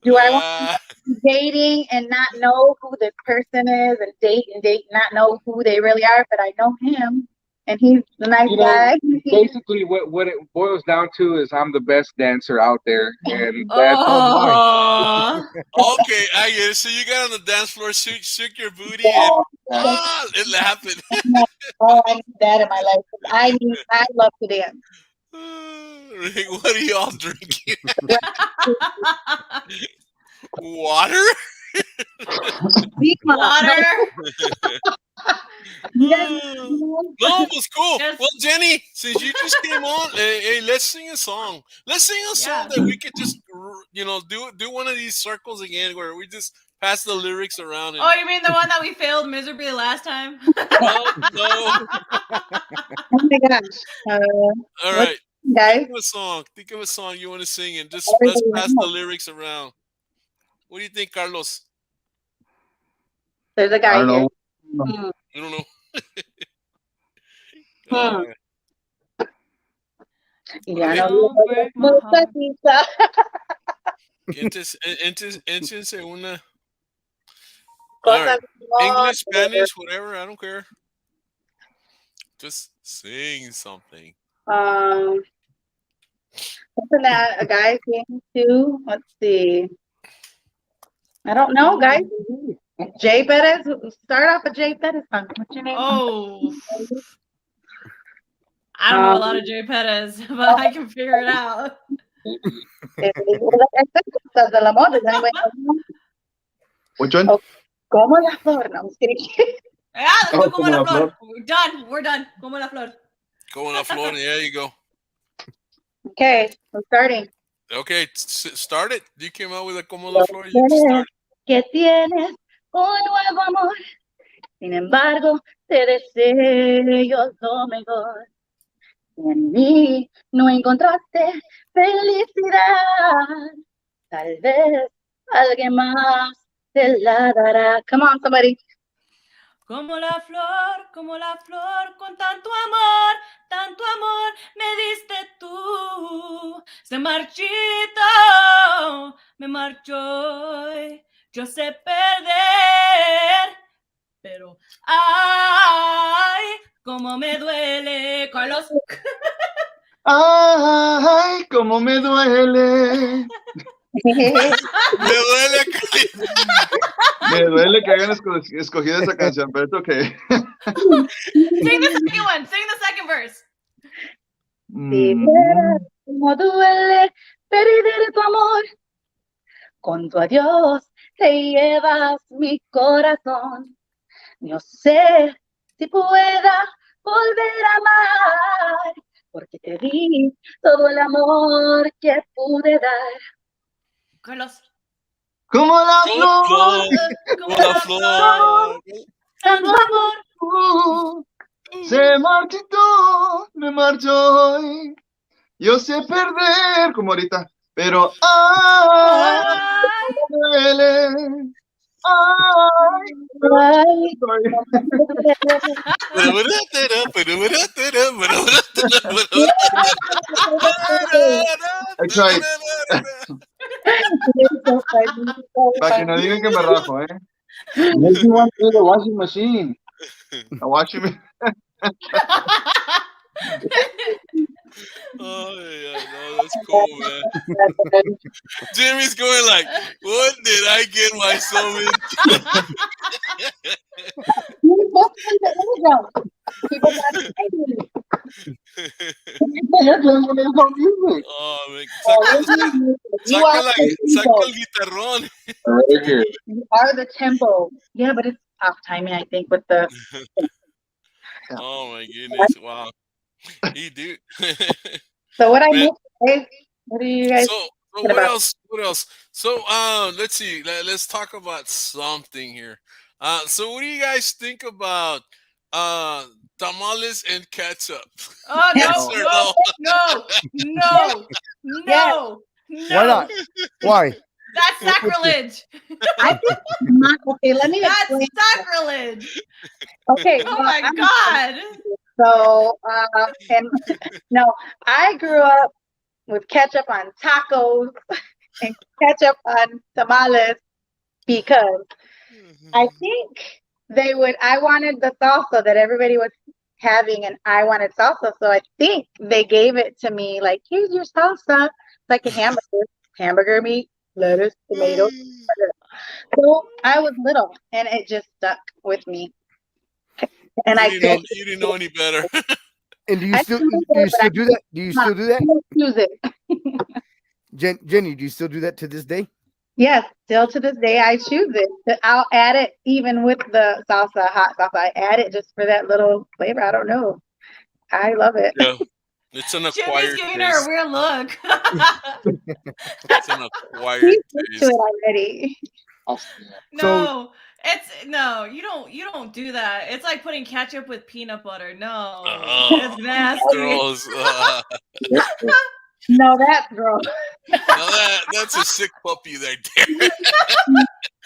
Speaker 9: Do I want to be dating and not know who this person is, and date, not know who they really are? But I know him, and he's the nice guy.
Speaker 10: Basically, what it boils down to is I'm the best dancer out there, and that's
Speaker 7: Okay, I get it. So you got on the dance floor, shook your booty, and it happened.
Speaker 9: Oh, I need that in my life. I love to dance.
Speaker 7: What are y'all drinking? Water?
Speaker 6: Water?
Speaker 7: No, it was cool. Well, Jenny, since you just came on, hey, let's sing a song. Let's sing a song that we could just, you know, do one of these circles again where we just pass the lyrics around. And...
Speaker 6: Oh, you mean the one that we failed miserably last time?
Speaker 7: No.
Speaker 9: Oh my gosh.
Speaker 7: All right.
Speaker 9: Guys.
Speaker 7: Think of a song you want to sing, and just let's pass the lyrics around. What do you think, Carlos?
Speaker 9: There's a guy
Speaker 8: I don't
Speaker 9: here.
Speaker 8: know.
Speaker 7: I don't know. Échense una. All right. English, Spanish, whatever. I don't care. Just sing something.
Speaker 9: Something that a guy came to. Let's see. I don't know, guys. Jay Perez. Start off a Jay Perez song. What's your name?
Speaker 6: Oh. I don't know a lot of Jay Perez, but I can figure it out.
Speaker 8: Which one?
Speaker 9: Como la flor. No, I'm just kidding.
Speaker 6: Yeah, let's do Como la Flor. We're done. Como la Flor.
Speaker 7: Como la Flor. There you go.
Speaker 9: Okay, I'm starting.
Speaker 7: Okay, start it. You came out with a Como la Flor. You start.
Speaker 9: Que tienes un nuevo amor. Sin embargo, te deseo lo mejor. Y en mí no encontraste felicidad. Tal vez alguien más te la dará. Come on, somebody.
Speaker 6: Como la flor, con tanto amor me diste tú. Se marchito, me marchó. Yo sé perder, pero ay, cómo me duele. Carlos.
Speaker 8: Ay, cómo me duele. Me duele que hayan escogido esa canción, pero es okay.
Speaker 6: Sing the second one. Sing the second verse.
Speaker 9: Si vieras cómo duele perder tu amor, con tu adiós te llevas mi corazón. No sé si pueda volver a amar, porque te di todo el amor que pude dar.
Speaker 6: Carlos.
Speaker 8: Como la flor,
Speaker 7: como la flor,
Speaker 6: tanto amor.
Speaker 8: Se marchitó, me marchó hoy. Yo sé perder, como ahorita, pero ay, me duele. I tried. Para que no digan que me rajo, ¿eh?
Speaker 10: Maybe you want to do the washing machine.
Speaker 8: The washing machine.
Speaker 7: Oh yeah, no, that's cool, man. Jimmy's going like, what did I get myself into?
Speaker 9: You booked in the eardrum. People got to pay me.
Speaker 7: Oh, man.
Speaker 9: Oh, you are the
Speaker 7: Saca
Speaker 9: tempo.
Speaker 7: el guitarrón.
Speaker 10: Right here.
Speaker 9: You are the tempo. Yeah, but it's off timing, I think, with the.
Speaker 7: Oh my goodness! Wow, he do.
Speaker 9: So what I
Speaker 7: Man,
Speaker 9: missed, guys? What do you guys
Speaker 7: so
Speaker 9: think
Speaker 7: what
Speaker 9: about?
Speaker 7: else? What else? So let's see. Let's talk about something here. So what do you guys think about tamales and ketchup?
Speaker 6: Oh
Speaker 7: Yes
Speaker 6: no,
Speaker 7: or
Speaker 6: no,
Speaker 7: no?
Speaker 6: no, no,
Speaker 9: Yes.
Speaker 6: no,
Speaker 3: Why not?
Speaker 6: no.
Speaker 3: Why?
Speaker 6: That's
Speaker 3: What's the-
Speaker 6: sacrilege.
Speaker 9: I think not. Okay, let me
Speaker 6: That's
Speaker 9: explain.
Speaker 6: sacrilege.
Speaker 9: Okay,
Speaker 6: Oh
Speaker 9: well,
Speaker 6: my
Speaker 9: I'm
Speaker 6: God.
Speaker 9: so and no, I grew up with ketchup on tacos and ketchup on tamales because I think they would. I wanted the salsa that everybody was having, and I wanted salsa, so I think they gave it to me like, "Here's your salsa." It's like a hamburger meat, lettuce, tomato. So I was little, and it just stuck with me, and I still
Speaker 7: You didn't know any better.
Speaker 3: And do you
Speaker 9: I
Speaker 3: still
Speaker 9: still
Speaker 3: do
Speaker 9: do
Speaker 3: you
Speaker 9: it, but
Speaker 3: still
Speaker 9: I
Speaker 3: do that? Do you still do that?
Speaker 9: use it.
Speaker 3: Jenny, do you still do that to this day?
Speaker 9: Yes, still to this day, I choose it. I'll add it even with the salsa, hot salsa. I add it just for that little flavor. I don't know. I love it.
Speaker 7: Yeah, it's an
Speaker 6: Jimmy's
Speaker 7: acquired
Speaker 6: giving her a
Speaker 7: taste.
Speaker 6: weird look.
Speaker 7: It's an acquired
Speaker 9: He's used to
Speaker 7: taste.
Speaker 9: it already.
Speaker 6: No, no, you don't do that. It's like putting ketchup with peanut butter. No, it's nasty.
Speaker 7: Gross.
Speaker 9: No, that's gross.
Speaker 7: Now that's a sick puppy there.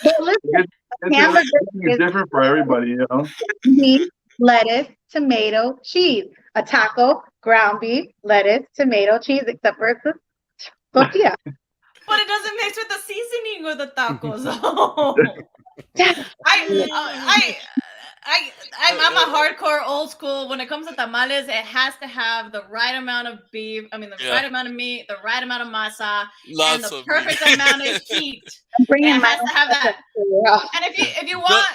Speaker 9: But listen, hamburger
Speaker 8: It's
Speaker 9: is
Speaker 8: different for everybody, you know.
Speaker 9: meat, lettuce, tomato, cheese. A taco, ground beef, lettuce, tomato, cheese, except for it's a tortilla.
Speaker 6: But it doesn't mix with the seasoning with the tacos. I'm a hardcore old school. When it comes to tamales, it has to have the right amount of beef. I mean, the right amount of meat, the right amount of masa, and the perfect amount of heat.
Speaker 9: I'm bringing
Speaker 6: it
Speaker 9: my
Speaker 6: has to have that.
Speaker 9: Yeah.
Speaker 6: And if you want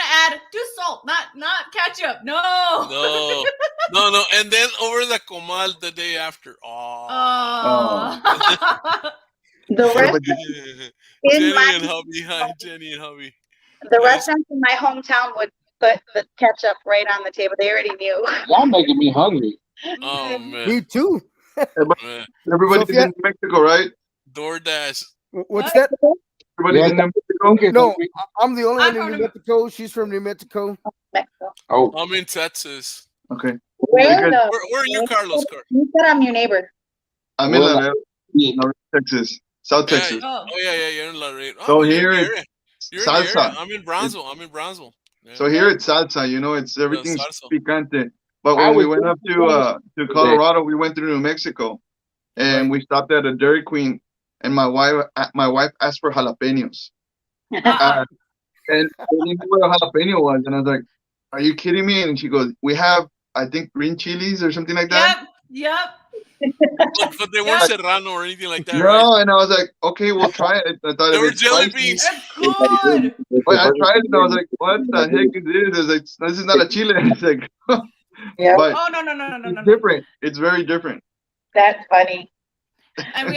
Speaker 6: to add, do salt, not ketchup. No.
Speaker 7: No. And then over the comal the day after.
Speaker 6: Oh.
Speaker 9: The rest in
Speaker 7: Jenny and hubby.
Speaker 9: the restaurants in my hometown would put the ketchup right on the table. They already knew.
Speaker 10: Y'all making me hungry.
Speaker 7: Oh man.
Speaker 3: Me too.
Speaker 8: Everybody's in Mexico, right?
Speaker 7: DoorDash.
Speaker 3: What's that?
Speaker 8: Everybody's in Mexico.
Speaker 3: No, I'm the only one in New Mexico. She's from New Mexico.
Speaker 10: Oh,
Speaker 7: I'm in Texas.
Speaker 8: Okay.
Speaker 9: Where
Speaker 7: are you, Carlos?
Speaker 9: You said I'm your neighbor.
Speaker 8: I'm in Laredo, Texas, South Texas.
Speaker 7: Oh yeah, you're in Laredo.
Speaker 8: So here it's salsa.
Speaker 7: I'm in Brownsville. Yeah.
Speaker 8: So here it's salsa. You know, it's everything's picante. But
Speaker 10: I
Speaker 8: when we
Speaker 10: was
Speaker 8: went up to Colorado, we went through New Mexico, and we stopped at a Dairy Queen, and my wife asked for jalapenos, and I didn't know what a jalapeno was, and I was like, "Are you kidding me?" And she goes, "We have, I think, green chilies or something like that."
Speaker 6: Yep.
Speaker 7: But they weren't serrano or anything like that,
Speaker 8: No,
Speaker 7: right?
Speaker 8: and I was like, "Okay, we'll try it." I thought
Speaker 7: They
Speaker 8: it
Speaker 7: were
Speaker 8: was
Speaker 7: jelly
Speaker 8: spicy.
Speaker 7: beans.
Speaker 6: Good.
Speaker 8: But I tried it, and I was like, "What the heck is this?" I was like, "This is not a chile." It's like,
Speaker 9: yeah.
Speaker 8: But
Speaker 6: Oh no.
Speaker 8: it's different. It's very different.
Speaker 9: That's funny.
Speaker 6: And we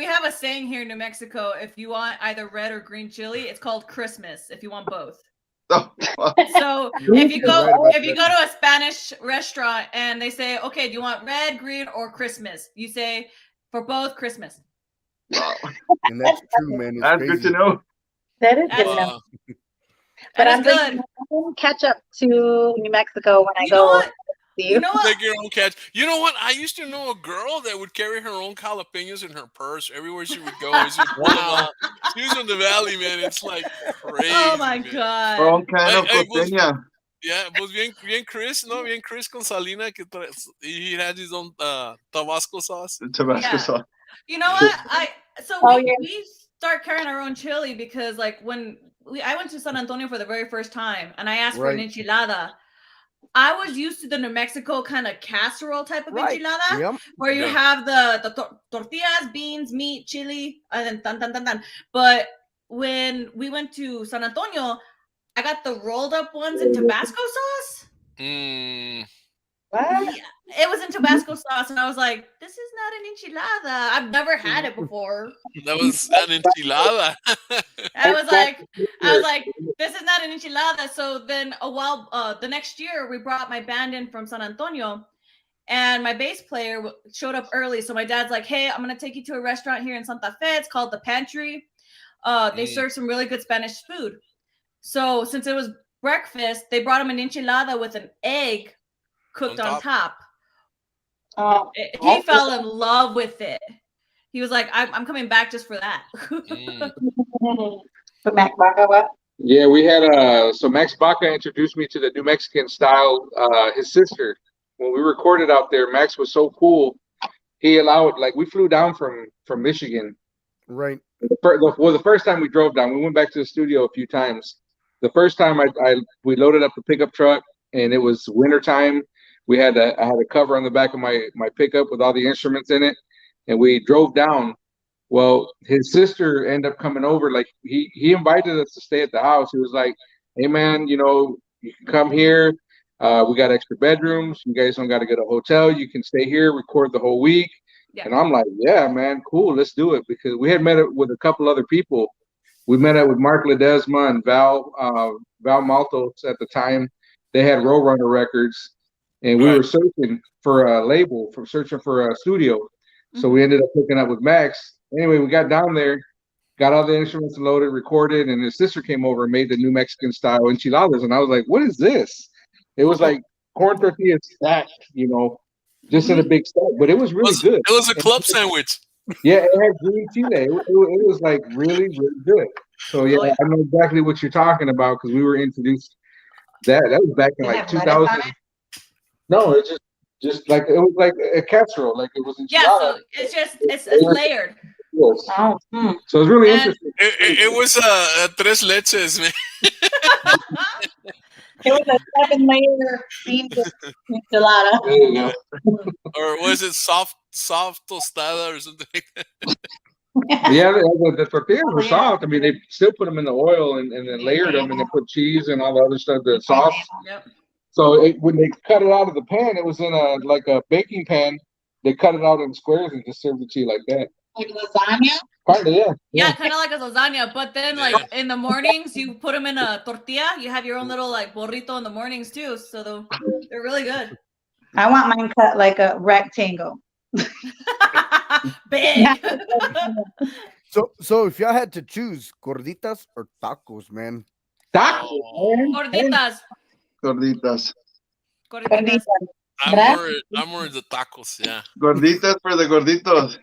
Speaker 6: have a saying here in New Mexico: if you want either red or green chili, it's called Christmas. If you want both. So if you go to a Spanish restaurant and they say, "Okay, do you want red, green, or Christmas?" You say, "For both, Christmas."
Speaker 8: Wow.
Speaker 3: And that's true, man. It's
Speaker 8: That's
Speaker 3: crazy.
Speaker 8: good to know.
Speaker 9: That is good enough. But I'm bringing my own ketchup to New Mexico when I go.
Speaker 6: You know what?
Speaker 7: Take your own catch. You know what? I used to know a girl that would carry her own jalapenos in her purse everywhere she would go. Wow. She was in the valley, man. It's like crazy.
Speaker 6: Oh my
Speaker 7: man.
Speaker 6: God.
Speaker 8: Her own kind of costeña.
Speaker 7: Yeah, pues bien Chris, ¿no? Bien Chris con Salina, que he had his own Tabasco sauce.
Speaker 8: Tabasco sauce.
Speaker 6: You know what? We start carrying our own chili because like when I went to San Antonio for the very first time and I asked for an enchilada. I was used to the New Mexico kind of casserole type of enchilada, where you have the tortillas, beans, meat, chili, and then tan. But when we went to San Antonio, I got the rolled up ones in Tabasco sauce.
Speaker 9: What?
Speaker 6: It was in Tabasco sauce, and I was like, "This is not an enchilada. I've never had it before."
Speaker 7: That was an enchilada.
Speaker 6: I was like, "This is not an enchilada." So then, the next year, we brought my band in from San Antonio, and my bass player showed up early. So my dad's like, "Hey, I'm gonna take you to a restaurant here in Santa Fe. It's called The Pantry. They serve some really good Spanish food." So since it was breakfast, they brought him an enchilada with an egg cooked on top. He fell in love with it. He was like, I'm coming back just for that.
Speaker 9: Mac Baca, what?
Speaker 10: Yeah, we had so Max Baca introduced me to the New Mexican style. His sister, when we recorded out there, Max was so cool. He allowed, like, we flew down from Michigan.
Speaker 3: Right.
Speaker 10: The first time we drove down, we went back to the studio a few times. The first time we loaded up the pickup truck, and it was wintertime. I had a cover on the back of my pickup with all the instruments in it, and we drove down. Well, his sister ended up coming over. Like, he invited us to stay at the house. He was like, "Hey man, you can come here. We got extra bedrooms. You guys don't got to go to a hotel. You can stay here, record the whole week." Yeah. And I'm like, "Yeah, man, cool. Let's do it." Because we had met it with a couple other people. We met up with Mark Ledesma and Val Maltos at the time. They had Roadrunner Records. And we were searching for a label, searching for a studio. So we ended up hooking up with Max. Anyway, we got down there, got all the instruments loaded, recorded, and his sister came over and made the New Mexican style enchiladas. And I was like, "What is this?" It was like corn tortillas stacked, just in a big stack. But it was really good.
Speaker 7: It was a club sandwich.
Speaker 10: Yeah, it had green chile. It was like really, really good. So yeah, I know exactly what you're talking about because we were introduced. That was back in like 2000. No, it's just like it was like a casserole, like it was enchilada.
Speaker 6: Yeah, so it's layered.
Speaker 10: Yes. So it's really interesting.
Speaker 7: It was tres leches, man.
Speaker 9: It was a 7-layer beef enchilada.
Speaker 10: There you go.
Speaker 7: Or was it soft tostada or something like that?
Speaker 10: Yeah, the tortillas were soft. I mean, they still put them in the oil and then layered them, and they put cheese and all the other stuff, the sauce.
Speaker 6: Yep.
Speaker 10: So when they cut it out of the pan, it was in a baking pan. They cut it out in squares and just served it to you like that.
Speaker 9: Like lasagna?
Speaker 10: Kind of, yeah.
Speaker 6: Yeah, kind of like a lasagna. But then, like, in the mornings, you put them in a tortilla. You have your own little, like, burrito in the mornings, too. So they're really good.
Speaker 9: I want mine cut like a rectangle.
Speaker 6: Big.
Speaker 3: So if y'all had to choose, gorditas or tacos, man?
Speaker 10: Tacos,
Speaker 6: Gorditas.
Speaker 8: Gorditas.
Speaker 7: I'm more into tacos, yeah.
Speaker 8: Gorditas for the gorditos.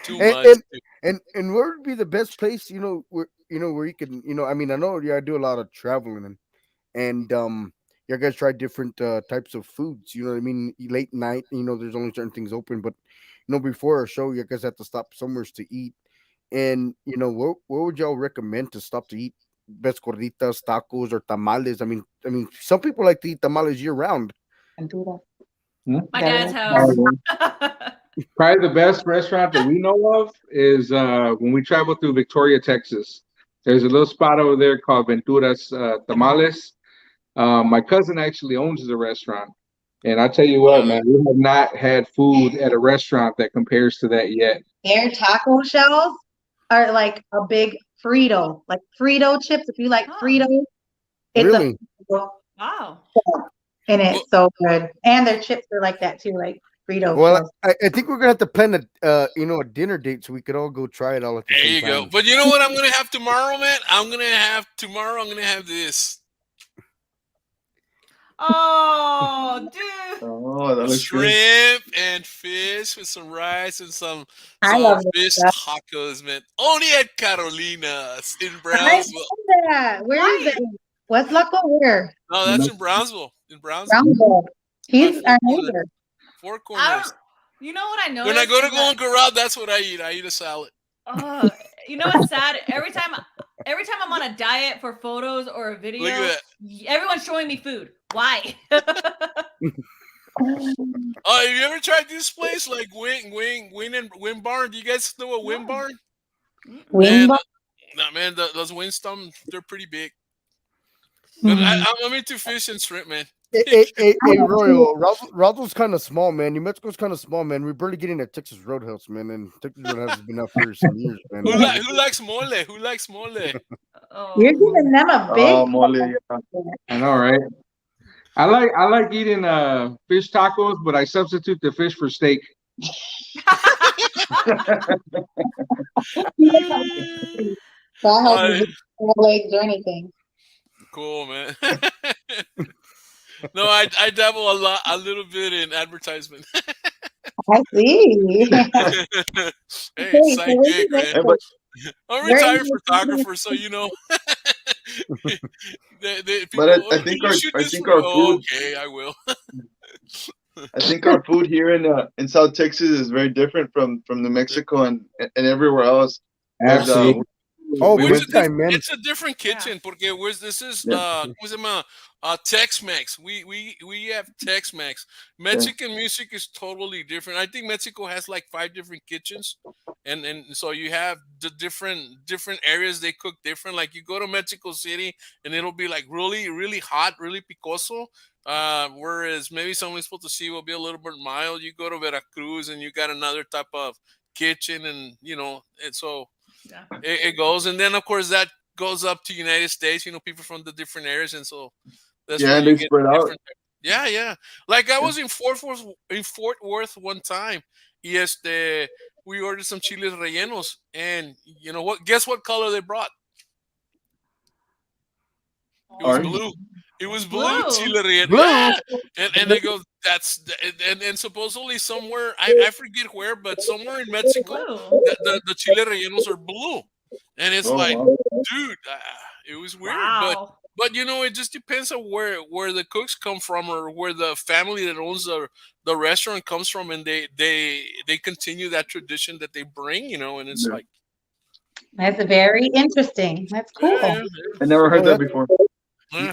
Speaker 7: Too much.
Speaker 3: And where would be the best place, where you can, I mean, I know I do a lot of traveling and you guys try different types of foods, you know what I mean? Late night, there's only certain things open, but before a show, you guys have to stop somewhere to eat. And where would y'all recommend to stop to eat? Best gorditas, tacos, or tamales. I mean, some people like to eat tamales year round.
Speaker 6: My dad's house.
Speaker 10: Probably the best restaurant that we know of is when we travel through Victoria, Texas. There's a little spot over there called Ventura's Tamales. My cousin actually owns the restaurant, and I tell you what, man, we have not had food at a restaurant that compares to that yet.
Speaker 9: Their taco shells are like a big Frito, like Frito chips. If you like Fritos, it's
Speaker 3: really?
Speaker 6: Wow.
Speaker 9: And it's so good. And their chips are like that too, like Frito.
Speaker 3: Well, I think we're gonna have to plan a dinner date so we could all go try it all at the same time.
Speaker 7: There you go. But you know what I'm gonna have tomorrow, man? I'm gonna have this.
Speaker 6: Oh, dude.
Speaker 8: Oh, that looks
Speaker 7: shrimp and fish with some rice and some fish tacos, man. Only at Carolina's in Brownsville.
Speaker 9: Where is it? What's Loco? Where?
Speaker 7: No, that's in Brownsville.
Speaker 9: He's our neighbor.
Speaker 7: Four Corners.
Speaker 6: You know what I noticed?
Speaker 7: When I go to Golden Corral, that's what I eat. I eat a salad.
Speaker 6: You know what's sad? Every time I'm on a diet for photos or a video, everyone's showing me food. Why?
Speaker 7: Have you ever tried this place like Win Barn? Do you guys know what Win Barn?
Speaker 9: Win Barn?
Speaker 7: Nah, man, those Winston, they're pretty big. But I'm into fish and shrimp, man.
Speaker 3: Hey, Royal, Raldo's kind of small, man. New Mexico's kind of small, man. We're barely getting a Texas Roadhouse, man, and Texas Roadhouse has been up for some years, man.
Speaker 7: Who likes mole? Who likes mole?
Speaker 9: You're giving them a big.
Speaker 8: mole, yeah.
Speaker 10: I know, right? I like eating fish tacos, but I substitute the fish for steak.
Speaker 9: So I hope you get legs or anything.
Speaker 7: Cool, man. No, I dabble a little bit in advertisement.
Speaker 9: I see.
Speaker 7: Hey, side gig, man. I'm a retired photographer, so you know.
Speaker 8: But I think our food.
Speaker 7: Okay, I will.
Speaker 8: I think our food here in South Texas is very different from New Mexico and everywhere else.
Speaker 10: Absolutely.
Speaker 7: It's a different kitchen. Porque this is Tex-Mex. We have Tex-Mex. Mexican music is totally different. I think Mexico has like 5 different kitchens, and so you have the different areas they cook different. Like you go to Mexico City and it'll be like really really hot, really picoso. Whereas maybe San Potosí will be a little bit mild. You go to Veracruz and you got another type of kitchen, and you know, and so. Yeah. It goes, and then of course that goes up to United States. You know, people from the different areas, and so that's where
Speaker 8: they spread out.
Speaker 7: Yeah. Like I was in Fort Worth one time. Yes, we ordered some chiles rellenos, and you know what? Guess what color they brought? It was blue. It was blue chile relleno. Blue. Yeah. And they go, and supposedly somewhere, I forget where, but somewhere in Mexico, the chile rellenos are blue. And it's dude, it was weird. Wow. But you know, it just depends on where the cooks come from, or where the family that owns the restaurant comes from, and they continue that tradition that they bring, you know, and it's like.
Speaker 9: That's very interesting. That's cool.
Speaker 8: Yeah. I never heard that before.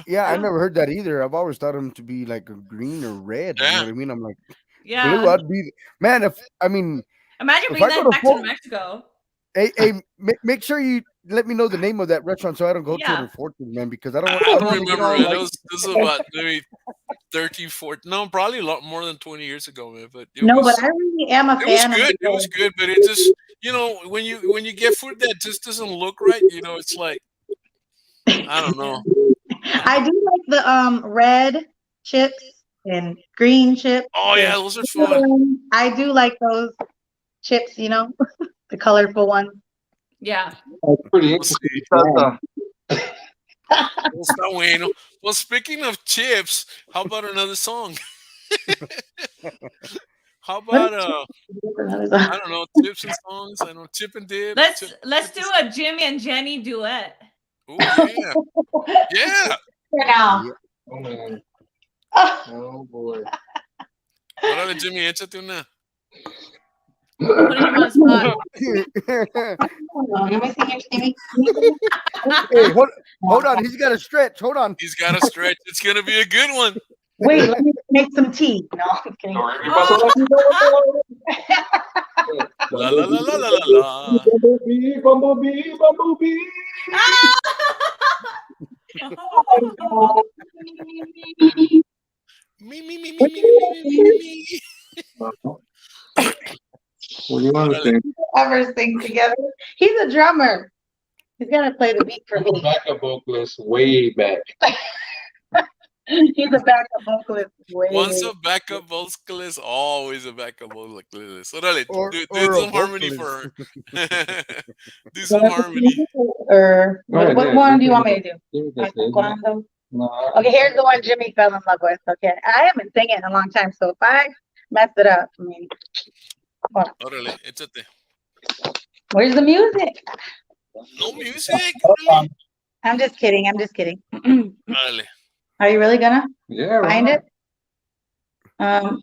Speaker 3: Yeah, I never heard that either. I've always thought them to be like a green or red. You know what I mean? I'm like, blue. I'd be man. Imagine
Speaker 6: bringing that back to Mexico.
Speaker 3: Hey, make sure you let me know the name of that restaurant so I don't go to it in 14, man, because I don't
Speaker 7: remember it. This was about maybe 13, 14. No, probably a lot more than 20 years ago, man. But
Speaker 9: but I really am a fan.
Speaker 7: It was good, but it just, you know, when you get food that just doesn't look right, you know, it's like, I don't know.
Speaker 9: I do like the red chips and green chips.
Speaker 7: Oh yeah, those are fun.
Speaker 9: I do like those chips, you know, the colorful ones.
Speaker 6: Yeah.
Speaker 10: That's pretty interesting.
Speaker 7: Well, speaking of chips, how about another song? How about I don't know, tips and songs. I know, chip and dip.
Speaker 6: Let's do a Jimmy and Jenny duet.
Speaker 7: Oh yeah, yeah.
Speaker 9: Now.
Speaker 10: Oh man. Oh boy.
Speaker 7: Órale, Jimmy, échate una.
Speaker 6: Put him on the spot.
Speaker 3: Hey, hold on. He's got to stretch. Hold on.
Speaker 7: He's got to stretch. It's gonna be a good one.
Speaker 9: Wait, let me make some tea. No, I'm kidding.
Speaker 7: La la la la la la.
Speaker 10: Bumblebee.
Speaker 7: Me.
Speaker 10: What do you want to sing?
Speaker 9: Ever sing together? He's a drummer. He's gonna play the beat for me.
Speaker 10: Backup vocalist way back.
Speaker 9: He's a backup vocalist.
Speaker 7: Once a backup vocalist, always a backup vocalist. Órale, do some harmony for her. Do some harmony.
Speaker 9: Or what one do you want me to do? Okay, here's the one Jimmy fell in love with. Okay, I haven't sing it in a long time, so if I mess it up, I mean,
Speaker 7: órale, échate.
Speaker 9: Where's the music?
Speaker 7: No music.
Speaker 9: I'm just kidding.
Speaker 7: Órale.
Speaker 9: Are you really gonna find it? I'm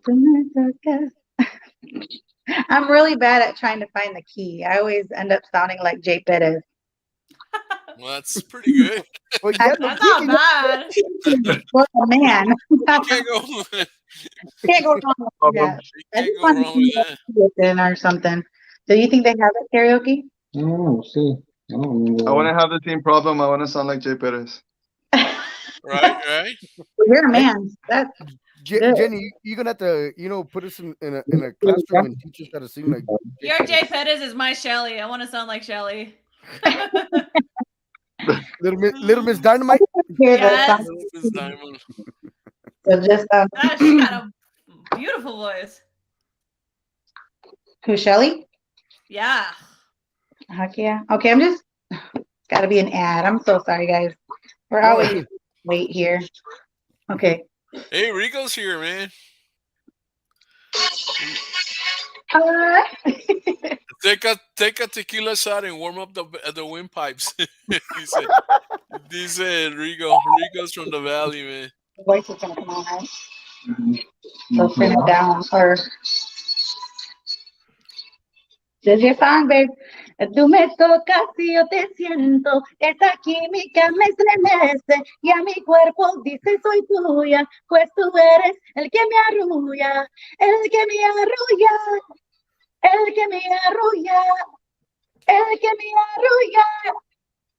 Speaker 9: really bad at trying to find the key. I always end up sounding like Jay Perez.
Speaker 7: Well, that's pretty good.
Speaker 3: Well,
Speaker 6: that's not bad.
Speaker 9: Well, man.
Speaker 7: Can't go
Speaker 9: wrong with that. I just want to see it or something. Do you think they have it karaoke?
Speaker 10: Oh, see.
Speaker 8: I want to have the same problem. I want to sound like Jay Perez.
Speaker 7: Right.
Speaker 9: You're a man. That's good.
Speaker 3: Jenny, you're gonna have to, put us in a classroom and teach us how to sing like.
Speaker 6: Your Jay Pettis is my Shelly. I want to sound like Shelly.
Speaker 3: Little Miss Dynamite.
Speaker 6: Yes.
Speaker 7: Little Miss Diamond.
Speaker 9: So just
Speaker 6: She got a beautiful voice.
Speaker 9: who, Shelly?
Speaker 6: Yeah.
Speaker 9: Heck yeah. Okay, I'm just gotta be an ad. I'm so sorry, guys. We're always wait here. Okay.
Speaker 7: Hey, Rico's here, man. Take a tequila shot and warm up the windpipes. he said Rico's from the valley, man.
Speaker 9: The voice is gonna come on, right? So turn it down or there's your song, babe. Tú me tocas y yo te siento, esa química me estremece y a mi cuerpo dice soy tuya, pues tú eres el que me arrulla, el que me arrulla, el que me arrulla, el que me arrulla,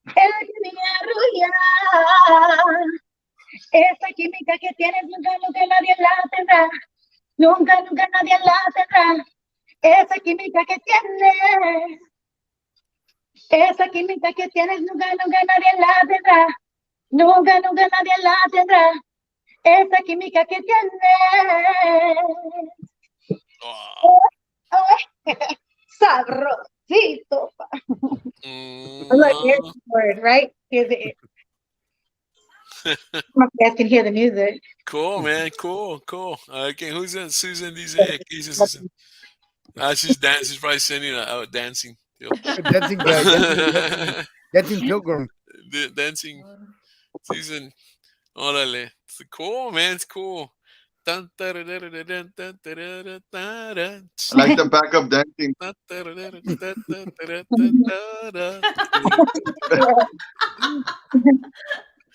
Speaker 9: el que me arrulla. Esa química que tienes nunca nadie la tendrá, nunca nadie la tendrá. Esa química que tienes, nunca nadie la tendrá, nunca nadie la tendrá. Esa química que tienes, sabrosito. Look, here's the word, right? Here's it. You guys can hear the music.
Speaker 7: Cool, man. Cool. Okay, who's in? Susan dice. ¿Qué dice Susan? She's dancing. She's probably sending a dancing.
Speaker 3: Dancing guy, dancing pilgrim.
Speaker 7: Dancing season. Órale. It's cool, man. It's cool.
Speaker 8: I like the backup dancing.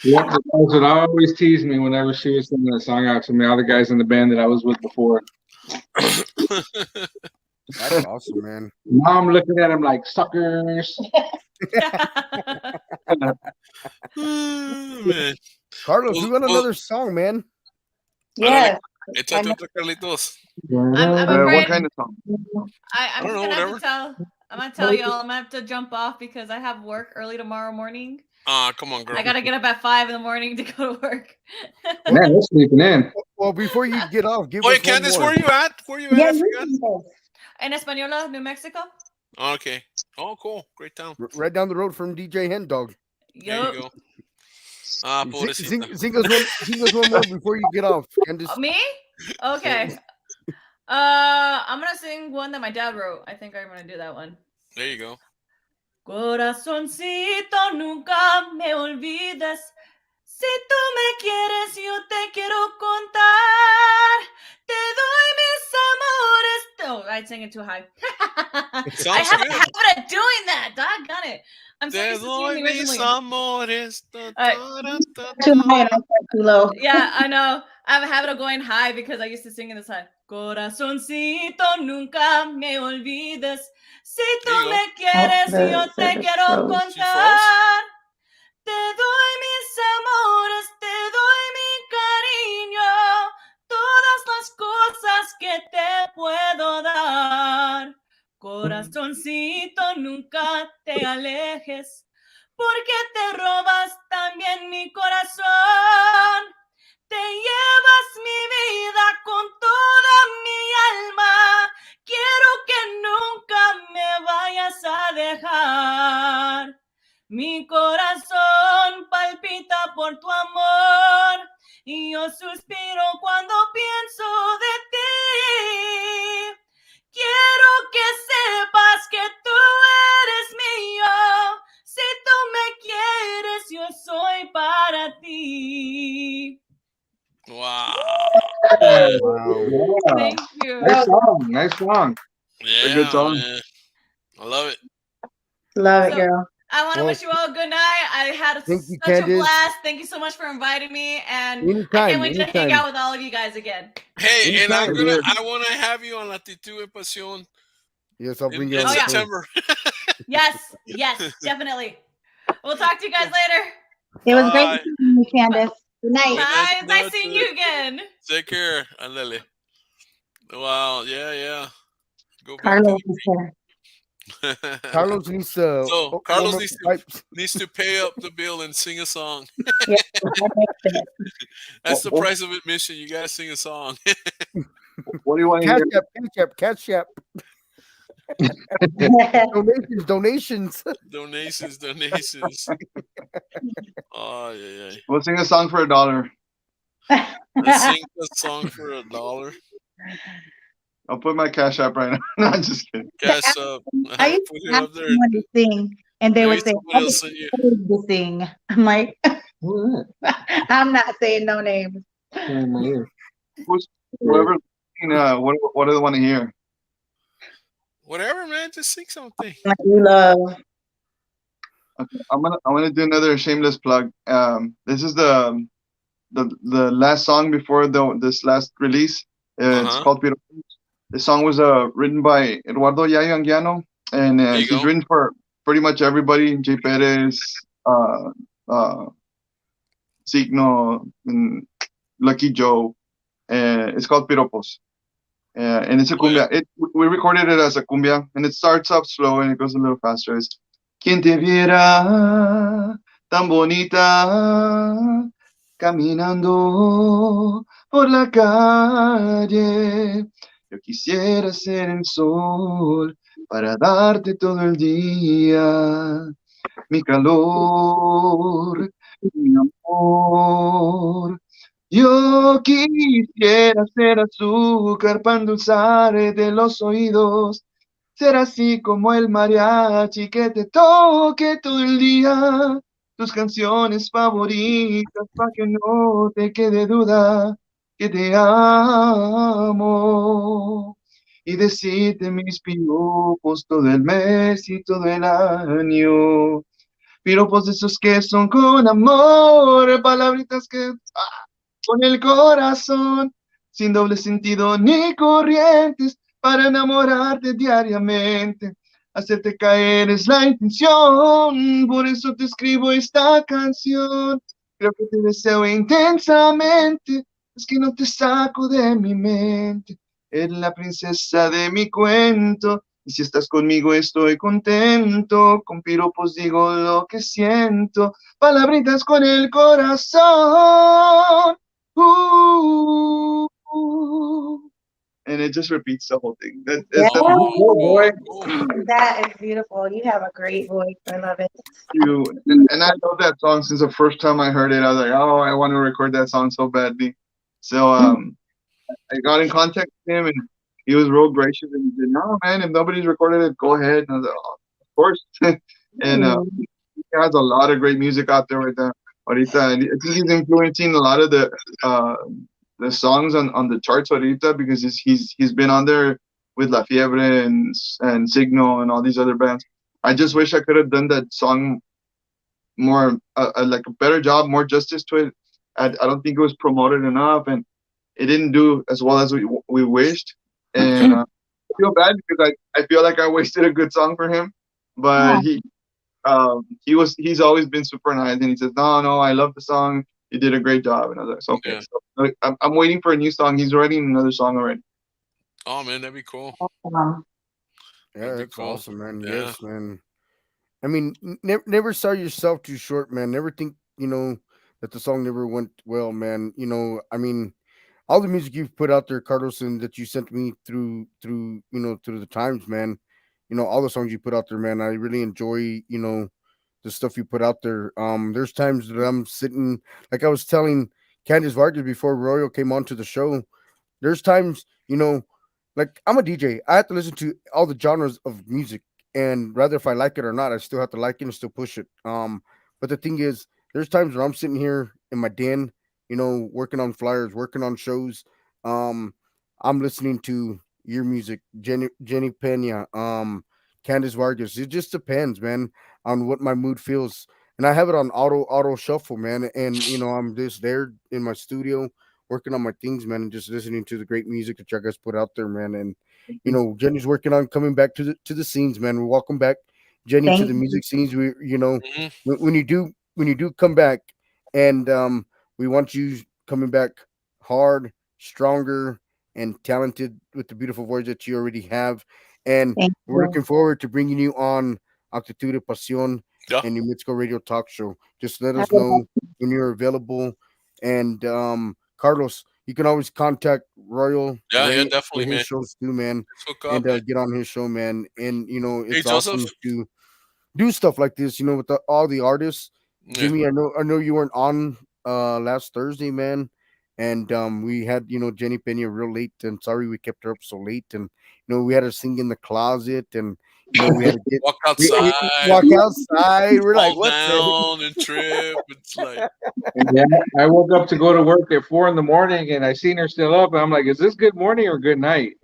Speaker 10: Yeah, the guys would always tease me whenever she was singing a song out to me. All the guys in the band that I was with before.
Speaker 3: That's awesome, man.
Speaker 10: Now I'm looking at him like suckers.
Speaker 7: Man.
Speaker 3: Carlos, you got another song, man.
Speaker 9: Yes.
Speaker 7: Échate otro, Carlitos.
Speaker 6: I'm afraid.
Speaker 8: What kind of song?
Speaker 6: I'm just gonna have to tell. I'm gonna tell y'all. I'm gonna have to jump off because I have work early tomorrow morning.
Speaker 7: Come on, girl.
Speaker 6: I gotta get up at 5 a.m. to go to work.
Speaker 10: Man, they're sleeping in.
Speaker 3: Well, before you get off, give
Speaker 7: Wait,
Speaker 3: us
Speaker 7: Candace,
Speaker 3: one more.
Speaker 7: where you at? I forgot.
Speaker 6: En Española, New Mexico.
Speaker 7: Okay. Oh, cool. Great town.
Speaker 3: Right down the road from DJ HenDawg.
Speaker 7: There you go. Pobrecita.
Speaker 3: Sing us one more before you get off, Candace.
Speaker 6: Me? Okay. I'm gonna sing one that my dad wrote. I think I'm gonna do that one.
Speaker 7: There you go.
Speaker 6: Corazoncito, nunca me olvides. Si tú me quieres, yo te quiero contar. Te doy mis amores. Oh, I sang it too high. I have a habit of doing that. Doggone it. I'm so used to singing the originally.
Speaker 7: Amores.
Speaker 9: Too high and too low.
Speaker 6: Yeah, I know. I have a habit of going high because I used to sing in this high. Corazoncito, nunca me olvides. Si tú me quieres, yo te quiero contar. Te doy mis amores, te doy mi cariño, todas las cosas que te puedo dar. Corazoncito, nunca te alejes, porque te robas también mi corazón. Te llevas mi vida con toda mi alma. Quiero que nunca me vayas a dejar. Mi corazón palpita por tu amor y yo suspiro cuando pienso de ti. Quiero que sepas que tú eres mío. Si tú me quieres, yo soy para ti.
Speaker 7: Wow.
Speaker 10: Wow.
Speaker 6: Thank you.
Speaker 10: Nice song.
Speaker 7: Yeah,
Speaker 8: good song.
Speaker 7: Man. I love it.
Speaker 9: Love it, girl.
Speaker 6: I want to wish you all a good night. I had such a blast. Thank you so much for inviting me, and I can't wait to hang out with all of you guys again.
Speaker 7: Hey, and I want to have you on Latitud y Pasión.
Speaker 3: Yes, I'll bring you
Speaker 7: in
Speaker 3: on
Speaker 7: September.
Speaker 6: Yes, definitely. We'll talk to you guys later.
Speaker 9: It was great
Speaker 7: Bye.
Speaker 9: seeing you, Candace. Good night.
Speaker 6: Bye. Nice seeing you again.
Speaker 7: Take care, Andale. Wow, yeah. Go back to
Speaker 9: Carlos is here.
Speaker 7: the
Speaker 3: Carlos needs to.
Speaker 7: So Carlos needs to pay up the bill and sing a song.
Speaker 9: Yeah,
Speaker 7: That's the price of admission. You gotta sing a song.
Speaker 8: What do you want to hear?
Speaker 3: Catch up. Donations. Oh yeah.
Speaker 8: We'll sing a song for $1.
Speaker 7: Let's sing a song for $1.
Speaker 8: I'll put my cash app right now. No, I'm just kidding.
Speaker 9: Cash
Speaker 7: up.
Speaker 9: I used to ask someone to sing, and they would say, to sing. I'm like, I'm not saying no names.
Speaker 8: Whoever, what do they want to hear?
Speaker 7: Whatever, man. Just sing something.
Speaker 9: You love.
Speaker 8: Okay, I'm gonna do another shameless plug. This is the last song before this last release. It's called Piropos. The song was written by Eduardo Yayo Anguiano, and he's written for pretty much everybody. J. Perez, Signo, and Lucky Joe. It's called Piropos. And it's a cumbia. We recorded it as a cumbia, and it starts off slow and it goes a little faster. It's Quien te viera tan bonita caminando por la calle. Yo quisiera ser el sol para darte todo el día mi calor, mi amor. Yo quisiera ser azúcar para endulzarte los oídos, ser así como el mariachi que te toque todo el día, tus canciones favoritas para que no te quede duda que te amo, y decirte mis piropos todo el mes y todo el año, piropos de esos que son con amor, palabritas que con el corazón, sin doble sentido ni corrientes, para enamorarte diariamente, hacerte caer es la intención, por eso te escribo esta canción, creo que te deseo intensamente, es que no te saco de mi mente, eres la princesa de mi cuento, y si estás conmigo estoy contento, con piropos digo lo que siento, palabritas con el corazón. And it just repeats the whole thing. That's
Speaker 9: boy. That is beautiful. You have a great voice. I love it.
Speaker 8: You and I love that song since the first time I heard it. I was like, oh, I want to record that song so badly. So I got in contact with him, and he was real gracious. And he said, "No, man, if nobody's recorded it, go ahead." And I was like, "Oh, of course." And he has a lot of great music out there right now. Ahorita, I think he's influencing a lot of the songs on the charts ahorita, because he's been on there with La Fiebre and Signo and all these other bands. I just wish I could have done that song more like a better job, more justice to it. I don't think it was promoted enough, and it didn't do as well as we wished. And I feel bad because I feel like I wasted a good song for him, but he's always been super nice, and he says, no, I love the song, you did a great job. And I was like, okay. Yeah. So I'm waiting for a new song. He's writing another song already.
Speaker 7: Oh man, that'd be cool.
Speaker 3: Yeah, that's cool. Awesome, man. Yeah. Yes, man. I mean, never sell yourself too short, man. Never think, that the song never went well, man. I mean, all the music you've put out there, Carlos, and that you sent me through the times, man. All the songs you put out there, man. I really enjoy, the stuff you put out there. There's times that I'm sitting, like I was telling Candace Vargas before Royal came onto the show. There's times, like I'm a DJ. I have to listen to all the genres of music, and rather if I like it or not, I still have to like it and still push it. But the thing is, there's times where I'm sitting here in my den, working on flyers, working on shows. I'm listening to your music, Jenny Pena, Candace Vargas. It just depends, man, on what my mood feels. And I have it on auto shuffle, man. And I'm just there in my studio working on my things, man, and just listening to the great music that you guys put out there, man. And Jenny's working on coming back to the scenes, man. We're welcome back Jenny to
Speaker 9: Thank
Speaker 3: the
Speaker 9: you.
Speaker 3: music scenes. We,
Speaker 7: Mhm.
Speaker 3: when you do come back, and we want you coming back hard, stronger, and talented with the beautiful voice that you already have. And
Speaker 9: Thank
Speaker 3: we're
Speaker 9: you.
Speaker 3: looking forward to bringing you on Actitud de Pasión
Speaker 7: Yeah.
Speaker 3: and New Mexico Radio Talk Show. Just let
Speaker 9: I
Speaker 3: us
Speaker 9: would love
Speaker 3: know when you're available. And Carlos, you can always contact Royal
Speaker 7: Yeah,
Speaker 3: Ray for
Speaker 7: definitely,
Speaker 3: his
Speaker 7: man.
Speaker 3: shows too, man,
Speaker 7: Let's hook
Speaker 3: and
Speaker 7: up, man.
Speaker 3: get on his show, man. And
Speaker 7: Hey,
Speaker 3: it's
Speaker 7: Joseph.
Speaker 3: awesome to do stuff like this, with all the artists.
Speaker 7: Yeah.
Speaker 3: Jimmy, I know you weren't on last Thursday, man. And we had, Jenny Pena real late, and sorry we kept her up so late. And we had her sing in the closet, and we had to get
Speaker 7: Walk
Speaker 3: we
Speaker 7: outside,
Speaker 3: walk outside. We're like,
Speaker 7: fall
Speaker 3: what the
Speaker 7: down and trip. It's like,
Speaker 10: And yeah, I woke up to go to work at 4 a.m, and I seen her still up. And I'm like, is this good morning or good night?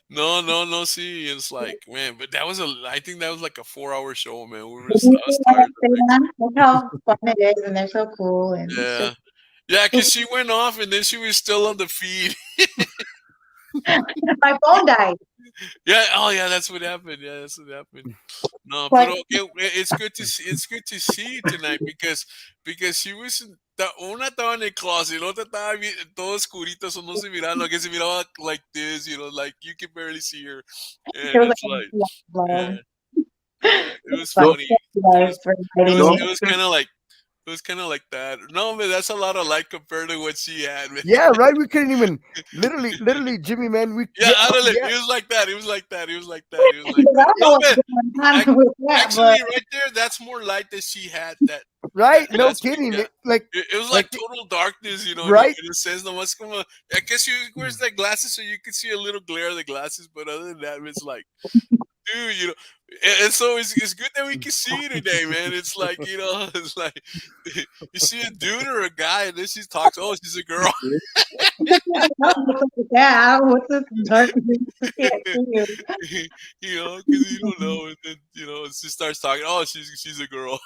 Speaker 7: no. See, it's like, man, but I think that was like a 4-hour show, man. I was tired.
Speaker 9: Look how fun it is, and they're so cool. And it's
Speaker 7: Yeah.
Speaker 9: just,
Speaker 7: Yeah, because she went off and then she was still on the feed.
Speaker 9: my phone died.
Speaker 7: Yeah, oh yeah, that's what happened. Yeah, that's what happened. No,
Speaker 9: But
Speaker 7: pero it's good to see. It's good to see you tonight because she was una estaba en el closet, la otra estaba todo oscurita, so no se miraba, lo que se miraba like this, like you can barely see her,
Speaker 9: it
Speaker 7: and
Speaker 9: was
Speaker 7: it's
Speaker 9: like
Speaker 7: like,
Speaker 9: a
Speaker 7: yeah,
Speaker 9: blur.
Speaker 7: yeah, it was
Speaker 9: But
Speaker 7: funny.
Speaker 9: thank you guys for inviting me.
Speaker 7: It was kind of like. It was kind of like that. No, man, that's a lot of light compared to what she had, man.
Speaker 3: Yeah, right. We couldn't even literally, Jimmy, man.
Speaker 7: Yeah, I don't know.
Speaker 3: Yeah.
Speaker 7: It was like that. It was like that. It was like that. It was like
Speaker 9: Because I
Speaker 7: that.
Speaker 9: don't know
Speaker 7: No,
Speaker 9: what's
Speaker 7: man.
Speaker 9: going on with that,
Speaker 7: Actually,
Speaker 9: but
Speaker 7: right there, that's more light that she had.
Speaker 3: Right? No
Speaker 7: Last week,
Speaker 3: kidding.
Speaker 7: yeah.
Speaker 3: Like,
Speaker 7: It was like total darkness,
Speaker 3: right?
Speaker 7: in a sense. No más como, I guess she wears the glasses so you can see a little glare of the glasses, but other than that, it's like, dude, and so it's good that we can see you today, man. It's like, it's like you see a dude or a guy, and then she talks, oh, she's a girl.
Speaker 9: yeah, what's this dark? Can't see you.
Speaker 7: Because you don't know, and then she starts talking. Oh, she's a girl.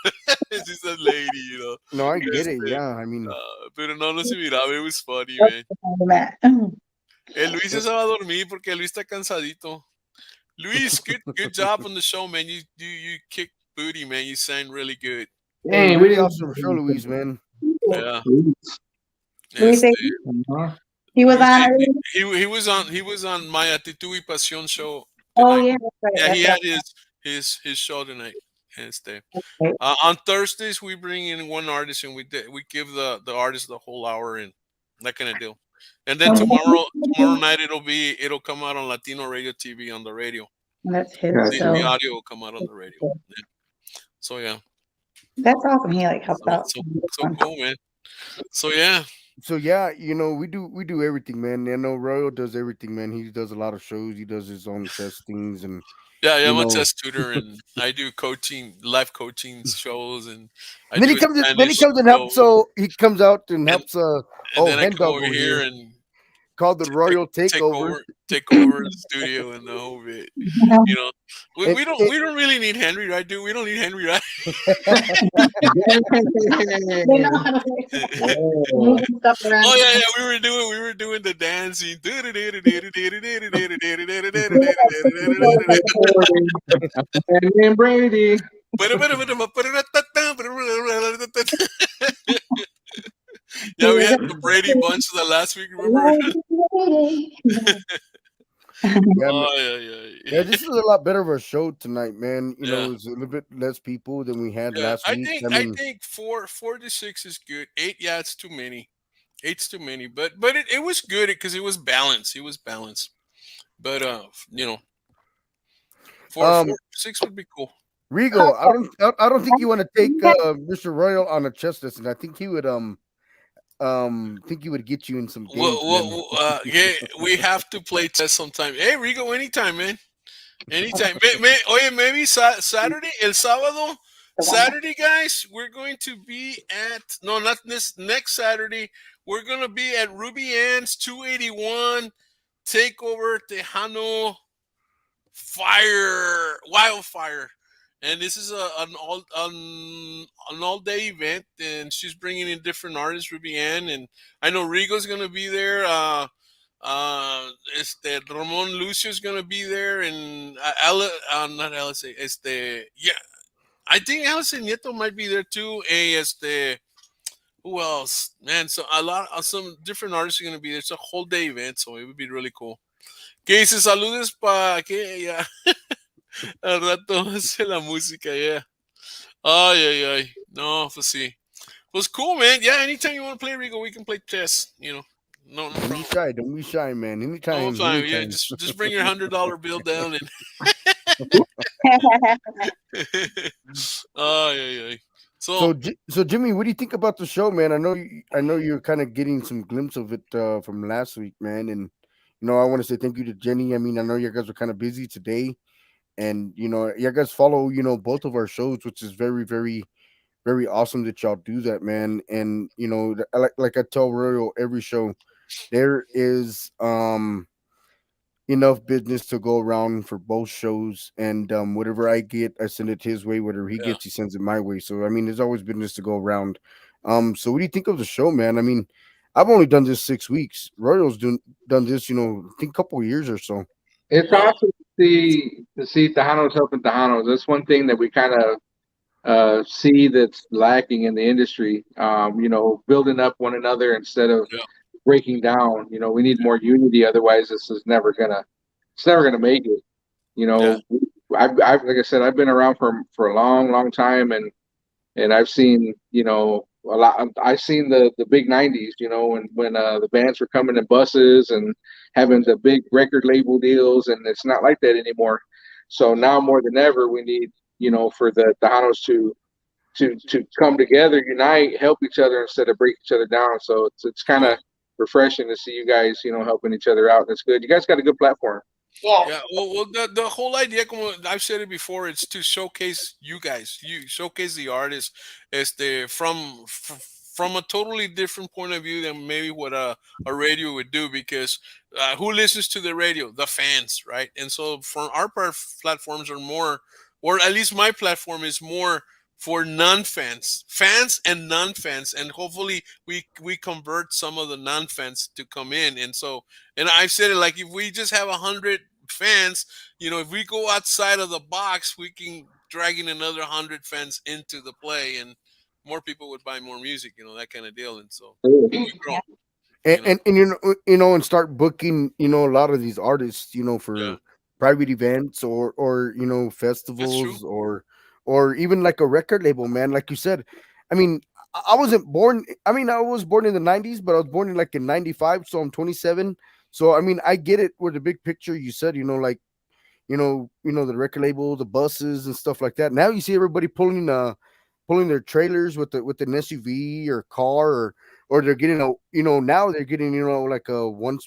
Speaker 7: She's a lady.
Speaker 3: No, I get it.
Speaker 7: Este,
Speaker 3: Yeah, I mean,
Speaker 7: pero no se miraba. It was funny, man. El Luis ya se va a dormir porque Luis está cansadito. Luis, good job on the show, man. You kicked booty, man. You sang really good.
Speaker 3: hey, really awesome show, Luis, man.
Speaker 7: Yeah.
Speaker 9: Luis,
Speaker 7: Este,
Speaker 9: he was on.
Speaker 7: he was on my Actitud y Pasión show
Speaker 9: Oh
Speaker 7: tonight.
Speaker 9: yeah, that's right.
Speaker 7: Yeah, he
Speaker 9: That's
Speaker 7: had his show tonight. On Thursdays we bring in one artist and we give the artist the whole hour and that kind of deal. And then tomorrow night it'll come out on Latino Radio TV on the radio.
Speaker 9: That's his
Speaker 7: The
Speaker 9: show.
Speaker 7: audio will come out on the radio. Yeah. So yeah.
Speaker 9: That's awesome. He helps out.
Speaker 7: So cool, man. So yeah.
Speaker 3: So yeah, we do everything, man. I know Royal does everything, man. He does a lot of shows. He does his own testings and
Speaker 7: yeah, I'm a test tutor and I do live coaching shows and
Speaker 3: then he comes and helps. So he comes out and helps.
Speaker 7: And then I come
Speaker 3: HenDawg
Speaker 7: over here and
Speaker 3: called the Royal Takeover.
Speaker 7: Take over the studio and the whole bit. We don't really need Henry, right, dude? We don't need Henry, right? Oh yeah, we were doing the dancing.
Speaker 10: And Brady.
Speaker 7: Yeah, we had the Brady bunch the last week, remember?
Speaker 3: Yeah, this is a lot better of a show tonight, man. It's a little bit less people than we had last week.
Speaker 7: I think 4 to 6 is good. 8, yeah, it's too many. 8's too many, but it was good because it was balanced. It was balanced. But 4 6 would be cool.
Speaker 3: Rigo, I don't think you want to take Mr. Royal on a chess lesson. I think he would get you in some games.
Speaker 7: Yeah, we have to play chess sometime. Hey, Rigo, anytime, man. Anytime. Oye, maybe Saturday, el sábado, Saturday, guys, we're going to be not this next Saturday. We're going to be at Ruby Ann's 281 Takeover Tejano Wildfire. And this is an all day event, and she's bringing in different artists, Ruby Ann, and I know Rigo's gonna be there. Este Ramon Lucio is gonna be there, and not Alice. Yeah, I think Alice Nieto might be there too. Who else? Man, so some different artists are gonna be there. It's a whole day event, so it would be really cool. Que dice saludes pa que ya al rato hace la música, yeah. Ay, ay, ay. No, pues sí. Was cool, man. Yeah, anytime you want to play Rigo, we can play chess. No
Speaker 3: Don't be
Speaker 7: problem.
Speaker 3: shy. Don't be shy, man.
Speaker 7: No
Speaker 3: Anytime,
Speaker 7: time. Yeah,
Speaker 3: anytime.
Speaker 7: just bring your $100 bill down and. Oh yeah. So
Speaker 3: So Jimmy, what do you think about the show, man? I know you're kind of getting some glimpse of it from last week, man. And I want to say thank you to Jenny. I mean, I know you guys were kind of busy today, and you guys follow both of our shows, which is very, very, very awesome that y'all do that, man. And like I tell Royal every show, there is enough business to go around for both shows, and whatever I get, I send it his way. Whatever he
Speaker 7: yeah.
Speaker 3: gets, he sends it my way. So I mean, there's always business to go around. So what do you think of the show, man? I mean, I've only done this 6 weeks. Royal's done this, I think a couple of years or so.
Speaker 10: It's awesome to see Tejanos helping Tejanos. That's one thing that we kind of see that's lacking in the industry. Building up one another instead of
Speaker 7: Yeah.
Speaker 10: breaking down. We need more unity. Otherwise, it's never gonna make it. You
Speaker 7: Yeah.
Speaker 10: know, I've like I said, I've been around for a long, long time, and I've seen a lot. I've seen the big '90s. When the bands were coming in buses and having the big record label deals, and it's not like that anymore. So now more than ever, we need for the Tejanos to come together, unite, help each other instead of break each other down. So it's kind of refreshing to see you guys, helping each other out. That's good. You guys got a good platform.
Speaker 7: Yeah, well, the whole idea, como I've said it before, it's to showcase you guys, you showcase the artist, from a totally different point of view than maybe what a radio would do, because who listens to the radio? The fans, right? And so for our platforms are more, or at least my platform is more for non-fans, fans and non-fans, and hopefully we convert some of the non-fans to come in. And I've said it, like, if we just have 100 fans, if we go outside of the box, we can drag in another 100 fans into the play, and more people would buy more music, that kind of deal. And so we can grow.
Speaker 3: And start booking a lot of these artists
Speaker 7: Yeah,
Speaker 3: for private events or
Speaker 7: that's true.
Speaker 3: festivals or even like a record label, man. Like you said, I mean, I wasn't born. I mean, I was born in the '90s, but I was born in '95, so I'm 27. So I mean, I get it with the big picture. You said, like the record label, the buses and stuff like that. Now you see everybody pulling their trailers with an SUV or car, or they're getting now they're getting like a one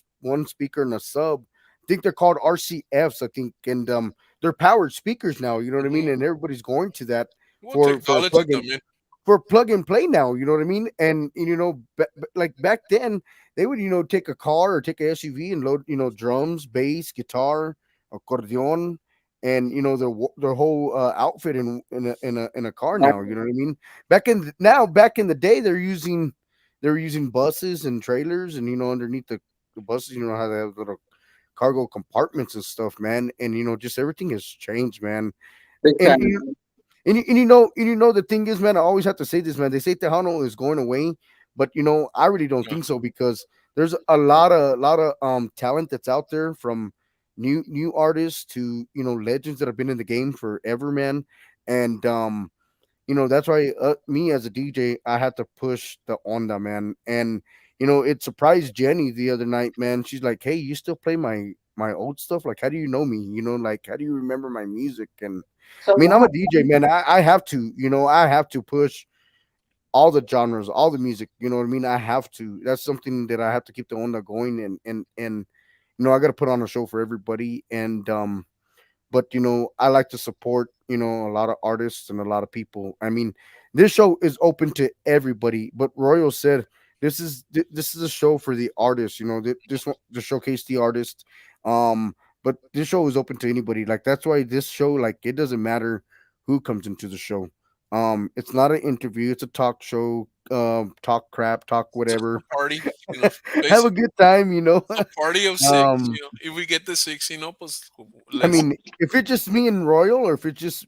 Speaker 3: speaker and a sub. I think they're called RCFs, I think, and they're powered speakers now. You know what I mean?
Speaker 7: Hmm.
Speaker 3: And everybody's going to that
Speaker 7: Well,
Speaker 3: for a
Speaker 7: technology,
Speaker 3: plug-in
Speaker 7: man.
Speaker 3: for plug and play now. You know what I mean? And like back then, they would take a car or take a SUV and load drums, bass, guitar, accordion, and their whole outfit in a car now. You know what I mean? Back in the day, they're using buses and trailers, and underneath the buses, how they have little cargo compartments and stuff, man. And just everything has changed, man.
Speaker 10: Big
Speaker 3: And
Speaker 10: time.
Speaker 3: the thing is, man, I always have to say this, man. They say Tejano is going away, but I really don't
Speaker 7: Yeah.
Speaker 3: think so, because there's a lot of talent that's out there, from new artists to legends that have been in the game forever, man. And that's why me as a DJ, I had to push the onda, man. And it surprised Jenny the other night, man. She's like, "Hey, you still play my old stuff? Like, how do you know me? Like, how do you remember my music?" And I mean, I'm a DJ, man. I have to, I have to push all the genres, all the music. You know what I mean? I have to. That's something that I have to keep the onda going, and I got to put on a show for everybody. And but I like to support a lot of artists and a lot of people. I mean, this show is open to everybody, but Royal said this is a show for the artists. This one to showcase the artist. But this show is open to anybody. Like, that's why this show, like, it doesn't matter who comes into the show. It's not an interview, it's a talk show. Talk crap, talk whatever.
Speaker 7: A party,
Speaker 3: Have a good time,
Speaker 7: a party of six.
Speaker 3: um
Speaker 7: If we get the six, pues,
Speaker 3: I
Speaker 7: let's.
Speaker 3: mean, if it's just me and Royal, or if it's just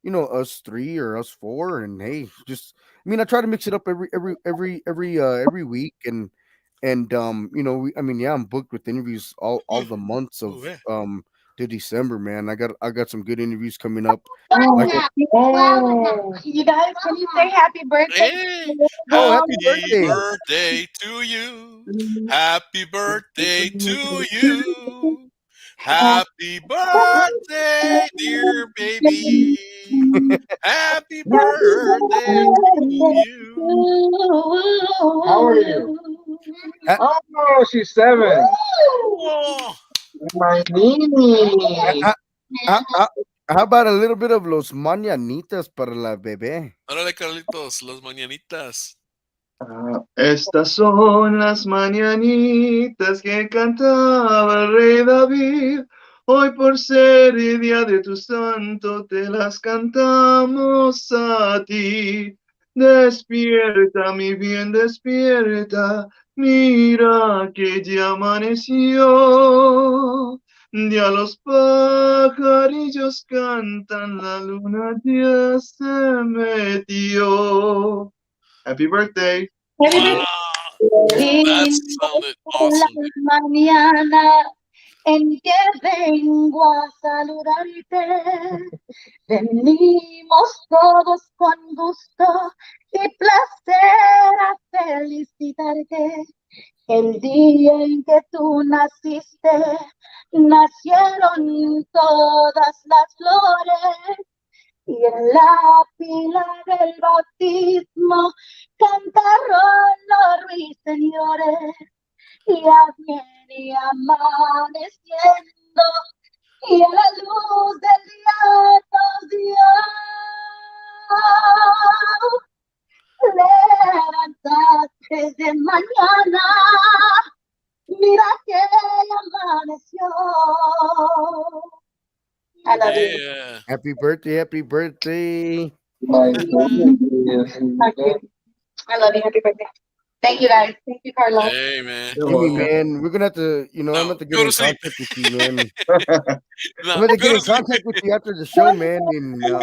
Speaker 3: us three or us four, and hey, just I try to mix it up every week, and yeah, I'm booked with interviews all the months of
Speaker 7: Yeah.
Speaker 3: to December, man. I got some good interviews coming up.
Speaker 9: Oh,
Speaker 3: Like,
Speaker 9: you guys, can you say happy birthday?
Speaker 7: Hey,
Speaker 3: oh,
Speaker 7: happy
Speaker 3: happy birthday!
Speaker 7: birthday to you. Happy birthday to you. Happy birthday, dear baby. Happy birthday to you.
Speaker 10: How are you?
Speaker 3: Ha-
Speaker 10: Oh, she's 7.
Speaker 7: Oh,
Speaker 10: My niece.
Speaker 3: ha- how about a little bit of los mañanitas para la bebé?
Speaker 7: órale, Carlitos, las mañanitas.
Speaker 8: Estas son las mañanitas que cantaba el rey David. Hoy por ser el día de tu santo te las cantamos a ti. Despierta, mi bien, despierta. Mira que ya amaneció. Ya los pajarillos cantan, la luna ya se metió. Happy birthday.
Speaker 7: Wow, that sounded awesome.
Speaker 9: Mañana en que vengo a saludarte, venimos todos con gusto y placer a felicitarte. El día en que tú naciste, nacieron todas las flores. Y en la pila del bautismo cantaron los ruiseñores. Ya viene amaneciendo y a la luz del día nos dio. Levántate de mañana, mira que amaneció. I love you.
Speaker 7: Yeah.
Speaker 3: Happy birthday, happy birthday.
Speaker 10: My
Speaker 9: Thank you. I love you. Happy birthday. Thank you, guys. Thank you, Carlos.
Speaker 7: Hey, man.
Speaker 3: Jimmy, man, we're gonna have to, I'm gonna have to get
Speaker 7: go
Speaker 3: in
Speaker 7: to sleep.
Speaker 3: contact with you, man.
Speaker 7: No,
Speaker 3: I'm gonna get
Speaker 7: go
Speaker 3: in
Speaker 7: to sleep.
Speaker 3: contact with you after the show, man, and we're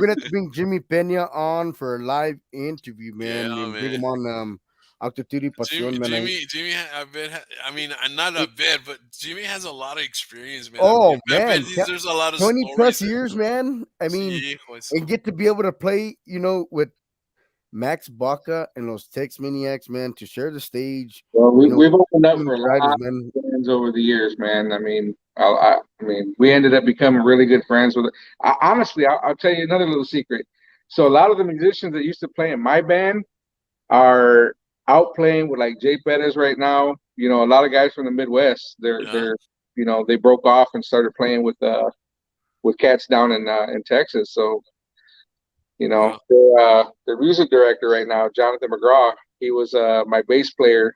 Speaker 3: gonna have to bring Jimmy Pena on for a live interview, man,
Speaker 7: Yeah,
Speaker 3: and bring
Speaker 7: man.
Speaker 3: him on Altitude y Pasión, man.
Speaker 7: Jimmy, I mean, not a bet, but Jimmy has a lot of experience, man.
Speaker 3: Oh,
Speaker 7: I bet
Speaker 3: man,
Speaker 7: there's a lot of
Speaker 3: 20 plus
Speaker 7: stories.
Speaker 3: years, man. I mean,
Speaker 7: Sí, pues.
Speaker 3: and get to be able to play, with Max Baca and those Tex Maniacs, man, to share the stage.
Speaker 10: Well, we've opened up
Speaker 3: doing
Speaker 10: for a
Speaker 3: riders,
Speaker 10: lot
Speaker 3: man.
Speaker 10: of friends over the years, man. I mean, I mean, we ended up becoming really good friends with it. Honestly, I'll tell you another little secret. So a lot of the musicians that used to play in my band are out playing with like Jay Perez right now. A lot of guys from the Midwest. They're they broke off and started playing with cats down in Texas. So the music director right now, Jonathan McGraw, he was my bass player.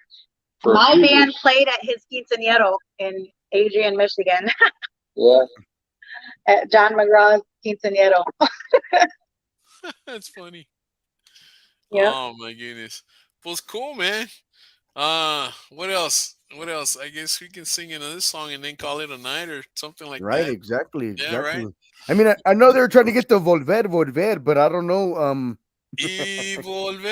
Speaker 9: My band played at his quinceañero in Adrian, Michigan.
Speaker 10: Yeah.
Speaker 9: At John McGraw's quinceañero.
Speaker 7: That's funny.
Speaker 9: Yeah.
Speaker 7: Oh my goodness. Well, cool, man. What else? I guess we can sing another song and then call it a night or something like
Speaker 3: Right,
Speaker 7: that.
Speaker 3: exactly.
Speaker 7: Yeah, right.
Speaker 3: I mean, I know they were trying to get the volver, but I don't know.
Speaker 7: Y volver,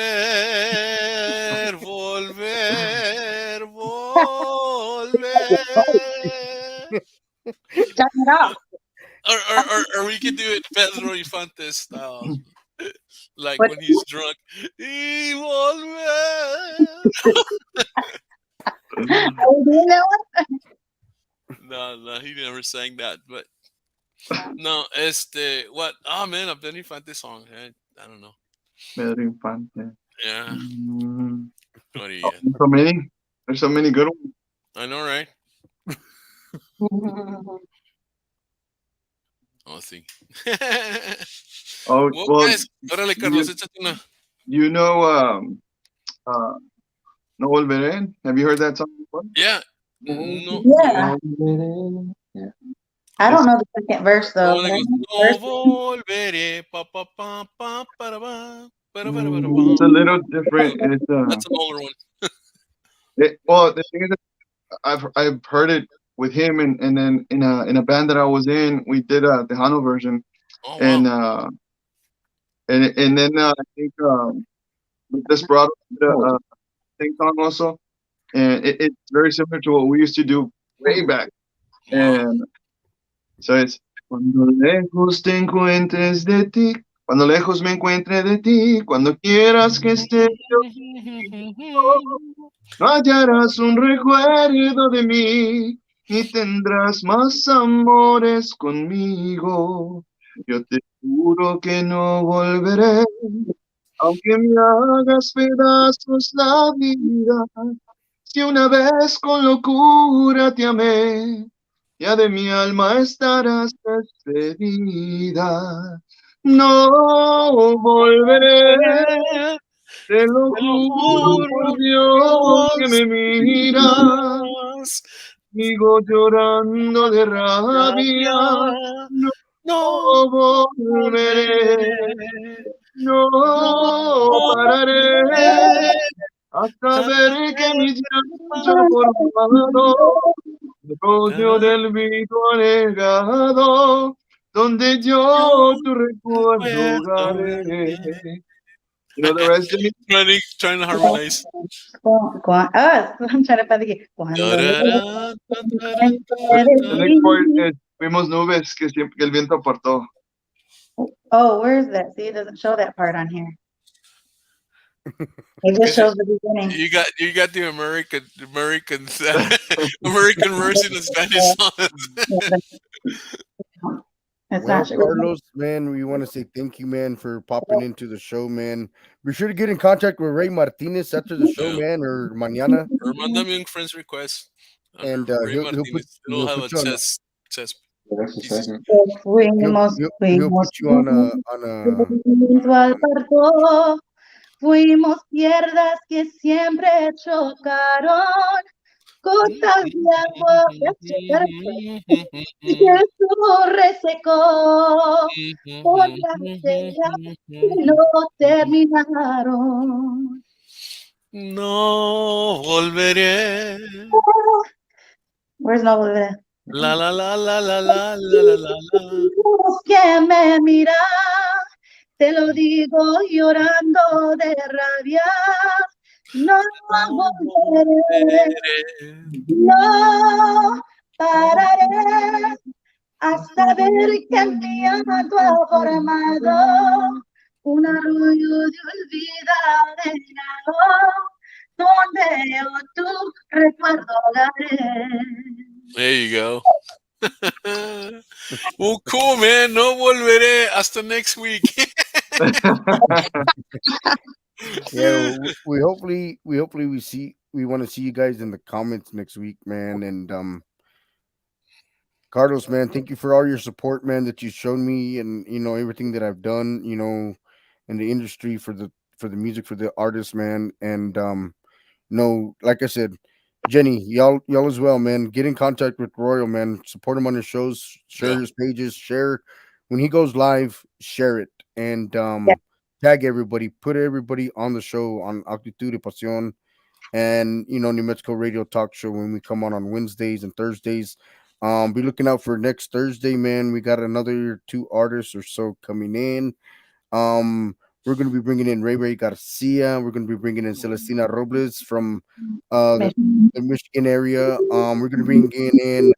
Speaker 9: Check it out.
Speaker 7: or we could do it Pedro Infante style, like
Speaker 9: What?
Speaker 7: when he's drunk. Y volver.
Speaker 9: Are we doing that one?
Speaker 7: No, he never sang that, but no, what? Oh man, a Pedro Infante song. I don't know.
Speaker 8: Pedro Infante.
Speaker 7: Yeah. What do you get?
Speaker 8: So many. There's so many good ones.
Speaker 7: I know, right? Oh, sí.
Speaker 8: Oh, well,
Speaker 7: guys, órale, Carlos, échate una.
Speaker 8: No Volveré. Have you heard that song before?
Speaker 7: Yeah.
Speaker 10: Mm-hmm.
Speaker 7: No.
Speaker 9: Yeah.
Speaker 10: Yeah.
Speaker 9: I don't know the second verse
Speaker 7: The
Speaker 9: though.
Speaker 7: one
Speaker 9: But
Speaker 7: that
Speaker 9: I
Speaker 7: goes,
Speaker 9: know the
Speaker 7: no
Speaker 9: first one.
Speaker 7: volveré, pa, pa, pa, pa, para, pa, para, para, para,
Speaker 8: It's a
Speaker 7: pa.
Speaker 8: little different. It's
Speaker 7: That's an older one.
Speaker 8: well, the thing is, that I've heard it with him, and then in a band that I was in, we did a Tejano version,
Speaker 7: Oh, wow.
Speaker 8: and and then I think with Desperado did a sing song also, and it's very similar to what we used to do way back,
Speaker 7: Wow.
Speaker 8: and so it's cuando lejos te encuentres de ti, cuando lejos me encuentre de ti, cuando quieras que esté yo contigo, no hallarás un recuerdo de mí, ni tendrás más amores conmigo. Yo te juro que no volveré, aunque me hagas pedazos la vida. Si una vez con locura te amé, ya de mi alma estarás despedida. No volveré, te lo
Speaker 7: Te lo
Speaker 8: juro por
Speaker 7: juro
Speaker 8: Dios que
Speaker 7: Dios,
Speaker 8: me mira,
Speaker 7: miras,
Speaker 8: sigo llorando de
Speaker 7: rabia,
Speaker 8: rabia. No
Speaker 7: no
Speaker 8: volveré,
Speaker 7: volveré, no
Speaker 8: no pararé
Speaker 7: pararé
Speaker 8: hasta
Speaker 7: hasta
Speaker 8: ver que mi llanto ha
Speaker 7: ver
Speaker 8: formado el rollo del vidrio anegado, donde yo tu recuerdo hogaré. You know the rest, Jenny?
Speaker 7: trying to harmonize.
Speaker 9: I'm trying to find the key. Cuando lejos
Speaker 7: Tarara, tarara,
Speaker 8: The
Speaker 9: de
Speaker 8: next part
Speaker 9: ti.
Speaker 8: is Fuimos nubes que el viento apartó.
Speaker 9: Oh, where is that? See, it doesn't show that part on here. It just shows the beginning.
Speaker 7: You got the American American version of Spanish songs.
Speaker 9: It's
Speaker 3: Well,
Speaker 9: not sure.
Speaker 3: Carlos, man, we want to say thank you, man, for popping into the show, man. Be sure to get in contact with Ray Martinez after the show,
Speaker 7: Yeah.
Speaker 3: man, or mañana,
Speaker 7: Or mándame un friend's request
Speaker 3: and
Speaker 7: under Ray Martinez. It'll
Speaker 3: he'll
Speaker 7: have
Speaker 3: put
Speaker 7: a
Speaker 3: you on
Speaker 7: chess
Speaker 10: That's the
Speaker 7: pieces.
Speaker 10: second.
Speaker 9: Fuimos,
Speaker 3: he'll put
Speaker 9: fuimos,
Speaker 3: you on a
Speaker 9: junto al parto. Fuimos pierdas que siempre chocaron. Gotas de agua que chocaron. Y que esto resecó. Otras estrellas que no terminaron.
Speaker 7: No volveré.
Speaker 9: Where's no volver?
Speaker 7: La la la la la la la la la la.
Speaker 9: Que me mira, te lo digo llorando de rabia. No volveré, no pararé hasta ver que mi llanto ha formado un arroyo de olvido donde yo tu recuerdo daré.
Speaker 7: There you go. Well, cool, man. No volveré. Hasta next week.
Speaker 3: yeah. We hopefully we want to see you guys in the comments next week, man. And Carlos, man, thank you for all your support, man, that you've shown me, and everything that I've done, in the industry for the music, for the artists, man. And like I said, Jenny, y'all as well, man. Get in contact with Royal, man. Support him on his shows, share his pages, share when he goes live, share it, and tag everybody, put everybody on the show on Actitud de Pasión, and New Mexico Radio Talk Show when we come on Wednesdays and Thursdays. Be looking out for next Thursday, man. We got another 2 artists or so coming in. We're going to be bringing in Ray Garcia. We're going to be bringing in Celestina Robles from the Michigan area. We're going to bring in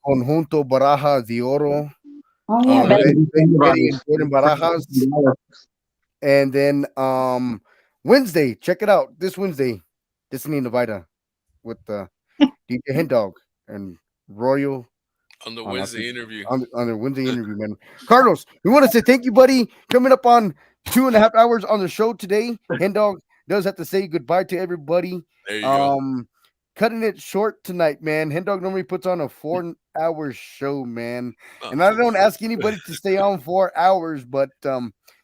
Speaker 3: Conjunto Baraja de Oro.
Speaker 9: Oh, yeah,
Speaker 3: Betty and Jordan Barajas. And then Wednesday, check it out. This Wednesday, Destiny Nevada with DJ HenDawg and Royal
Speaker 7: On the Wednesday interview.
Speaker 3: On the Wednesday interview, man. Carlos, we want to say thank you, buddy. Coming up on 2.5 hours on the show today. HenDawg does have to say goodbye to everybody.
Speaker 7: There you go.
Speaker 3: Cutting it short tonight, man. HenDawg normally puts on a 4-hour show, man. And I don't ask anybody to stay on 4 hours, but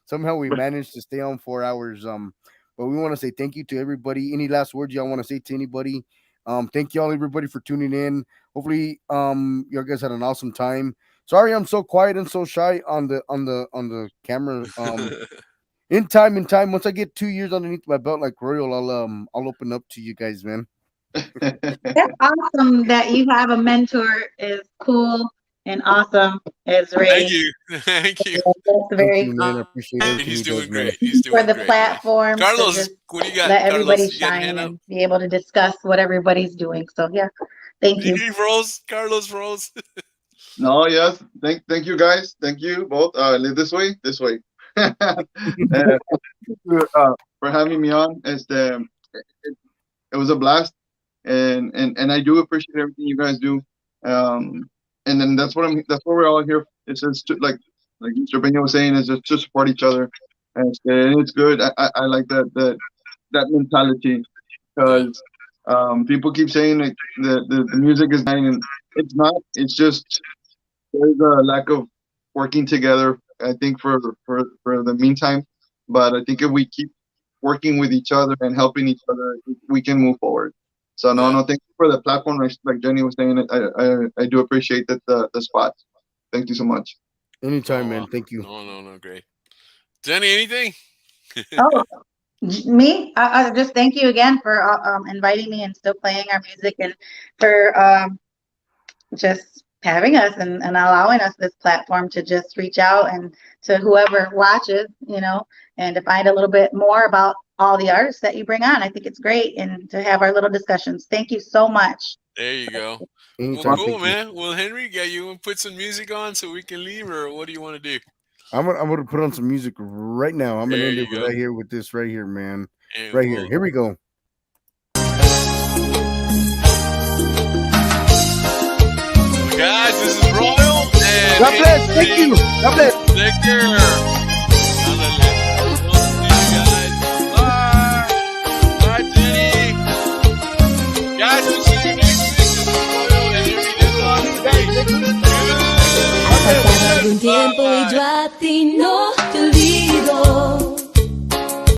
Speaker 3: somehow we managed to stay on 4 hours. But we want to say thank you to everybody. Any last words y'all want to say to anybody? Thank y'all everybody for tuning in. Hopefully, you guys had an awesome time. Sorry, I'm so quiet and so shy on the camera. In time, once I get 2 years underneath my belt like Royal, I'll open up to you guys, man.
Speaker 9: That's awesome that you have a mentor. Is cool and awesome as Ray.
Speaker 7: Thank you. Thank you.
Speaker 9: That's very
Speaker 3: Thank you, man. I appreciate it.
Speaker 7: He's doing great. He's doing
Speaker 9: for the
Speaker 7: great.
Speaker 9: platform.
Speaker 7: Carlos,
Speaker 9: to just
Speaker 7: what do you got?
Speaker 9: let
Speaker 7: Carlos,
Speaker 9: everybody
Speaker 7: you got a
Speaker 9: shine
Speaker 7: hand up?
Speaker 9: and be able to discuss what everybody's doing. So yeah, thank you.
Speaker 7: He froze. Carlos froze.
Speaker 8: No, yes. Thank you guys. Thank you both. Live this way. For having me on. It was a blast, and I do appreciate everything you guys do. And then that's what we're all here. It's just like Mr. Peña was saying, is just to support each other, and it's good. I like that mentality, because people keep saying that the music is dying, and it's not. It's just there's a lack of working together, I think, for the meantime. But I think if we keep working with each other and helping each other, we can move forward. So no, thank you for the platform. Like Jenny was saying, I do appreciate the spot. Thank you so much.
Speaker 3: Anytime, man. Thank you.
Speaker 7: No, great. Jenny, anything?
Speaker 9: Oh, me? I just thank you again for inviting me and still playing our music, and for just having us and allowing us this platform to just reach out and to whoever watches, and to find a little bit more about all the artists that you bring on. I think it's great, and to have our little discussions. Thank you so much.
Speaker 7: There you go.
Speaker 3: Anytime,
Speaker 7: Well, cool, man. Well, Henry, you want to put some music on so we can leave, or what do you want to do?
Speaker 3: I'm gonna put on some music right now. I'm gonna end it right here with this right here, man. Right here. Here we go.
Speaker 7: Guys, this is Royal. And
Speaker 3: God bless. Thank you. God bless.
Speaker 7: Take care. Bye, Jenny. Guys, we'll see you next week. This is Royal and Henry.
Speaker 4: Ha pasado algún tiempo y yo a ti no te olvido.